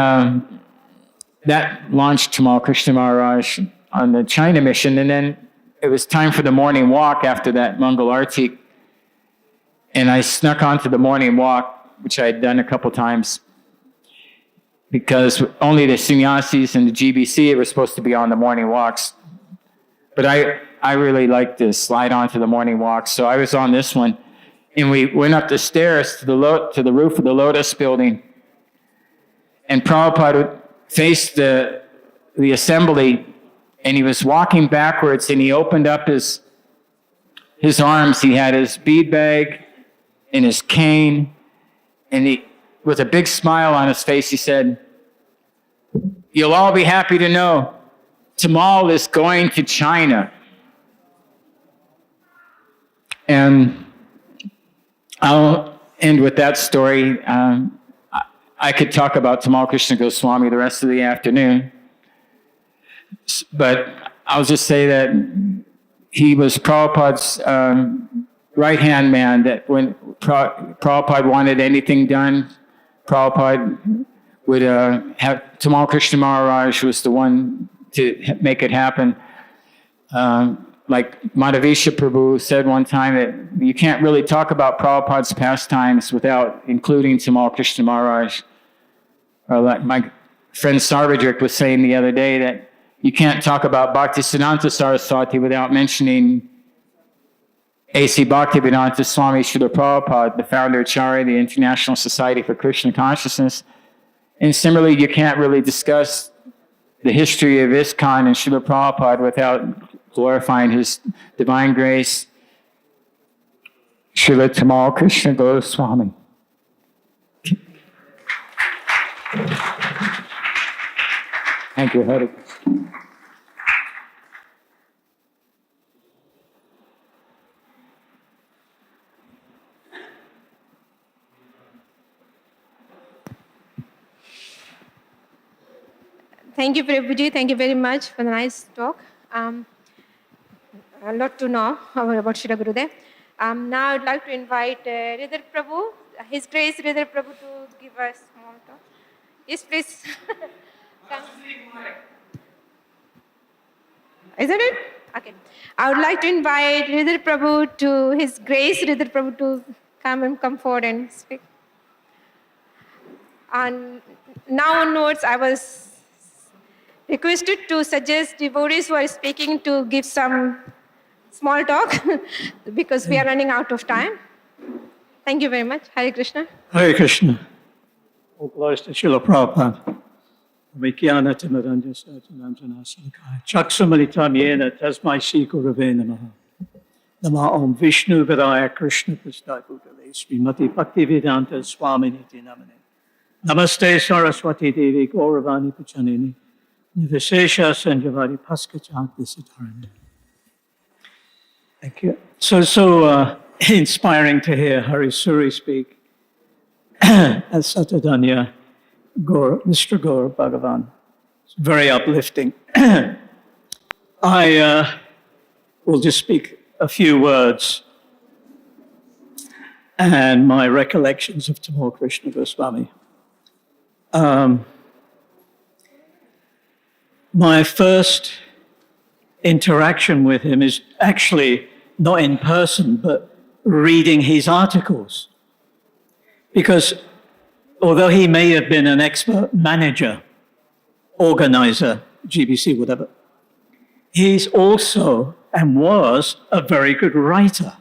that launched Tamal Krishna Maharaj on the China mission. And then it was time for the morning walk after that Mangal Arti. And I snuck onto the morning walk, which I had done a couple times, because only the sannyasis and the GBC were supposed to be on the morning walks. But I really liked to slide onto the morning walk, so I was on this one. And we went up the stairs to the roof of the Lotus building. And Prabhupada faced the assembly, and he was walking backwards, and he opened up his arms. He had his bead bag and his cane, and with a big smile on his face, he said, you'll all be happy to know Tamal is going to China. And I'll end with that story. I could talk about Tamal Krishna Goswami the rest of the afternoon, but I'll just say that he was Prabhupada's right-hand man, that when Prabhupada wanted anything done, Prabhupada would have Tamal Krishna Maharaj was the one to make it happen. Like Madhavisha Prabhu said one time that you can't really talk about Prabhupada's pastimes without including Tamal Krishna Maharaj. Or like my friend Sarvajik was saying the other day that you can't talk about Bhaktisiddhanta Saraswati without mentioning A.C. Bhaktivedanta Swami Srila Prabhupada, the founder Acharya, the International Society for Krishna Consciousness. And similarly, you can't really discuss the history of ISKCON and Srila Prabhupada without glorifying his divine grace, Srila Tamal Krishna Goswami. Thank you, Hare Krishna. Thank you, Prabhuji. Thank you very much for the nice talk. A lot to know about Srila Gurudev. Now I'd like to invite Ridhar Prabhu, His Grace Ridhar Prabhu, to give us small talk. Yes, please. Come. Isn't it? Okay. I would like to invite Ridhar Prabhu to His Grace Ridhar Prabhu to come forward and speak. And now onwards, I was requested to suggest devotees who are speaking to give some small talk because we are running out of time. Thank you very much. Hare Krishna. Hare Krishna. All glories to Srila Prabhupada. Vikyana Timaranja Satananjana Sankaya. Chaksamalitam Yena Tasmai Sri Gurave Namaha. Nama Om Vishnu Padaya Krishna Prasthaya Bhutale Srimati Bhaktivedanta Swamini Namane. Namaste Saraswati Devi Gauravani Pachanini Nivishesha Sanjavari Paskachanti Siddharani. Thank you. So inspiring to hear Hari Suri speak as Satadanya Mr. Gaur Bhagavan. It's very uplifting. I will just speak a few words and my recollections of Tamal Krishna Goswami. My first interaction with him is actually not in person, but reading his articles. Because although he may have been an expert manager, organizer, GBC, whatever, he's also and was a very good writer.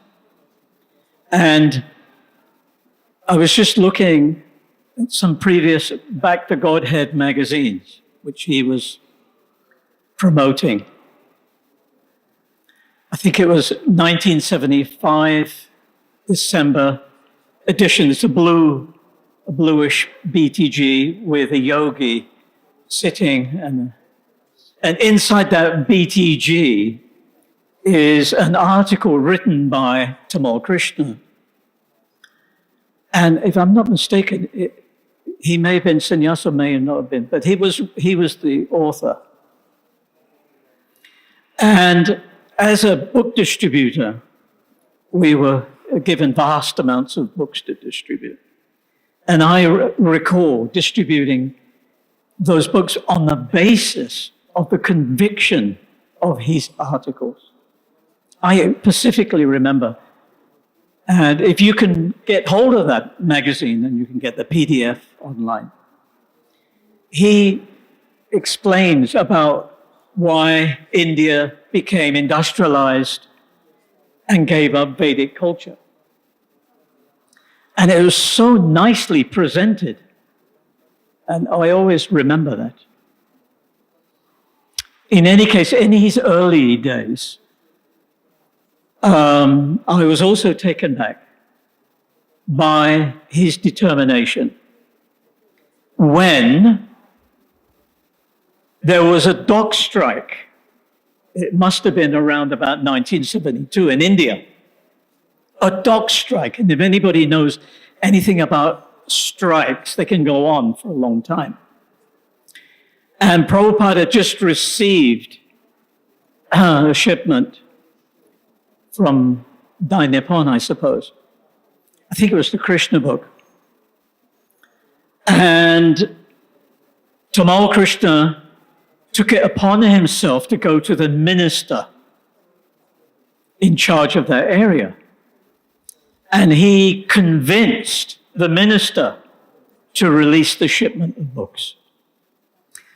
And I was just looking at some previous Back to Godhead magazines, which he was promoting. I think it was 1975, December edition. It's a bluish BTG with a yogi sitting, and inside that BTG is an article written by Tamal Krishna. And if I'm not mistaken, he may have been sannyasa, may not have been, but he was the author. And as a book distributor, we were given vast amounts of books to distribute. And I recall distributing those books on the basis of the conviction of his articles. I specifically remember. And if you can get hold of that magazine, and you can get the PDF online, he explains about why India became industrialized and gave up Vedic culture. And it was so nicely presented. And I always remember that. In any case, in his early days, I was also taken back by his determination when there was a dock strike. It must have been around about 1972 in India. A dock strike. And if anybody knows anything about strikes, they can go on for a long time. And Prabhupada had just received a shipment from Dai Nippon, I suppose. I think it was the Krishna book. And Tamal Krishna took it upon himself to go to the minister in charge of that area. And he convinced the minister to release the shipment of books.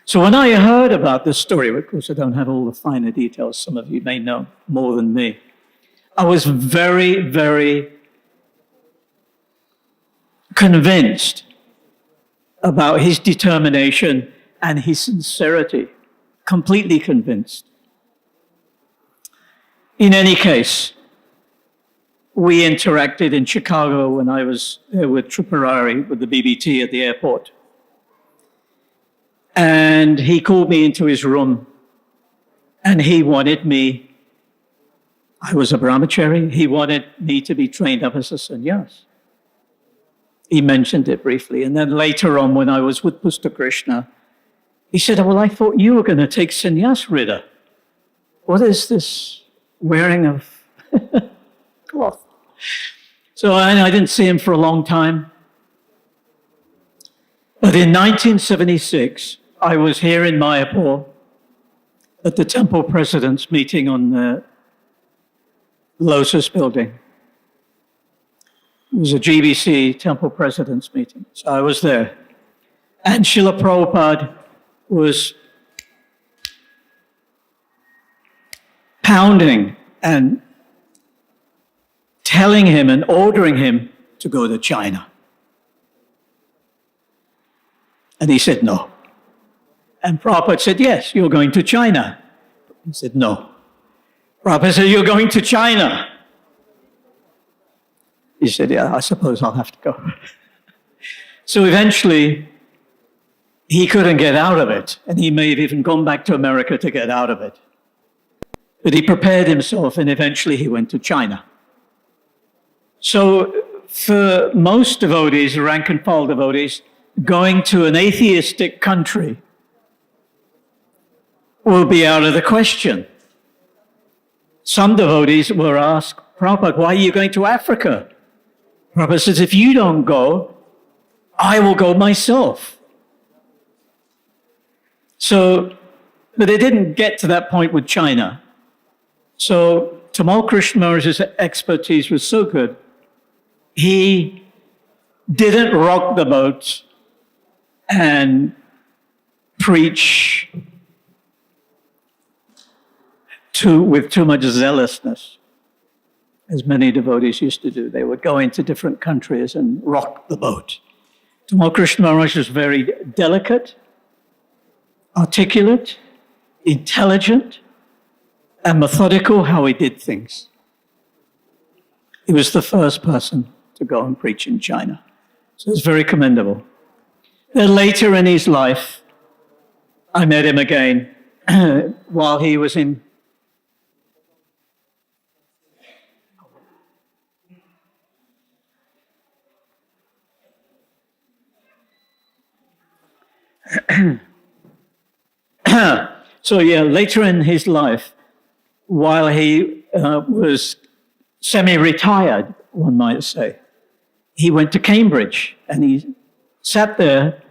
So when I heard about this story, of course I don't have all the finer details, some of you may know more than me, I was very, very convinced about his determination and his sincerity, completely convinced. In any case, we interacted in Chicago when I was there with Tripurari, with the BBT at the airport. And he called me into his room and he wanted me, I was a brahmachari, he wanted me to be trained up as a sannyas. He mentioned it briefly. And then later on, when I was with Pusta Krishna, he said, well, I thought you were going to take sannyas, Rida. What is this wearing of cloth? So I didn't see him for a long time. But in 1976, I was here in Mayapur at the temple president's meeting on the Lotus building. It was a GBC temple president's meeting. So I was there. And Srila Prabhupada was pounding and telling him and ordering him to go to China. And he said, no. And Prabhupada said, yes, you're going to China. He said, no. Prabhupada said, you're going to China. He said, yeah, I suppose I'll have to go. So eventually, he couldn't get out of it, and he may have even gone back to America to get out of it. But he prepared himself, and eventually he went to China. So for most devotees, rank and file devotees, going to an atheistic country will be out of the question. Some devotees were asked, Prabhupada, why are you going to Africa? Prabhupada says, if you don't go, I will go myself. So, but they didn't get to that point with China. So Tamal Krishna Maharaja's expertise was so good, he didn't rock the boat and preach with too much zealousness, as many devotees used to do. They would go into different countries and rock the boat. Tamal Krishna Maharaj was very delicate, articulate, intelligent, and methodical how he did things. He was the first person to go and preach in China. So it's very commendable. Then later in his life, I met him again while he was in So yeah, later in his life, while he was semi-retired, one might say, he went to Cambridge and he sat there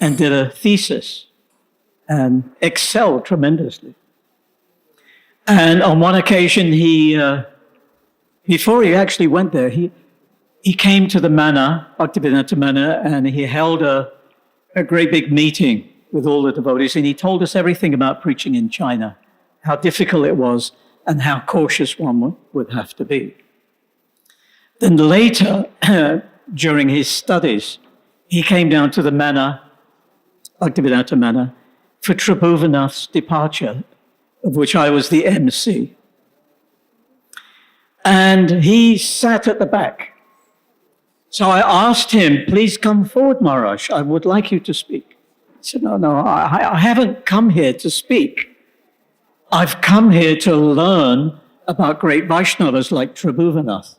and did a thesis and excelled tremendously. And on one occasion, before he actually went there, he came to the manor, Bhaktivedanta Manor, and he held a great big meeting with all the devotees, and he told us everything about preaching in China, how difficult it was, and how cautious one would have to be. Then later, during his studies, he came down to the manor, Bhaktivedanta Manor, for Tribhuvanath's departure, of which I was the MC. And he sat at the back. So I asked him, please come forward, Maharaj, I would like you to speak. He said, no, I haven't come here to speak. I've come here to learn about great Vaishnavas like Tribhuvanath.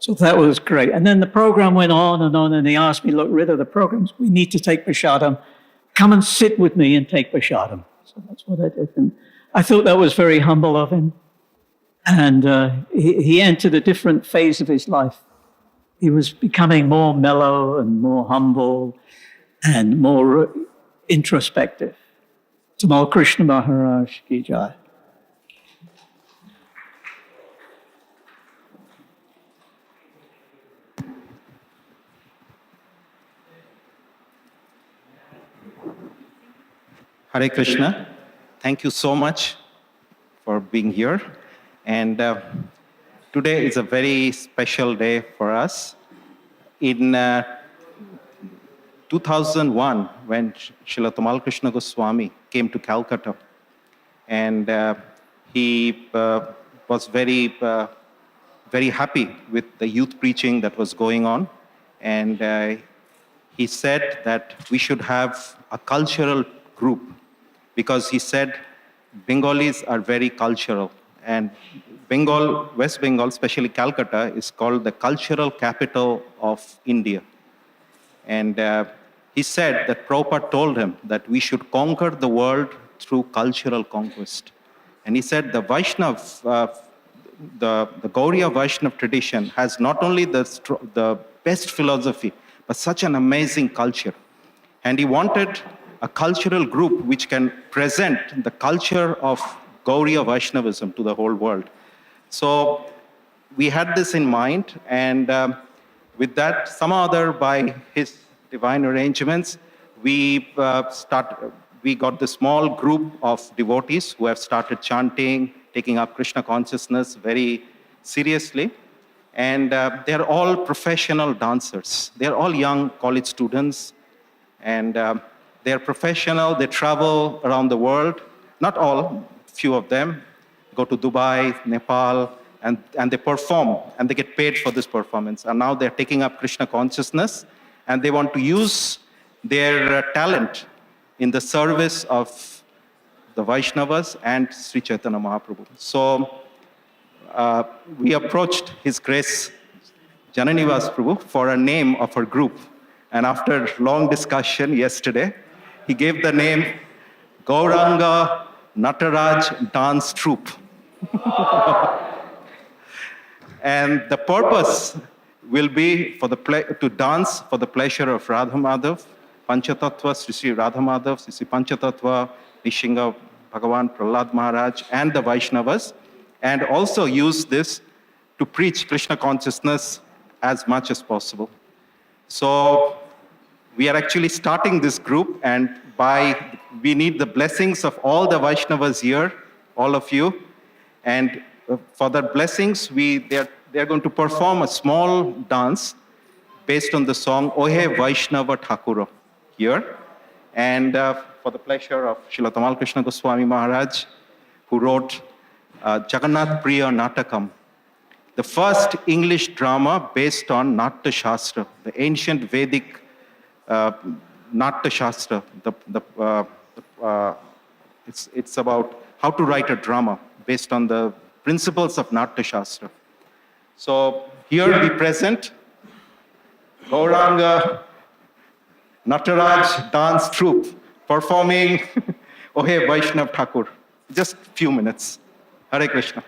So that was great. And then the program went on, and he asked me, look, rid of the programs, we need to take Prashadam. Come and sit with me and take Prashadam. So that's what I did. And I thought that was very humble of him. And he entered a different phase of his life. He was becoming more mellow and more humble and more introspective. Tamal Krishna Maharaj ki jai. Hare Krishna. Thank you so much for being here. And today is a very special day for us. In 2001, when Srila Tamal Krishna Goswami came to Calcutta, and he was very happy with the youth preaching that was going on. And he said that we should have a cultural group, because he said Bengalis are very cultural. And Bengal, West Bengal, especially Calcutta, is called the cultural capital of India. And he said that Prabhupada told him that we should conquer the world through cultural conquest. And he said the Vaishnav, the Gauriya Vaishnav tradition has not only the best philosophy, but such an amazing culture. And he wanted a cultural group which can present the culture of Gauriya Vaishnavism to the whole world. So we had this in mind, and with that, somehow or other, by his divine arrangements, we got the small group of devotees who have started chanting, taking up Krishna consciousness very seriously. And they're all professional dancers. They're all young college students, and they're professional. They travel around the world. Not all, few of them go to Dubai, Nepal, and they perform, and they get paid for this performance. And now they're taking up Krishna consciousness, and they want to use their talent in the service of the Vaishnavas and Sri Chaitanya Mahaprabhu. So we approached His Grace Jananivas Prabhu for a name of our group. And after long discussion yesterday, he gave the name Gauranga Nataraj Dance Troupe. And the purpose will be for to dance for the pleasure of Radha Madhav, Panchatattva, Sri Radha Madhav, Sri Panchatattva, Nishinga Bhagavan, Prahlad Maharaj, and the Vaishnavas, and also use this to preach Krishna consciousness as much as possible. So we are actually starting this group, and we need the blessings of all the Vaishnavas here, all of you. And for the blessings, they're going to perform a small dance based on the song Ohe Vaishnava Thakura here. And for the pleasure of Srila Tamal Krishna Goswami Maharaj, who wrote Jagannath Priya Natakam, the first English drama based on Natya Shastra, the ancient Vedic Natya Shastra. It's about how to write a drama based on the principles of Natya Shastra. So here we present Gauranga Nataraj Dance Troupe performing Ohe Vaishnav Thakur. Just a few minutes. Hare Krishna.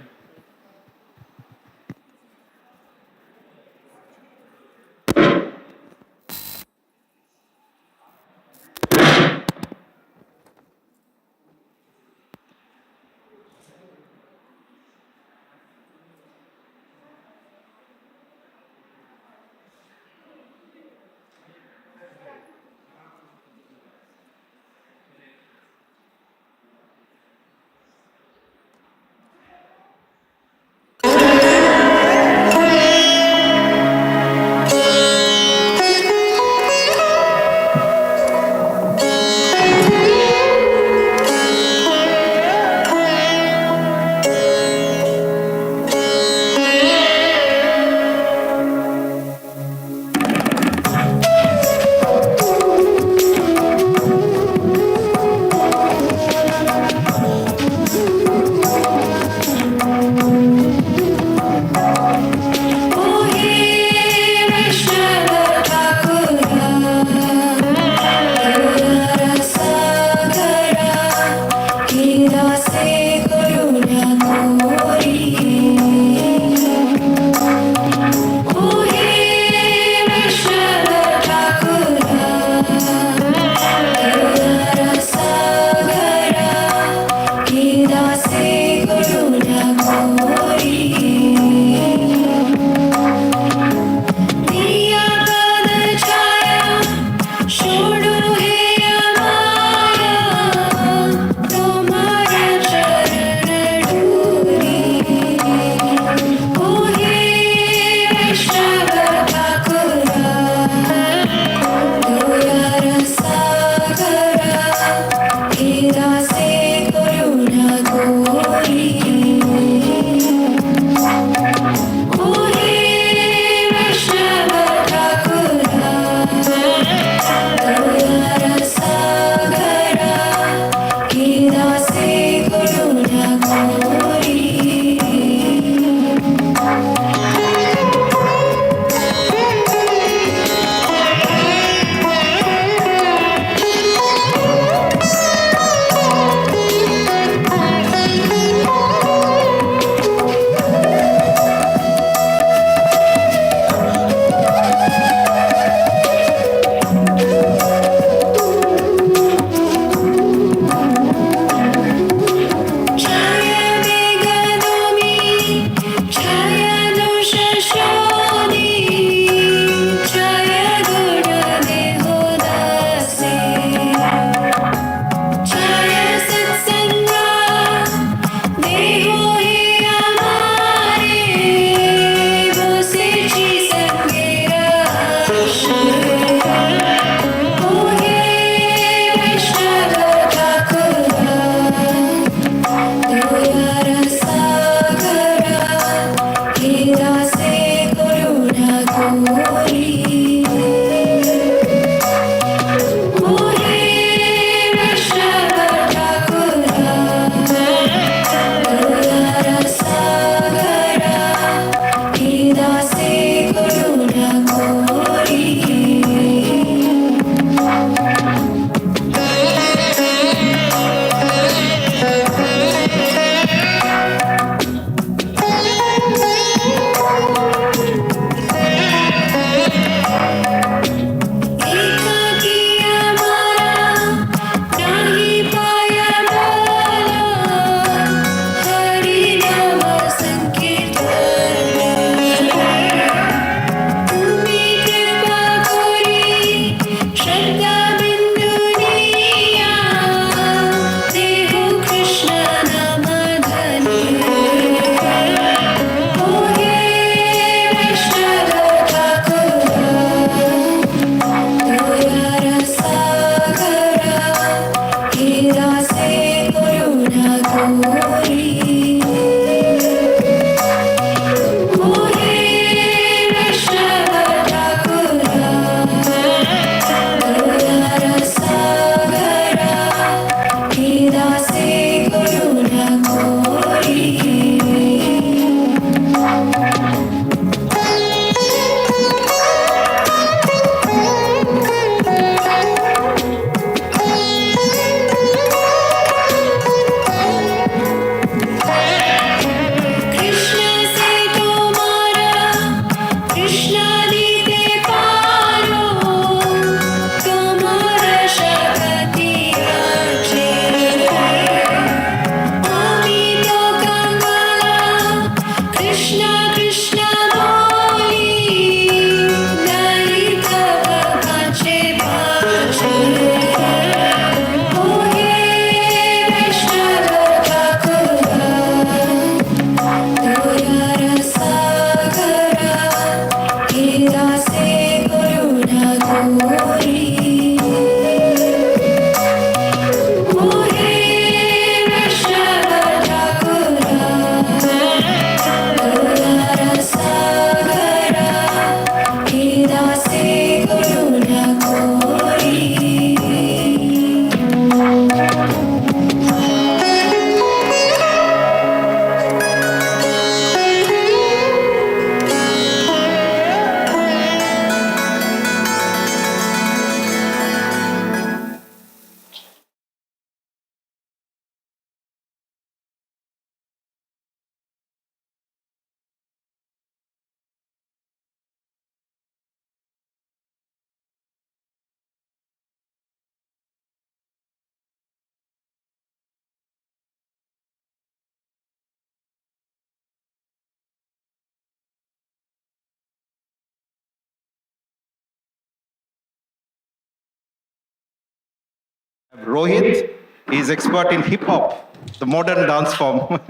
Rohit is expert in hip hop, the modern dance form,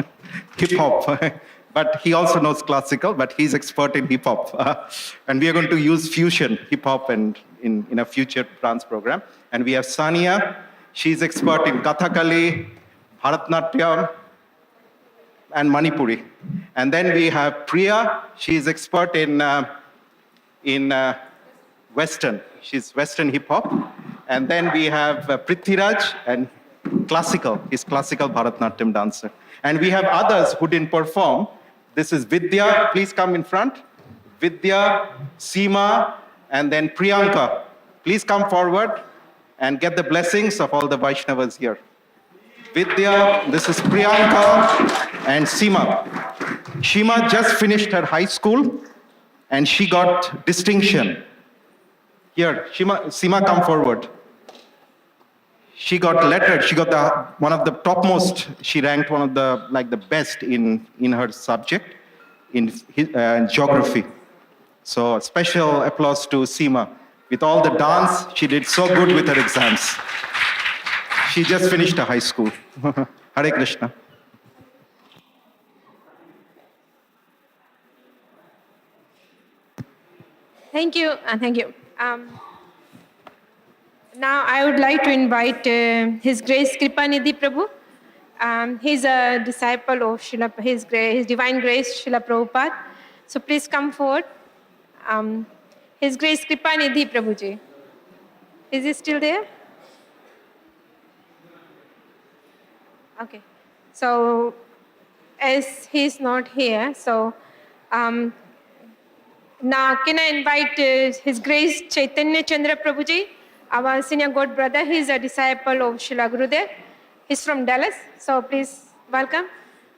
hip hop. But he also knows classical, but he's expert in hip hop. And we are going to use fusion hip hop and in a future dance program. And we have Sania. She's expert in Kathakali, Bharatnatyam, and Manipuri. And then we have Priya. She's expert in Western. She's Western hip hop. And then we have Prithviraj and classical. He's classical Bharatnatyam dancer. And we have others who didn't perform. This is Vidya. Please come in front. Vidya, Seema, and then Priyanka. Please come forward and get the blessings of all the Vaishnavas here. Vidya, this is Priyanka and Seema. Seema just finished her high school and she got distinction. Here, Seema, come forward. She got lettered. She got one of the topmost. She ranked one of the best in her subject, in geography. So special applause to Seema. With all the dance, she did so good with her exams. She just finished her high school. Hare Krishna. Thank you. Thank you. Now I would like to invite His Grace Kripanidhi Prabhu. He's a disciple of His Divine Grace Srila Prabhupada. So please come forward. His Grace Kripanidhi Prabhuji. Is he still there? Okay. So as he's not here, so now can I invite His Grace Chaitanya Chandra Prabhuji, our senior god brother. He's a disciple of Srila Gurudev. He's from Dallas. So please welcome.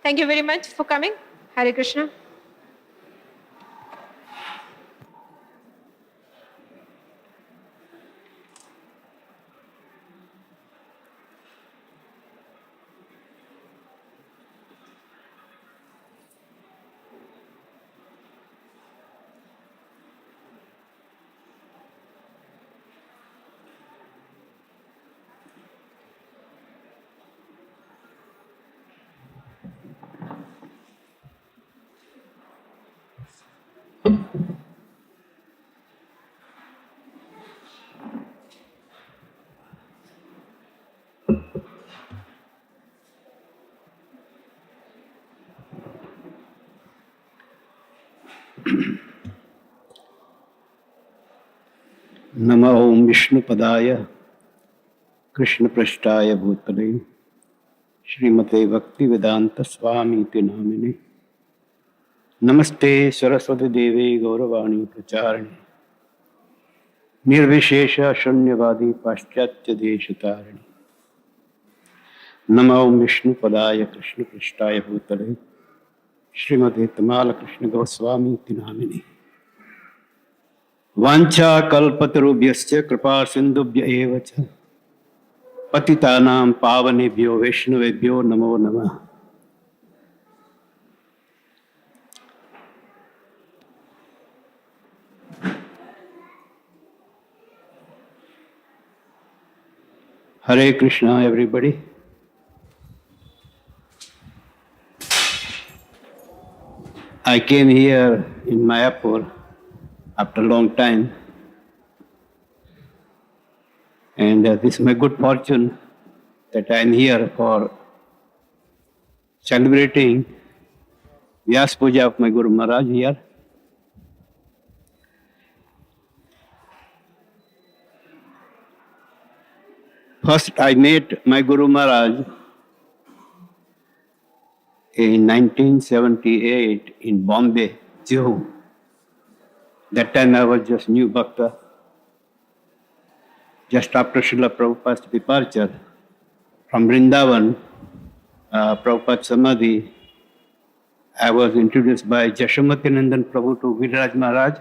Thank you very much for coming. Hare Krishna. नमः ओम विष्णुपदाय कृष्णपृष्ठाय भूतले श्रीमते भक्तिवेदांत स्वामीति नामिने नमस्ते सरस्वती देवे गौरवाणी प्रचारिणे निर्विशेष शून्यवादी पाश्चात्य देशतारिणे नमः ओम विष्णुपदाय कृष्णपृष्ठाय भूतले श्रीमते तमाल कृष्ण गोस्वामीति नामिने वाञ्छा कल्पतरुभ्यश्च कृपा सिन्धुभ्य एव च पतितानां पावनेभ्यो वैष्णवेभ्यो नमो नमः। Hare Krishna, everybody. I came here in Mayapur after a long time, and this is my good fortune that I am here for celebrating Vyasa Puja of my Guru Maharaj here. First, I met my Guru Maharaj in 1978 in Bombay, Juhu. That time I was just new bhakta. Just after Srila Prabhupada's departure from Vrindavan, Prabhupada Samadhi, I was introduced by Jashamati Nandan Prabhu to Viraj Maharaj,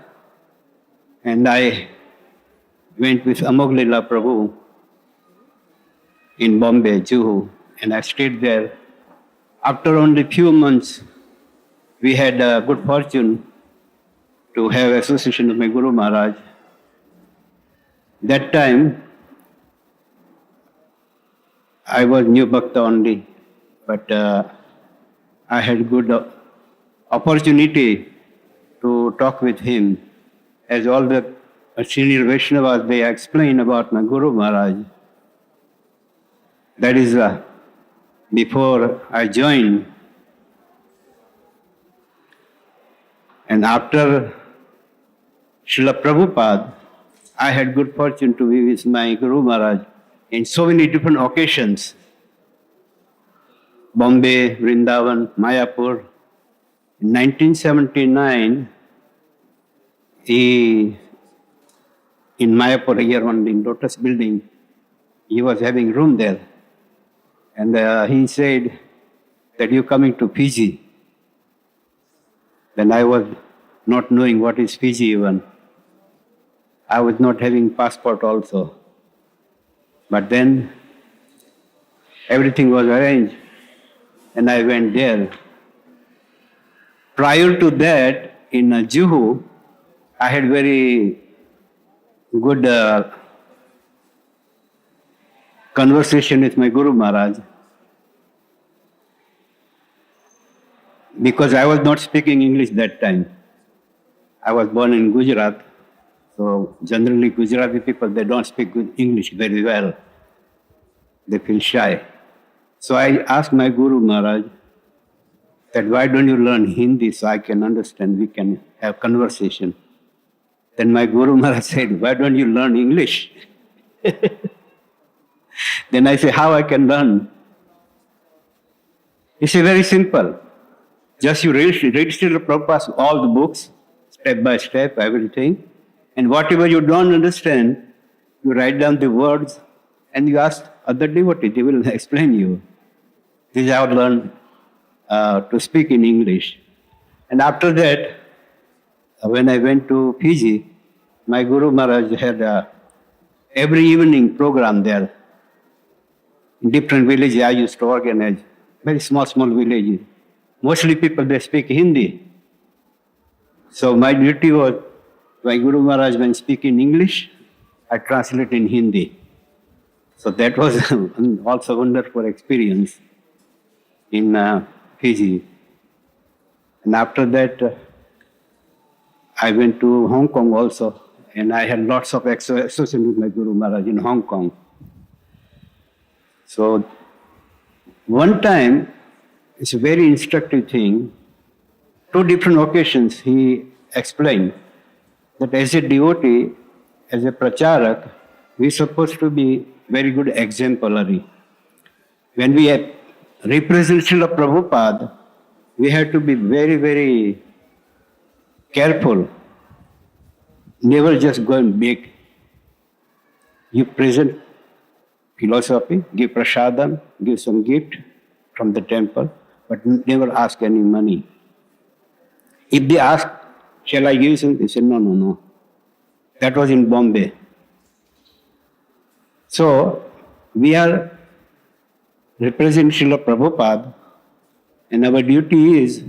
and I went with Amog Lila Prabhu in Bombay, Juhu, and I stayed there. After only few months, we had good fortune to have association with my Guru Maharaj. That time, I was new Bhakta only, but I had good opportunity to talk with him. As all the senior Vaishnavas, they explain about my Guru Maharaj. That is before I joined. And after Srila Prabhupada, I had good fortune to be with my Guru Maharaj in so many different occasions. Bombay, Vrindavan, Mayapur. In 1979, in Mayapur, here on the Lotus building, he was having room there. And he said that you're coming to Fiji. Then I was not knowing what is Fiji even. I was not having passport also. But then everything was arranged and I went there. Prior to that, in Juhu, I had very good conversation with my Guru Maharaj. Because I was not speaking English that time. I was born in Gujarat, so generally Gujarati people, they don't speak good English very well. They feel shy. So I asked my Guru Maharaj that why don't you learn Hindi so I can understand, we can have conversation. Then my Guru Maharaj said, why don't you learn English? Then I said, how I can learn? He said, very simple. Just you read Srila Prabhupada's all the books, step by step, everything. And whatever you don't understand, you write down the words and you ask other devotees, they will explain you. This is how I learned to speak in English. And after that, when I went to Fiji, my Guru Maharaj had every evening program there. In different villages I used to organize, very small villages. Mostly people, they speak Hindi. So my duty was, my Guru Maharaj, when speaking English, I translate in Hindi. So that was also a wonderful experience in Fiji. And after that, I went to Hong Kong also, and I had lots of association with my Guru Maharaj in Hong Kong. So one time, it's a very instructive thing. 2 different occasions he explained that as a devotee, as a pracharak, we're supposed to be very good exemplary. When we represent Srila Prabhupada, we have to be very, very careful. Never just go and beg. You present philosophy, give prasadam, give some gift from the temple, but never ask any money. If they ask, shall I give you something? They say, no. That was in Bombay. So, we are representing Srila Prabhupada, and our duty is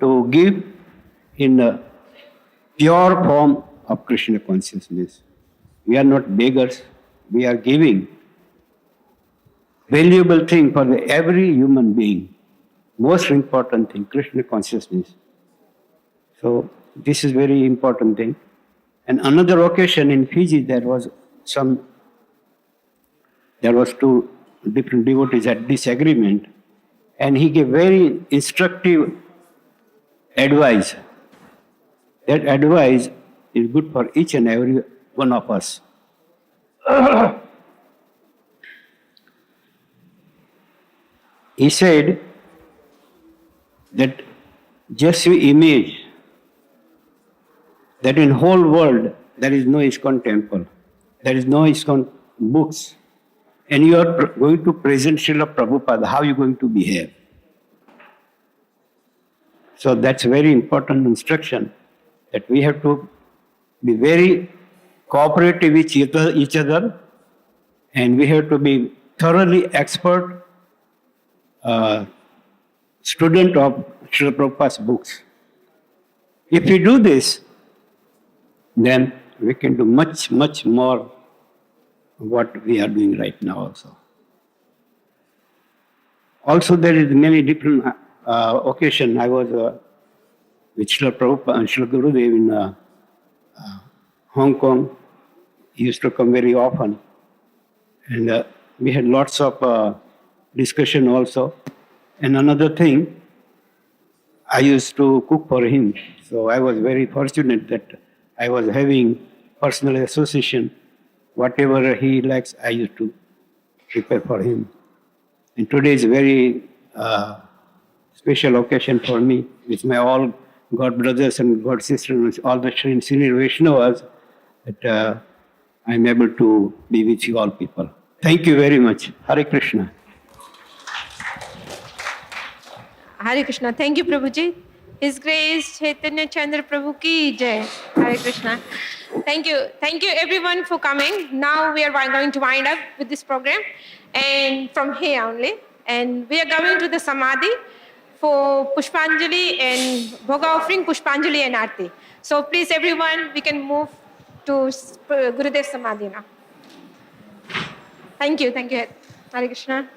to give in a pure form of Krishna consciousness. We are not beggars, we are giving valuable thing for every human being. Most important thing, Krishna consciousness. So this is very important thing. And another occasion in Fiji, there was 2 different devotees had disagreement, and he gave very instructive advice. That advice is good for each and every one of us. He said that just you image that in whole world there is no ISKCON temple, there is no ISKCON books, and you are going to present Srila Prabhupada, how are you going to behave? So that's very important instruction, that we have to be very cooperative with each other, and we have to be thoroughly expert student of Srila Prabhupada's books. If we do this, then we can do much more what we are doing right now also. Also, there is many different occasion. I was with Srila Prabhupada and Srila Gurudev in Hong Kong. He used to come very often. And we had lots of discussion also. And another thing, I used to cook for him. So I was very fortunate that I was having personal association. Whatever he likes, I used to prepare for him. And today is a very special occasion for me with my all God brothers and God sisters, all the senior Vaishnavas, that I'm able to be with you all people. Thank you very much. Hare Krishna. Hare Krishna. Thank you, Prabhuji. His Grace Chaitanya Chandra Prabhu ki jai. Hare Krishna. Thank you. Thank you everyone for coming. Now we are going to wind up with this program and from here only. And we are going to the Samadhi for Pushpanjali and Bhoga offering, Pushpanjali and Aarti. So please everyone, we can move to Gurudev Samadhi now. Thank you. Thank you. Hare Krishna.